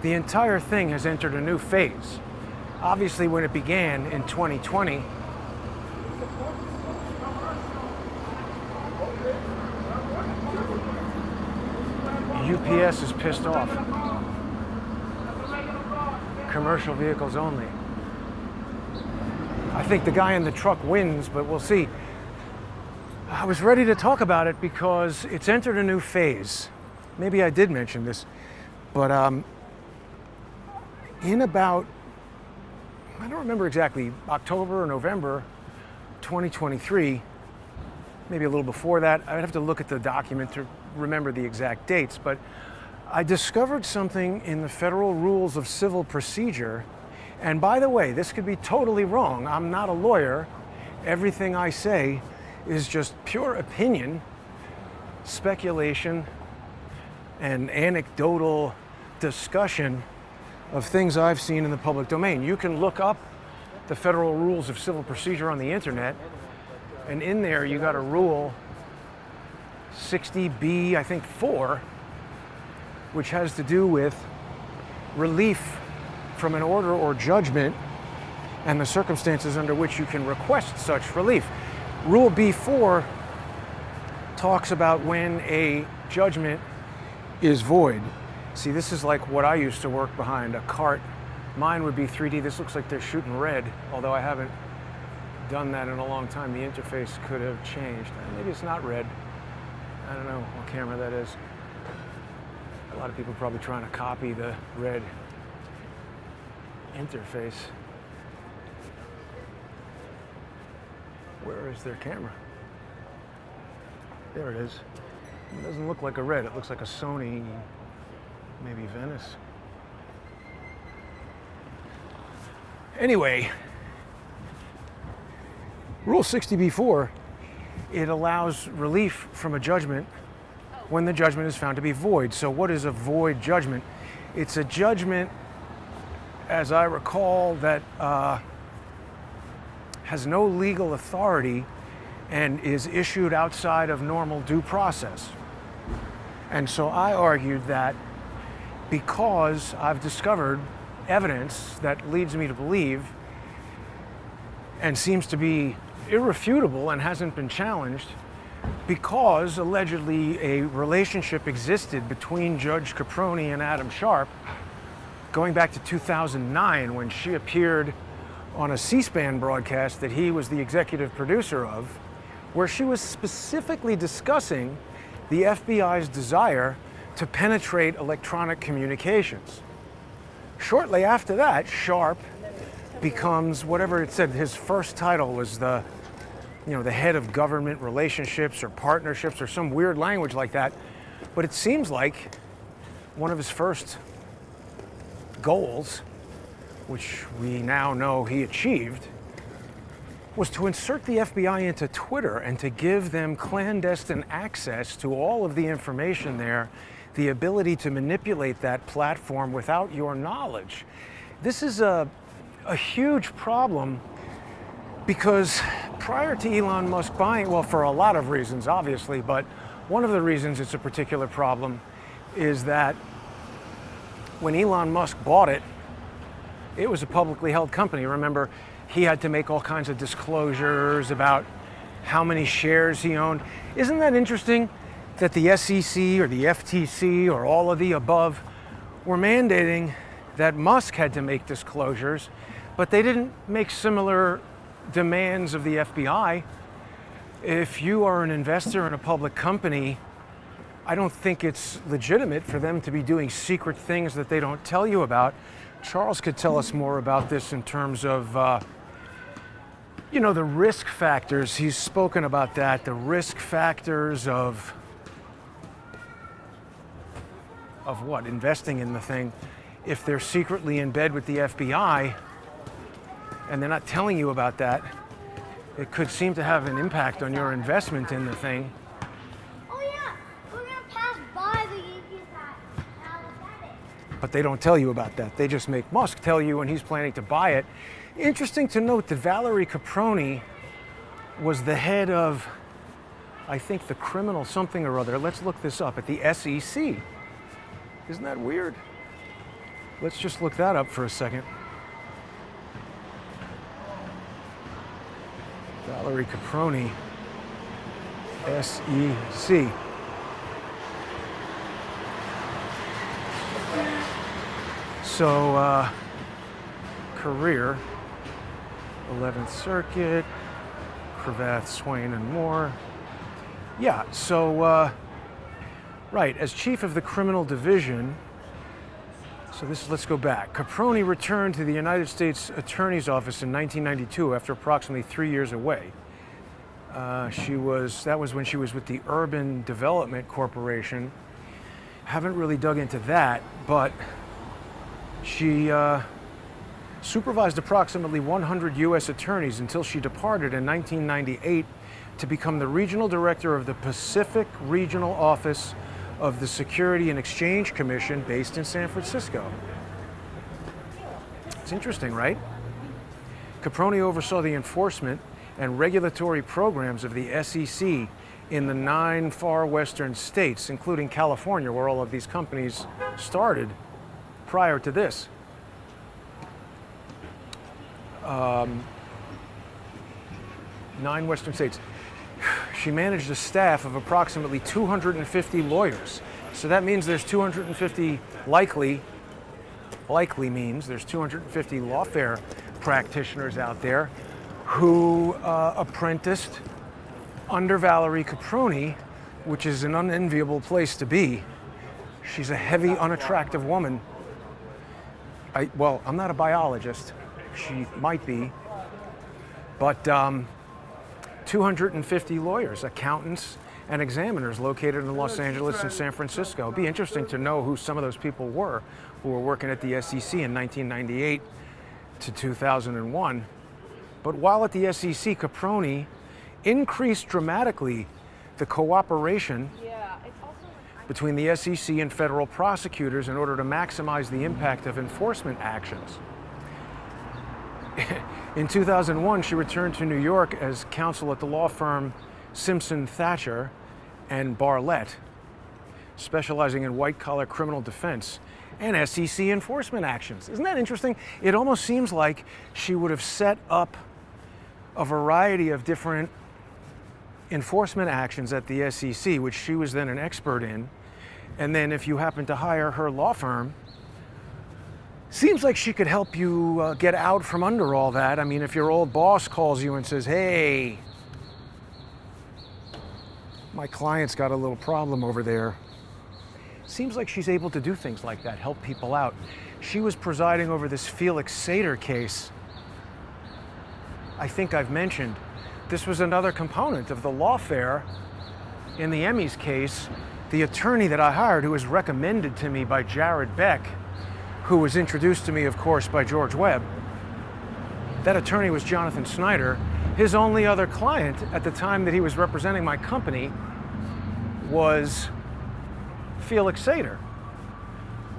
the entire thing has entered a new phase. Obviously, when it began in 2020, UPS is pissed off. Commercial vehicles only. I think the guy in the truck wins, but we'll see. I was ready to talk about it because it's entered a new phase. Maybe I did mention this, but in about, I don't remember exactly, October or November 2023, maybe a little before that. I'd have to look at the document to remember the exact dates, but I discovered something in the Federal Rules of Civil Procedure. And by the way, this could be totally wrong. I'm not a lawyer. Everything I say is just pure opinion, speculation, and anecdotal discussion of things I've seen in the public domain. You can look up the Federal Rules of Civil Procedure on the internet, and in there you got a rule 60B, I think 4, which has to do with relief from an order or judgment and the circumstances under which you can request such relief. Rule B4 talks about when a judgment is void. See, this is like what I used to work behind, a cart. Mine would be 3D. This looks like they're shooting red, although I haven't done that in a long time. The interface could have changed. Maybe it's not red. I don't know what camera that is. A lot of people probably trying to copy the red interface. Where is their camera? There it is. It doesn't look like a red. It looks like a Sony, maybe Venice. Anyway, Rule 60B4, it allows relief from a judgment when the judgment is found to be void. So what is a void judgment? It's a judgment, as I recall, that has no legal authority and is issued outside of normal due process. And so I argued that because I've discovered evidence that leads me to believe and seems to be irrefutable and hasn't been challenged, because allegedly a relationship existed between Judge Caproni and Adam Sharp going back to 2009 when she appeared on a C-SPAN broadcast that he was the executive producer of, where she was specifically discussing the FBI's desire to penetrate electronic communications. Shortly after that, Sharp becomes whatever it said. His first title was the head of government relationships or partnerships or some weird language like that. But it seems like one of his first goals, which we now know he achieved, was to insert the FBI into Twitter and to give them clandestine access to all of the information there, the ability to manipulate that platform without your knowledge. This is a huge problem because prior to Elon Musk buying, well, for a lot of reasons, obviously, but one of the reasons it's a particular problem is that when Elon Musk bought it, it was a publicly held company. Remember, he had to make all kinds of disclosures about how many shares he owned. Isn't that interesting that the SEC or the FTC or all of the above were mandating that Musk had to make disclosures, but they didn't make similar demands of the FBI? If you are an investor in a public company, I don't think it's legitimate for them to be doing secret things that they don't tell you about. Charles could tell us more about this in terms of, the risk factors. He's spoken about that, the risk factors of what? Investing in the thing. If they're secretly in bed with the FBI and they're not telling you about that, it could seem to have an impact on your investment in the thing.
Oh yeah, we're gonna pass by the Yankees at Alabama.
But they don't tell you about that. They just make Musk tell you when he's planning to buy it. Interesting to note that Valerie Caproni was the head of, I think, the criminal something or other. Let's look this up, at the SEC. Isn't that weird? Let's just look that up for a second. Valerie Caproni, SEC. So, career, 11th Circuit, Cravath, Swain, and Moore. Yeah, so, right, as chief of the criminal division, so let's go back. Caproni returned to the United States Attorney's Office in 1992 after approximately 3 years away. That was when she was with the Urban Development Corporation. Haven't really dug into that, but she supervised approximately 100 U.S. attorneys until she departed in 1998 to become the regional director of the Pacific Regional Office of the Security and Exchange Commission based in San Francisco. It's interesting, right? Caproni oversaw the enforcement and regulatory programs of the SEC in the 9 far western states, including California, where all of these companies started prior to this. 9 western states. She managed a staff of approximately 250 lawyers. So that means there's 250 likely means there's 250 lawfare practitioners out there who apprenticed under Valerie Caproni, which is an unenviable place to be. She's a heavy, unattractive woman. I'm not a biologist. She might be. But 250 lawyers, accountants, and examiners located in Los Angeles and San Francisco. It'd be interesting to know who some of those people were who were working at the SEC in 1998 to 2001. But while at the SEC, Caproni increased dramatically the cooperation between the SEC and federal prosecutors in order to maximize the impact of enforcement actions. In 2001, she returned to New York as counsel at the law firm Simpson Thacher and Barlett, specializing in white-collar criminal defense and SEC enforcement actions. Isn't that interesting? It almost seems like she would have set up a variety of different enforcement actions at the SEC, which she was then an expert in. And then if you happen to hire her law firm, seems like she could help you get out from under all that. I mean, if your old boss calls you and says, hey, my client's got a little problem over there. Seems like she's able to do things like that, help people out. She was presiding over this Felix Sater case. I think I've mentioned. This was another component of the lawfare in the Emmys case. The attorney that I hired, who was recommended to me by Jared Beck, who was introduced to me, of course, by George Webb. That attorney was Jonathan Snyder. His only other client at the time that he was representing my company was Felix Sater,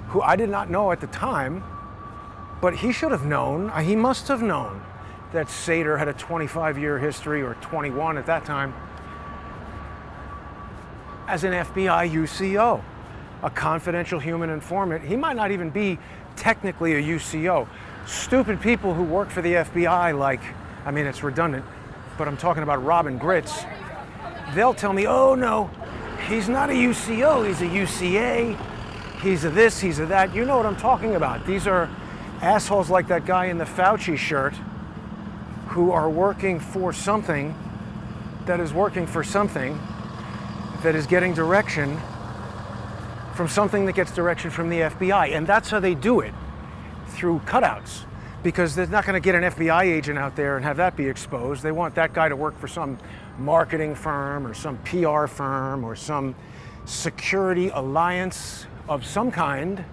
who I did not know at the time, but he should have known, he must have known that Sater had a 25-year history, or 21 at that time, as an FBI UCO. A confidential human informant. He might not even be technically a UCO. Stupid people who work for the FBI, like, I mean, it's redundant, but I'm talking about Robin Gritz. They'll tell me, oh no, he's not a UCO, he's a UCA, he's a this, he's a that. You know what I'm talking about. These are assholes like that guy in the Fauci shirt who are working for something that is working for something that is getting direction from something that gets direction from the FBI. And that's how they do it, through cutouts. Because they're not going to get an FBI agent out there and have that be exposed. They want that guy to work for some marketing firm or some PR firm or some security alliance of some kind.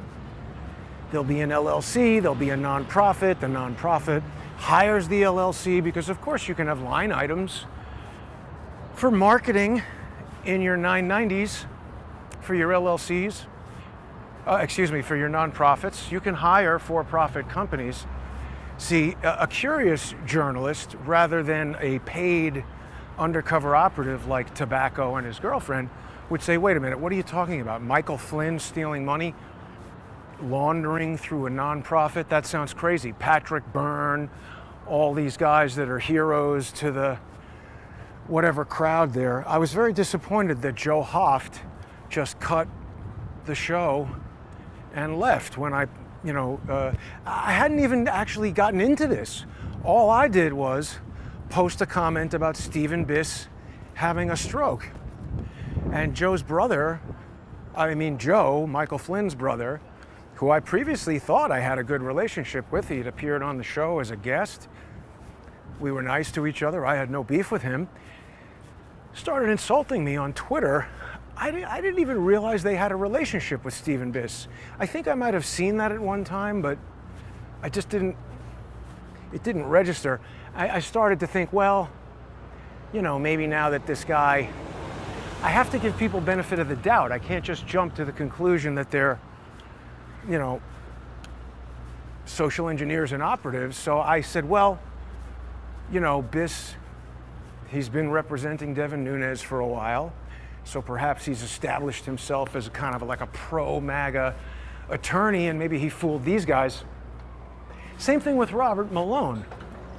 There'll be an LLC, there'll be a nonprofit. The nonprofit hires the LLC because, of course, you can have line items for marketing in your 990s. For your LLCs, for your nonprofits. You can hire for-profit companies. See, a curious journalist, rather than a paid undercover operative like Tobacco and his girlfriend, would say, wait a minute, what are you talking about? Michael Flynn stealing money? Laundering through a nonprofit? That sounds crazy. Patrick Byrne, all these guys that are heroes to the whatever crowd there. I was very disappointed that Joe Hoft just cut the show and left when I hadn't even actually gotten into this. All I did was post a comment about Stephen Biss having a stroke. And Joe's brother, Joe, Michael Flynn's brother, who I previously thought I had a good relationship with. He had appeared on the show as a guest. We were nice to each other. I had no beef with him. started insulting me on Twitter. I didn't even realize they had a relationship with Stephen Biss. I think I might have seen that at one time, but I just didn't, it didn't register. I started to think, well, you know, maybe now that this guy, I have to give people benefit of the doubt. I can't just jump to the conclusion that they're, you know, social engineers and operatives. So I said, well, you know, Biss, he's been representing Devin Nunes for a while, so perhaps he's established himself as kind of like a pro-MAGA attorney, and maybe he fooled these guys. Same thing with Robert Malone.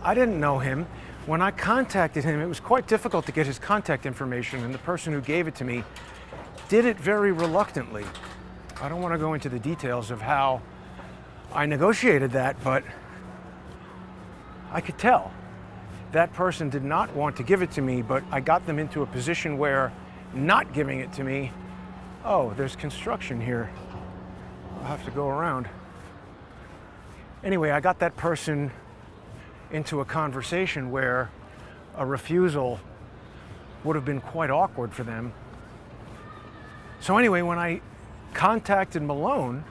I didn't know him. When I contacted him, it was quite difficult to get his contact information, and the person who gave it to me did it very reluctantly. I don't want to go into the details of how I negotiated that, but I could tell. That person did not want to give it to me, but I got them into a position where not giving it to me, oh, there's construction here. I'll have to go around. Anyway, I got that person into a conversation where a refusal would have been quite awkward for them. So anyway, when I contacted Malone,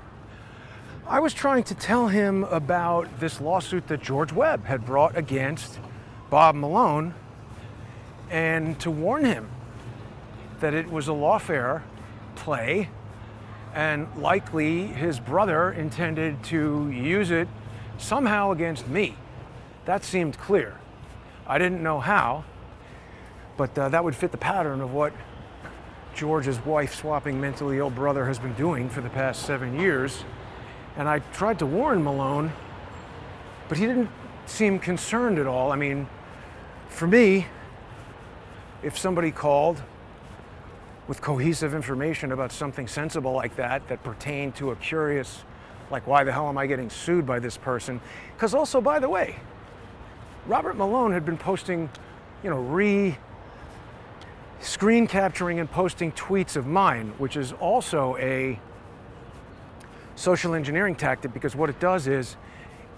I was trying to tell him about this lawsuit that George Webb had brought against Bob Malone, and to warn him that it was a lawfare play, and likely his brother intended to use it somehow against me. That seemed clear. I didn't know how, but that would fit the pattern of what George's wife-swapping mentally ill brother has been doing for the past 7 years. And I tried to warn Malone, but he didn't seem concerned at all. I mean, for me, if somebody called with cohesive information about something sensible like that, that pertained to a curious, like, why the hell am I getting sued by this person? Because also, by the way, Robert Malone had been posting, you know, screen capturing and posting tweets of mine, which is also a social engineering tactic, because what it does is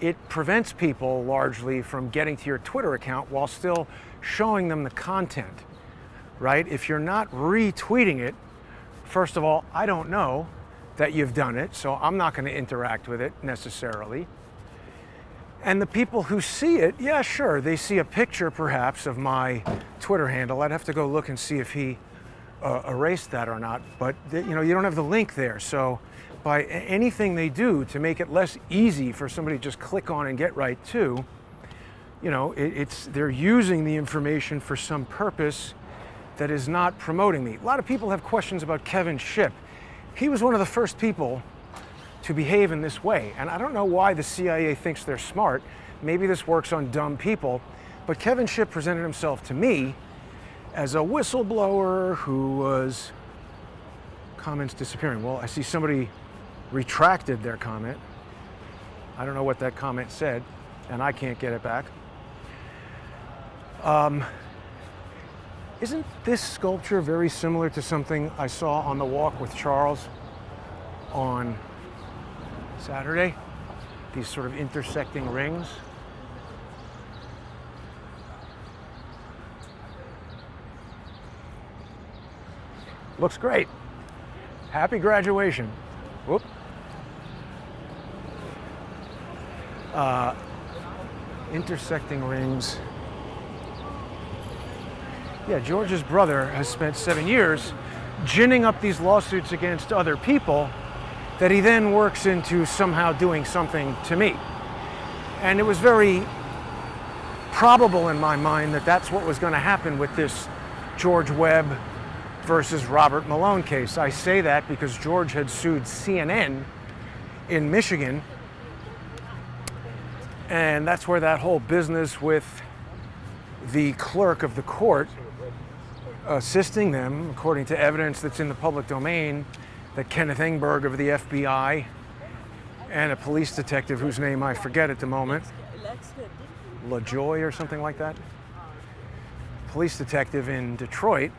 it prevents people largely from getting to your Twitter account while still showing them the content, right? If you're not retweeting it, first of all, I don't know that you've done it, so I'm not going to interact with it necessarily. And the people who see it, yeah, sure, they see a picture perhaps of my Twitter handle. I'd have to go look and see if he erased that or not, but you know, you don't have the link there. So by anything they do to make it less easy for somebody to just click on and get right to, you know, they're using the information for some purpose that is not promoting me. A lot of people have questions about Kevin Shipp. He was one of the first people to behave in this way. And I don't know why the CIA thinks they're smart. Maybe this works on dumb people. But Kevin Shipp presented himself to me as a whistleblower who was, comments disappearing. Well, I see somebody retracted their comment. I don't know what that comment said, and I can't get it back. Isn't this sculpture very similar to something I saw on the walk with Charles on Saturday? These sort of intersecting rings. Looks great. Happy graduation. Whoop. Intersecting rings. Yeah, George's brother has spent 7 years ginning up these lawsuits against other people that he then works into somehow doing something to me. And it was very probable in my mind that that's what was going to happen with this George Webb versus Robert Malone case. I say that because George had sued CNN in Michigan, and that's where that whole business with the clerk of the court assisting them, according to evidence that's in the public domain, that Kenneth Engberg of the FBI and a police detective whose name I forget at the moment, LaJoy or something like that, police detective in Detroit,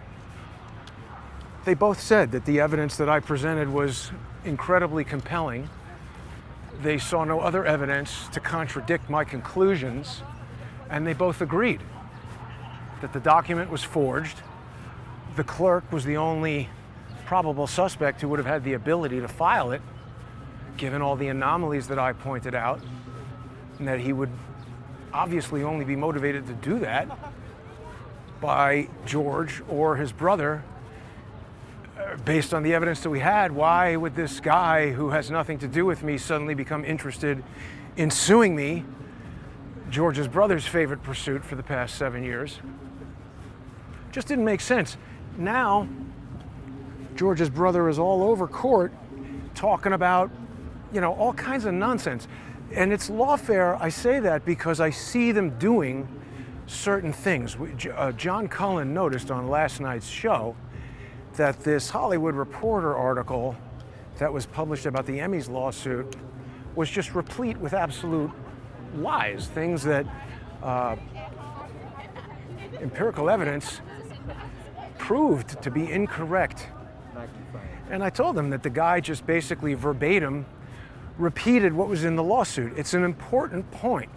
they both said that the evidence that I presented was incredibly compelling. They saw no other evidence to contradict my conclusions, and they both agreed that the document was forged, the clerk was the only probable suspect who would have had the ability to file it, given all the anomalies that I pointed out, and that he would obviously only be motivated to do that by George or his brother. Based on the evidence that we had, why would this guy who has nothing to do with me suddenly become interested in suing me, George's brother's favorite pursuit for the past 7 years? Just didn't make sense. Now, George's brother is all over court talking about, all kinds of nonsense. And it's lawfare. I say that because I see them doing certain things. John Cullen noticed on last night's show that this Hollywood Reporter article that was published about the Emmys lawsuit was just replete with absolute lies, things that empirical evidence proved to be incorrect. And I told them that the guy just basically verbatim repeated what was in the lawsuit. It's an important point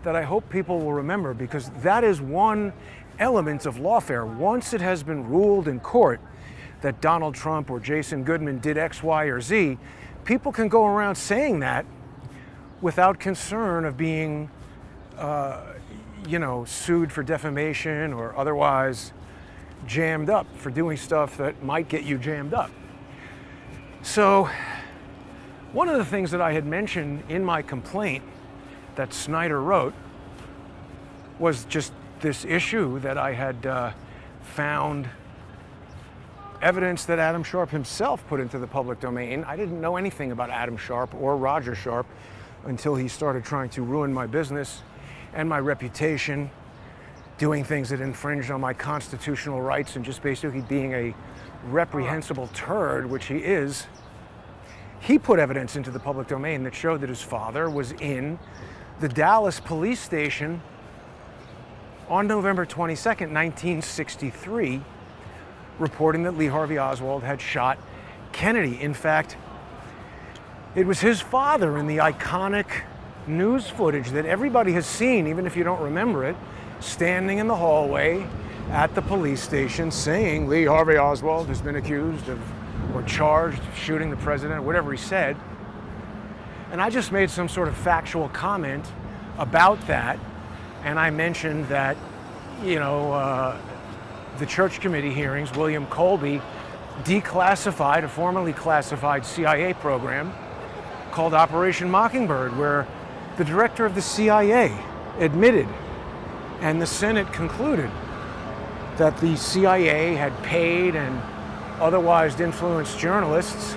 that I hope people will remember, because that is one element of lawfare. Once it has been ruled in court that Donald Trump or Jason Goodman did X, Y, or Z, people can go around saying that without concern of being, sued for defamation or otherwise jammed up for doing stuff that might get you jammed up. So, one of the things that I had mentioned in my complaint that Snyder wrote was just this issue that I had found evidence that Adam Sharp himself put into the public domain. I didn't know anything about Adam Sharp or Roger Sharp until he started trying to ruin my business and my reputation, doing things that infringed on my constitutional rights and just basically being a reprehensible turd, which he is. He put evidence into the public domain that showed that his father was in the Dallas police station on November 22nd, 1963, reporting that Lee Harvey Oswald had shot Kennedy. In fact, it was his father in the iconic news footage that everybody has seen, even if you don't remember it, standing in the hallway at the police station saying Lee Harvey Oswald has been accused of or charged of shooting the president, whatever he said. And I just made some sort of factual comment about that, and I mentioned that, the church committee hearings, William Colby declassified a formerly classified CIA program called Operation Mockingbird, where the director of the CIA admitted, and the Senate concluded, that the CIA had paid and otherwise influenced journalists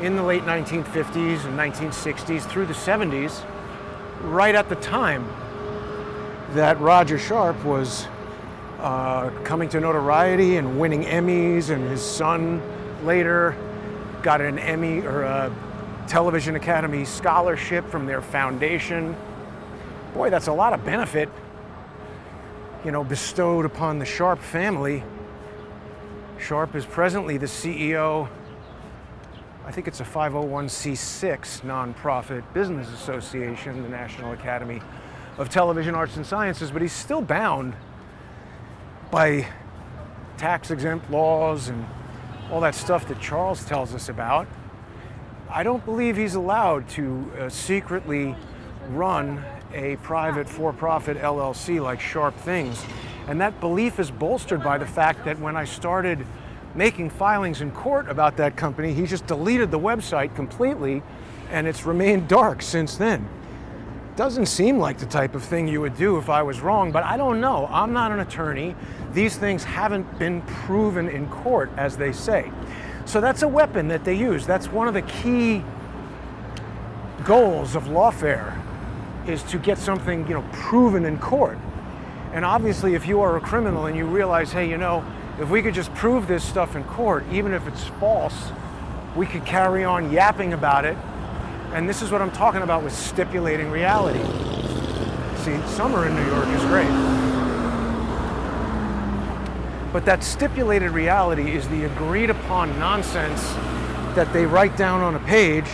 in the late 1950s and 1960s through the 70s, right at the time that Roger Sharp was coming to notoriety and winning Emmys, and his son later got an Emmy or a Television Academy scholarship from their foundation. Boy, that's a lot of benefit, bestowed upon the Sharp family. Sharp is presently the CEO, I think it's a 501c6 nonprofit business association, the National Academy of Television Arts and Sciences, but he's still bound by tax-exempt laws and all that stuff that Charles tells us about. I don't believe he's allowed to secretly run a private for-profit LLC like Sharp Things. And that belief is bolstered by the fact that when I started making filings in court about that company, he just deleted the website completely, and it's remained dark since then. Doesn't seem like the type of thing you would do if I was wrong, but I don't know. I'm not an attorney. These things haven't been proven in court, as they say. So that's a weapon that they use. That's one of the key goals of lawfare, is to get something, proven in court. And obviously, if you are a criminal and you realize, hey, if we could just prove this stuff in court, even if it's false, we could carry on yapping about it. And this is what I'm talking about with stipulating reality. See, summer in New York is great. But that stipulated reality is the agreed upon nonsense that they write down on a page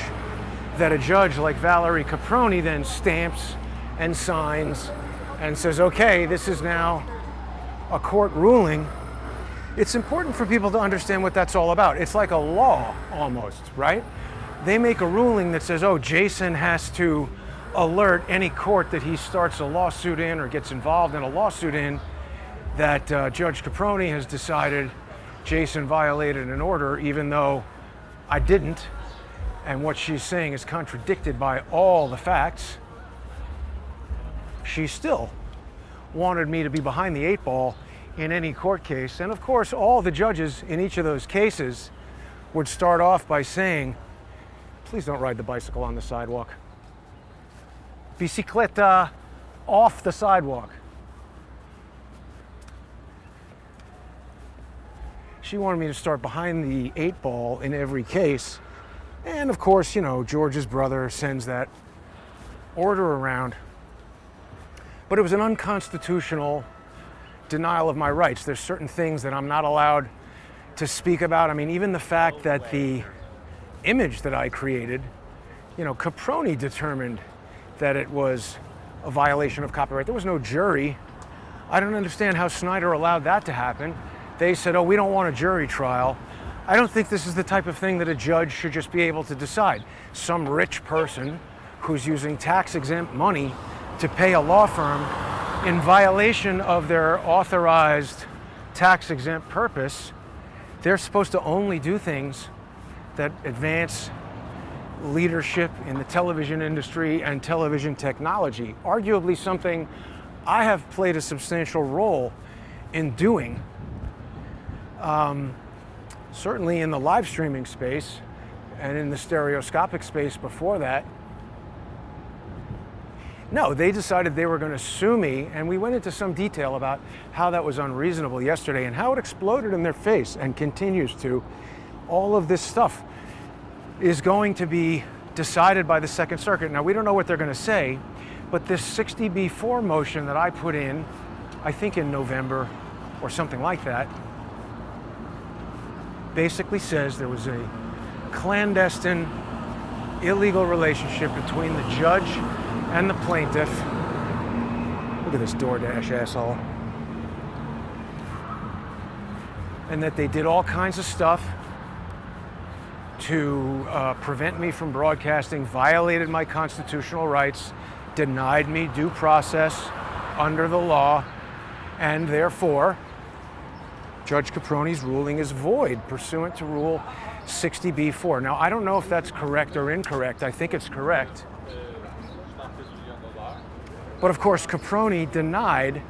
that a judge like Valerie Caproni then stamps and signs and says, okay, this is now a court ruling. It's important for people to understand what that's all about. It's like a law almost, right? They make a ruling that says, oh, Jason has to alert any court that he starts a lawsuit in or gets involved in a lawsuit in that Judge Caproni has decided Jason violated an order, even though I didn't. And what she's saying is contradicted by all the facts. She still wanted me to be behind the 8 ball in any court case. And of course, all the judges in each of those cases would start off by saying, please don't ride the bicycle on the sidewalk. Bicicleta off the sidewalk. She wanted me to start behind the 8 ball in every case. And of course, you know, George's brother sends that order around. But it was an unconstitutional denial of my rights. There's certain things that I'm not allowed to speak about. I mean, even the fact that the image that I created, you know, Caproni determined that it was a violation of copyright. There was no jury. I don't understand how Snyder allowed that to happen. They said, oh, we don't want a jury trial. I don't think this is the type of thing that a judge should just be able to decide. Some rich person who's using tax-exempt money to pay a law firm in violation of their authorized tax-exempt purpose, they're supposed to only do things that advance leadership in the television industry and television technology, arguably something I have played a substantial role in doing. Certainly in the live streaming space and in the stereoscopic space before that. No, they decided they were going to sue me, and we went into some detail about how that was unreasonable yesterday and how it exploded in their face and continues to. All of this stuff is going to be decided by the Second Circuit. Now, we don't know what they're going to say, but this 60B4 motion that I put in, I think in November or something like that, basically says there was a clandestine, illegal relationship between the judge and the plaintiff. Look at this DoorDash asshole. And that they did all kinds of stuff to prevent me from broadcasting, violated my constitutional rights, denied me due process under the law, and therefore, Judge Caproni's ruling is void pursuant to Rule 60B4. Now, I don't know if that's correct or incorrect. I think it's correct. But of course, Caproni denied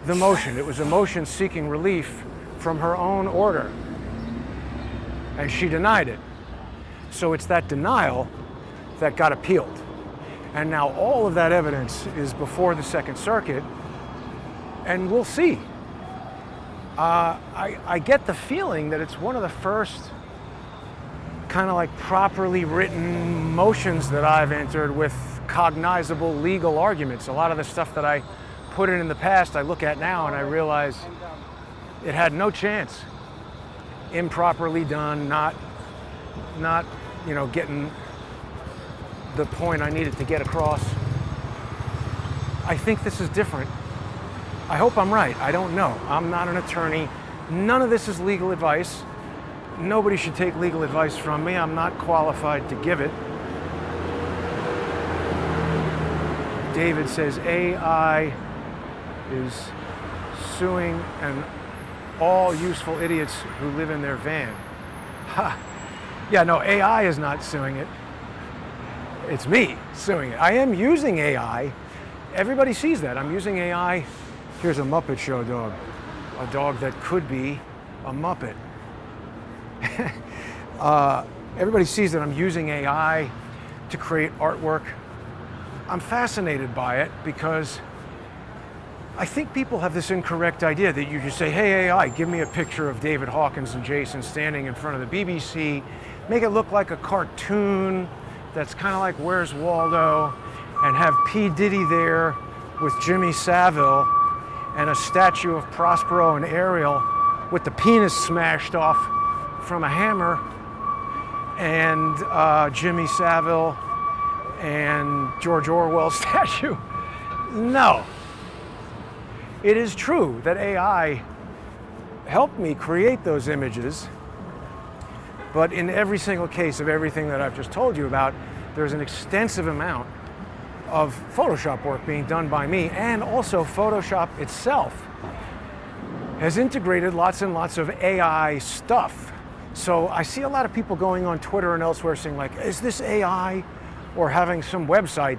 the motion. It was a motion seeking relief from her own order. And she denied it. So it's that denial that got appealed. And now all of that evidence is before the Second Circuit, and we'll see. I get the feeling that it's one of the first kind of like properly written motions that I've entered with cognizable legal arguments. A lot of the stuff that I put in the past, I look at now and I realize it had no chance. Improperly done, not you know, getting the point I needed to get across. I think this is different. I hope I'm right. I don't know. I'm not an attorney. None of this is legal advice. Nobody should take legal advice from me. I'm not qualified to give it. David says AI is suing and all useful idiots who live in their van. Ha! Yeah, no, AI is not suing it. It's me suing it. I am using AI. Everybody sees that. I'm using AI. Here's a Muppet Show dog. A dog that could be a Muppet. Everybody sees that I'm using AI to create artwork. I'm fascinated by it because I think people have this incorrect idea that you just say, hey, AI, give me a picture of David Hawkins and Jason standing in front of the BBC, make it look like a cartoon that's kind of like Where's Waldo, and have P. Diddy there with Jimmy Savile and a statue of Prospero and Ariel with the penis smashed off from a hammer, and Jimmy Savile and George Orwell's statue. No. It is true that AI helped me create those images. But in every single case of everything that I've just told you about, there's an extensive amount of Photoshop work being done by me, and also Photoshop itself has integrated lots and lots of AI stuff. So I see a lot of people going on Twitter and elsewhere saying like, is this AI? Or having some website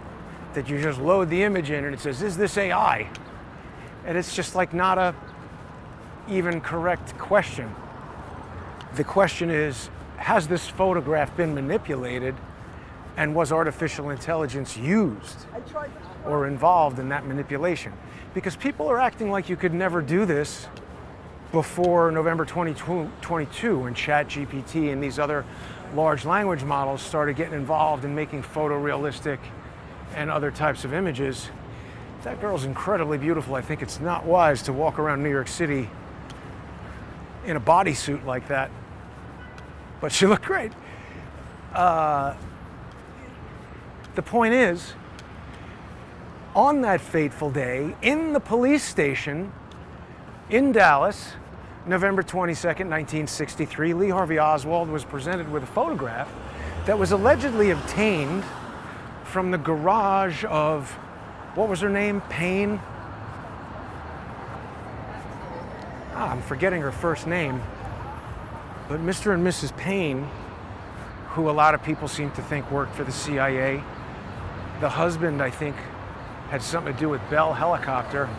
that you just load the image in and it says, is this AI? And it's just like not a even correct question. The question is, has this photograph been manipulated, and was artificial intelligence used or involved in that manipulation? Because people are acting like you could never do this before November 2022 when ChatGPT and these other large language models started getting involved in making photorealistic and other types of images. That girl's incredibly beautiful. I think it's not wise to walk around New York City in a bodysuit like that, but she looked great. The point is, on that fateful day, in the police station in Dallas, November 22nd, 1963, Lee Harvey Oswald was presented with a photograph that was allegedly obtained from the garage of, what was her name, Payne? I'm forgetting her first name, but Mr. and Mrs. Payne, who a lot of people seem to think worked for the CIA. The husband, I think, had something to do with Bell Helicopter.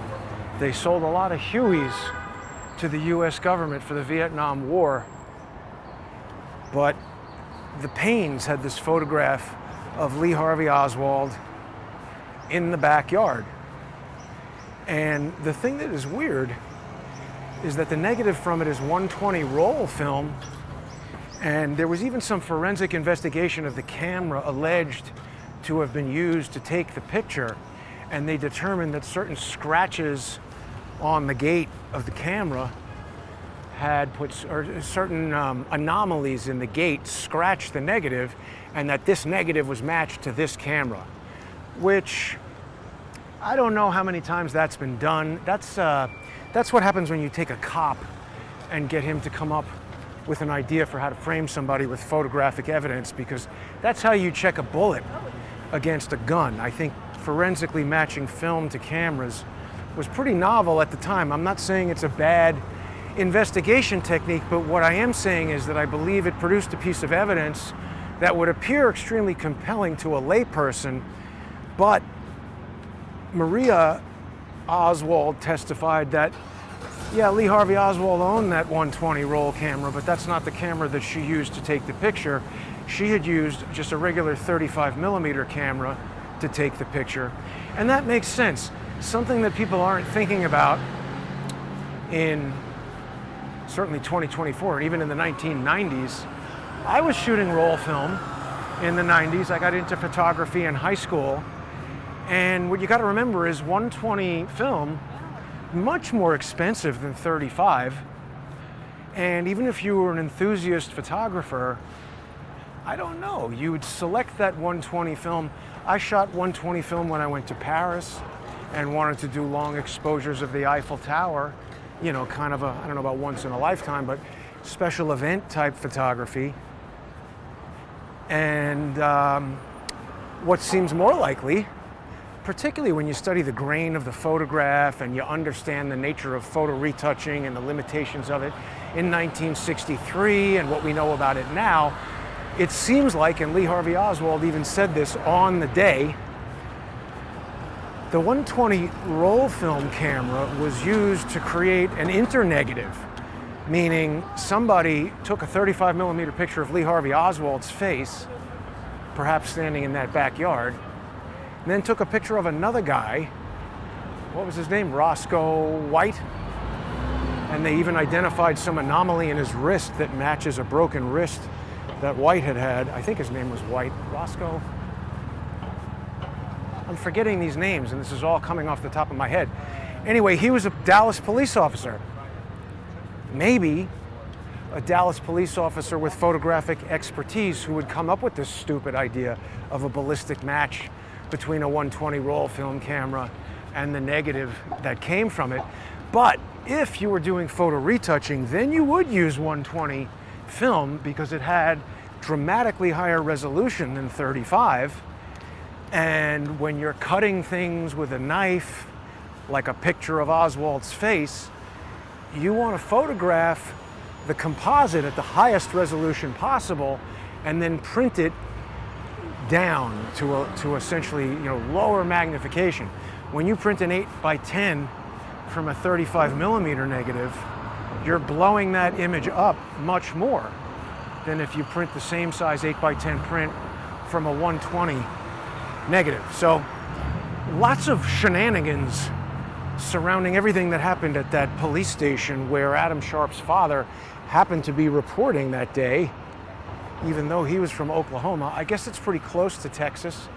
They sold a lot of Hueys to the US government for the Vietnam War. But the Paynes had this photograph of Lee Harvey Oswald in the backyard. And the thing that is weird is that the negative from it is 120 roll film, and there was even some forensic investigation of the camera alleged to have been used to take the picture, and they determined that certain scratches on the gate of the camera had put, or certain anomalies in the gate scratched the negative, and that this negative was matched to this camera, which I don't know how many times that's been done. That's what happens when you take a cop and get him to come up with an idea for how to frame somebody with photographic evidence, because that's how you check a bullet against a gun. I think forensically matching film to cameras was pretty novel at the time. I'm not saying it's a bad investigation technique, but what I am saying is that I believe it produced a piece of evidence that would appear extremely compelling to a layperson, but Maria Oswald testified that, yeah, Lee Harvey Oswald owned that 120 roll camera, but that's not the camera that she used to take the picture. She had used just a regular 35 millimeter camera to take the picture. And that makes sense. Something that people aren't thinking about in certainly 2024, and even in the 1990s. I was shooting roll film in the 90s. I got into photography in high school. And what you got to remember is 120 film, much more expensive than 35. And even if you were an enthusiast photographer, I don't know, you would select that 120 film. I shot 120 film when I went to Paris and wanted to do long exposures of the Eiffel Tower, you know, kind of a, I don't know about once in a lifetime, but special event type photography. And what seems more likely, particularly when you study the grain of the photograph and you understand the nature of photo retouching and the limitations of it in 1963 and what we know about it now, it seems like, and Lee Harvey Oswald even said this on the day, the 120 roll film camera was used to create an internegative, meaning somebody took a 35 millimeter picture of Lee Harvey Oswald's face, perhaps standing in that backyard, and then took a picture of another guy, what was his name, Roscoe White, and they even identified some anomaly in his wrist that matches a broken wrist that White had had. I think his name was White. Roscoe? I'm forgetting these names, and this is all coming off the top of my head. Anyway, he was a Dallas police officer. Maybe a Dallas police officer with photographic expertise who would come up with this stupid idea of a ballistic match between a 120 roll film camera and the negative that came from it. But If you were doing photo retouching, then you would use 120 film because it had dramatically higher resolution than 35. And when you're cutting things with a knife, like a picture of Oswald's face, you want to photograph the composite at the highest resolution possible and then print it down to essentially, lower magnification. When you print an 8x10 from a 35 millimeter negative, you're blowing that image up much more than if you print the same size 8x10 print from a 120 negative. So lots of shenanigans surrounding everything that happened at that police station where Adam Sharp's father happened to be reporting that day, even though he was from Oklahoma. I guess it's pretty close to Texas,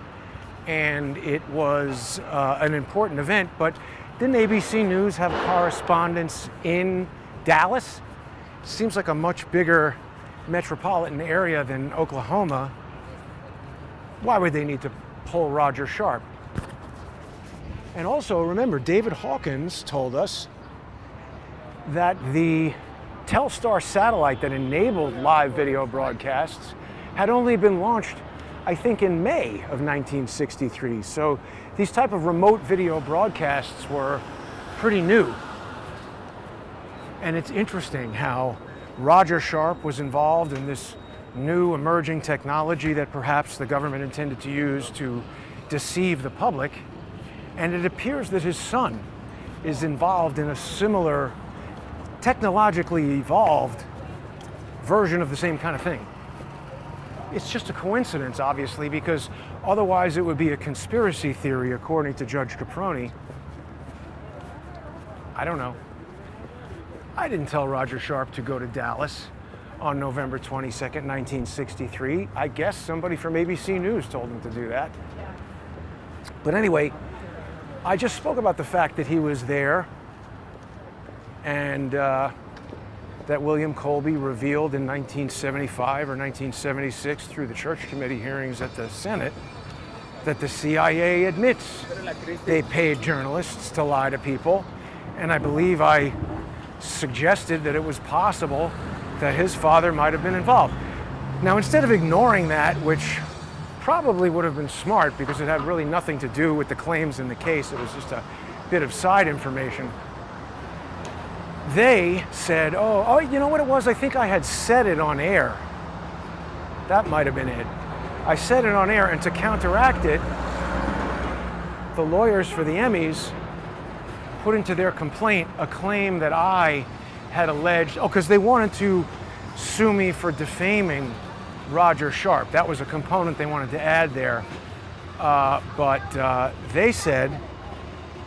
and it was an important event. But didn't ABC News have correspondents in Dallas? Seems like a much bigger metropolitan area than Oklahoma. Why would they need to pull Roger Sharp? And also, remember, David Hawkins told us that the Telstar satellite that enabled live video broadcasts had only been launched, I think, in May of 1963. So these type of remote video broadcasts were pretty new. And it's interesting how Roger Sharp was involved in this new emerging technology that perhaps the government intended to use to deceive the public. And it appears that his son is involved in a similar technologically evolved version of the same kind of thing. It's just a coincidence, obviously, because otherwise it would be a conspiracy theory, according to Judge Caproni. I don't know. I didn't tell Roger Sharp to go to Dallas on November 22nd, 1963. I guess somebody from ABC News told him to do that. But anyway, I just spoke about the fact that he was there and that William Colby revealed in 1975 or 1976 through the Church Committee hearings at the Senate that the CIA admits they paid journalists to lie to people. And I believe I suggested that it was possible that his father might have been involved. Now, instead of ignoring that, which probably would have been smart because it had really nothing to do with the claims in the case, it was just a bit of side information, they said, oh, you know what it was? I think I had said it on air. That might have been it. I said it on air, and to counteract it, the lawyers for the Emmys put into their complaint a claim that I had alleged, because they wanted to sue me for defaming Roger Sharp. That was a component they wanted to add there. But they said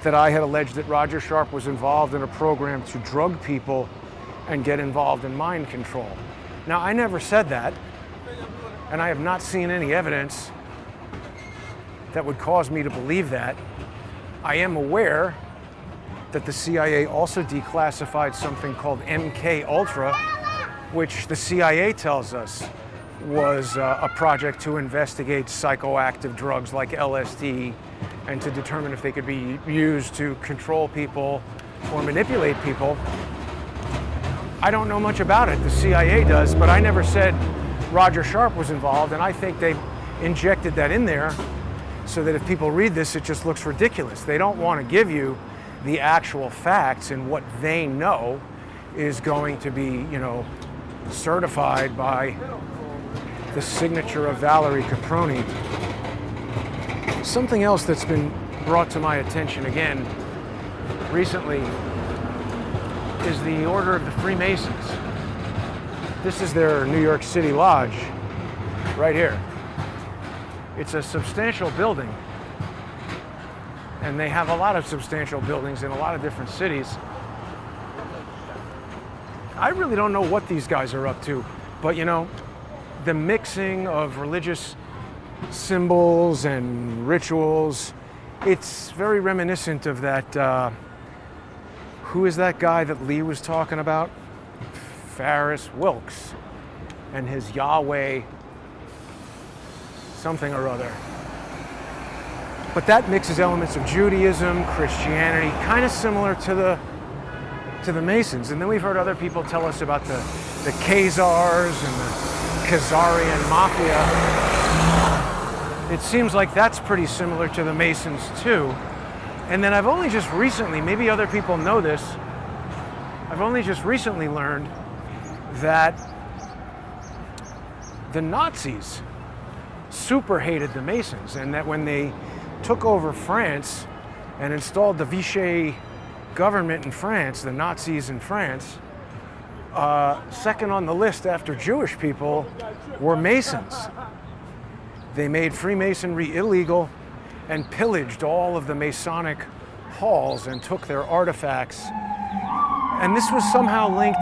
that I had alleged that Roger Sharp was involved in a program to drug people and get involved in mind control. Now, I never said that, and I have not seen any evidence that would cause me to believe that. I am aware that the CIA also declassified something called MK Ultra, which the CIA tells us was a project to investigate psychoactive drugs like LSD and to determine if they could be used to control people or manipulate people. I don't know much about it. The CIA does, but I never said Roger Sharp was involved, and I think they injected that in there so that if people read this, it just looks ridiculous. They don't want to give you the actual facts, and what they know is going to be, certified by the signature of Valerie Caproni. Something else that's been brought to my attention again recently is the Order of the Freemasons. This is their New York City lodge, right here. It's a substantial building, and they have a lot of substantial buildings in a lot of different cities. I really don't know what these guys are up to, but the mixing of religious symbols and rituals, it's very reminiscent of that, who is that guy that Lee was talking about? Ferris Wilks and his Yahweh something or other. But that mixes elements of Judaism, Christianity, kind of similar to to the Masons. And then we've heard other people tell us about the Khazars and the Khazarian Mafia. It seems like that's pretty similar to the Masons too. And then I've only just recently, maybe other people know this, I've only just recently learned that the Nazis super hated the Masons, and that when they took over France and installed the Vichy government in France, the Nazis in France, second on the list after Jewish people were Masons. They made Freemasonry illegal and pillaged all of the Masonic halls and took their artifacts. And this was somehow linked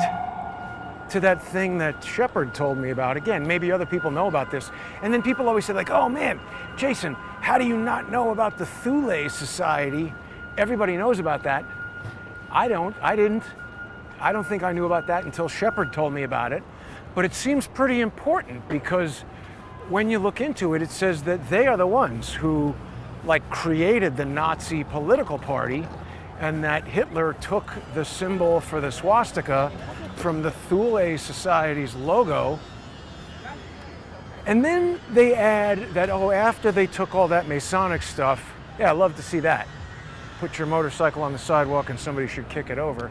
to that thing that Shepard told me about. Again, maybe other people know about this. And then people always say like, oh man, Jason, how do you not know about the Thule Society? Everybody knows about that. I didn't. I don't think I knew about that until Shepard told me about it. But it seems pretty important because when you look into it, it says that they are the ones who like created the Nazi political party, and that Hitler took the symbol for the swastika from the Thule Society's logo. And then they add that, oh, after they took all that Masonic stuff, yeah, I love to see that. Put your motorcycle on the sidewalk and somebody should kick it over.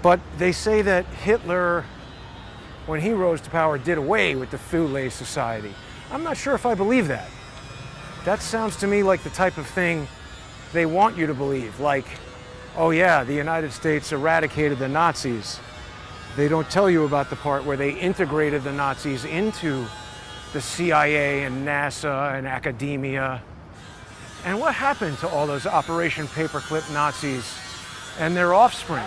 But they say that Hitler, when he rose to power, did away with the Thule Society. I'm not sure if I believe that. That sounds to me like the type of thing they want you to believe. Like, oh yeah, the United States eradicated the Nazis. They don't tell you about the part where they integrated the Nazis into the CIA and NASA and academia. And what happened to all those Operation Paperclip Nazis and their offspring?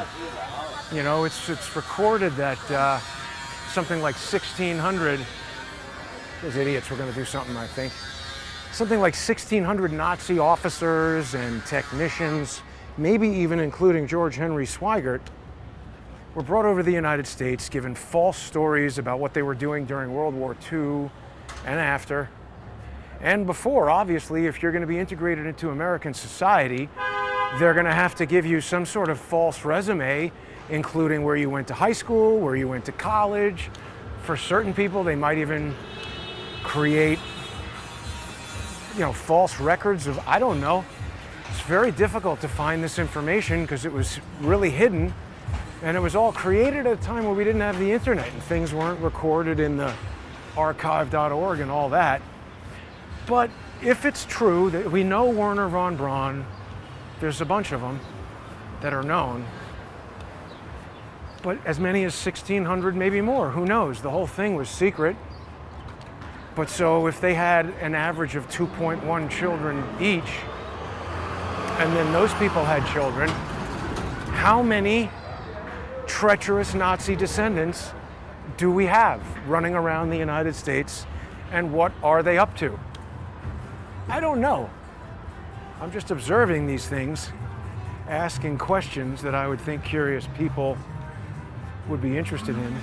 You know, it's recorded that something like 1,600, those idiots were going to do something, I think. Something like 1,600 Nazi officers and technicians, maybe even including George Henry Swigert, were brought over to the United States, given false stories about what they were doing during World War II and after. And before, obviously, if you're going to be integrated into American society, they're going to have to give you some sort of false resume, including where you went to high school, where you went to college. For certain people, they might even create, you know, false records of, I don't know. It's very difficult to find this information because it was really hidden, and it was all created at a time where we didn't have the internet and things weren't recorded in the archive.org and all that. But if it's true that we know Werner von Braun, there's a bunch of them that are known, but as many as 1,600, maybe more, who knows? The whole thing was secret. But so if they had an average of 2.1 children each, and then those people had children, how many treacherous Nazi descendants do we have running around the United States, and what are they up to? I don't know. I'm just observing these things, asking questions that I would think curious people would be interested in.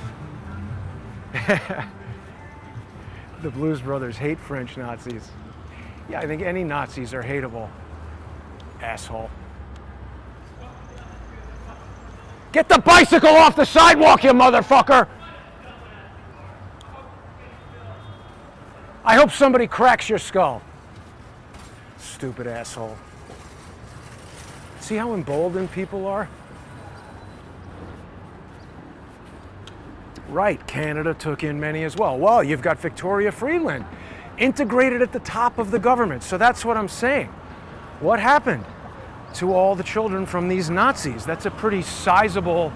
The Blues Brothers hate French Nazis. Yeah, I think any Nazis are hateable. Asshole. Get the bicycle off the sidewalk, you motherfucker! I hope somebody cracks your skull. Stupid asshole. See how emboldened people are? Right, Canada took in many as well. Well, you've got Victoria Freeland, integrated at the top of the government. So that's what I'm saying. What happened to all the children from these Nazis? That's a pretty sizable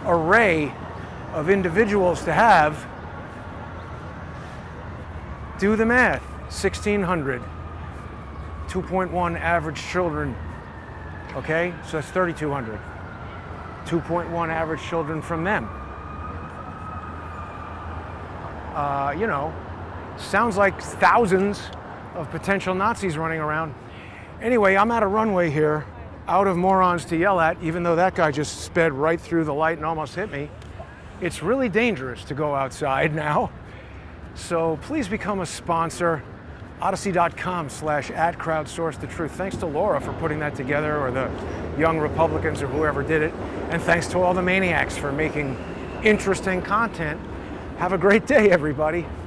array of individuals to have. Do the math. 1,600. 2.1 average children. Okay, so that's 3,200. 2.1 average children from them. You know, sounds like thousands of potential Nazis running around. Anyway, I'm at a runway here, out of morons to yell at, even though that guy just sped right through the light and almost hit me. It's really dangerous to go outside now. So please become a sponsor. Odyssey.com/@crowdsource the truth. Thanks to Laura for putting that together, or the young Republicans or whoever did it. And thanks to all the maniacs for making interesting content. Have a great day, everybody.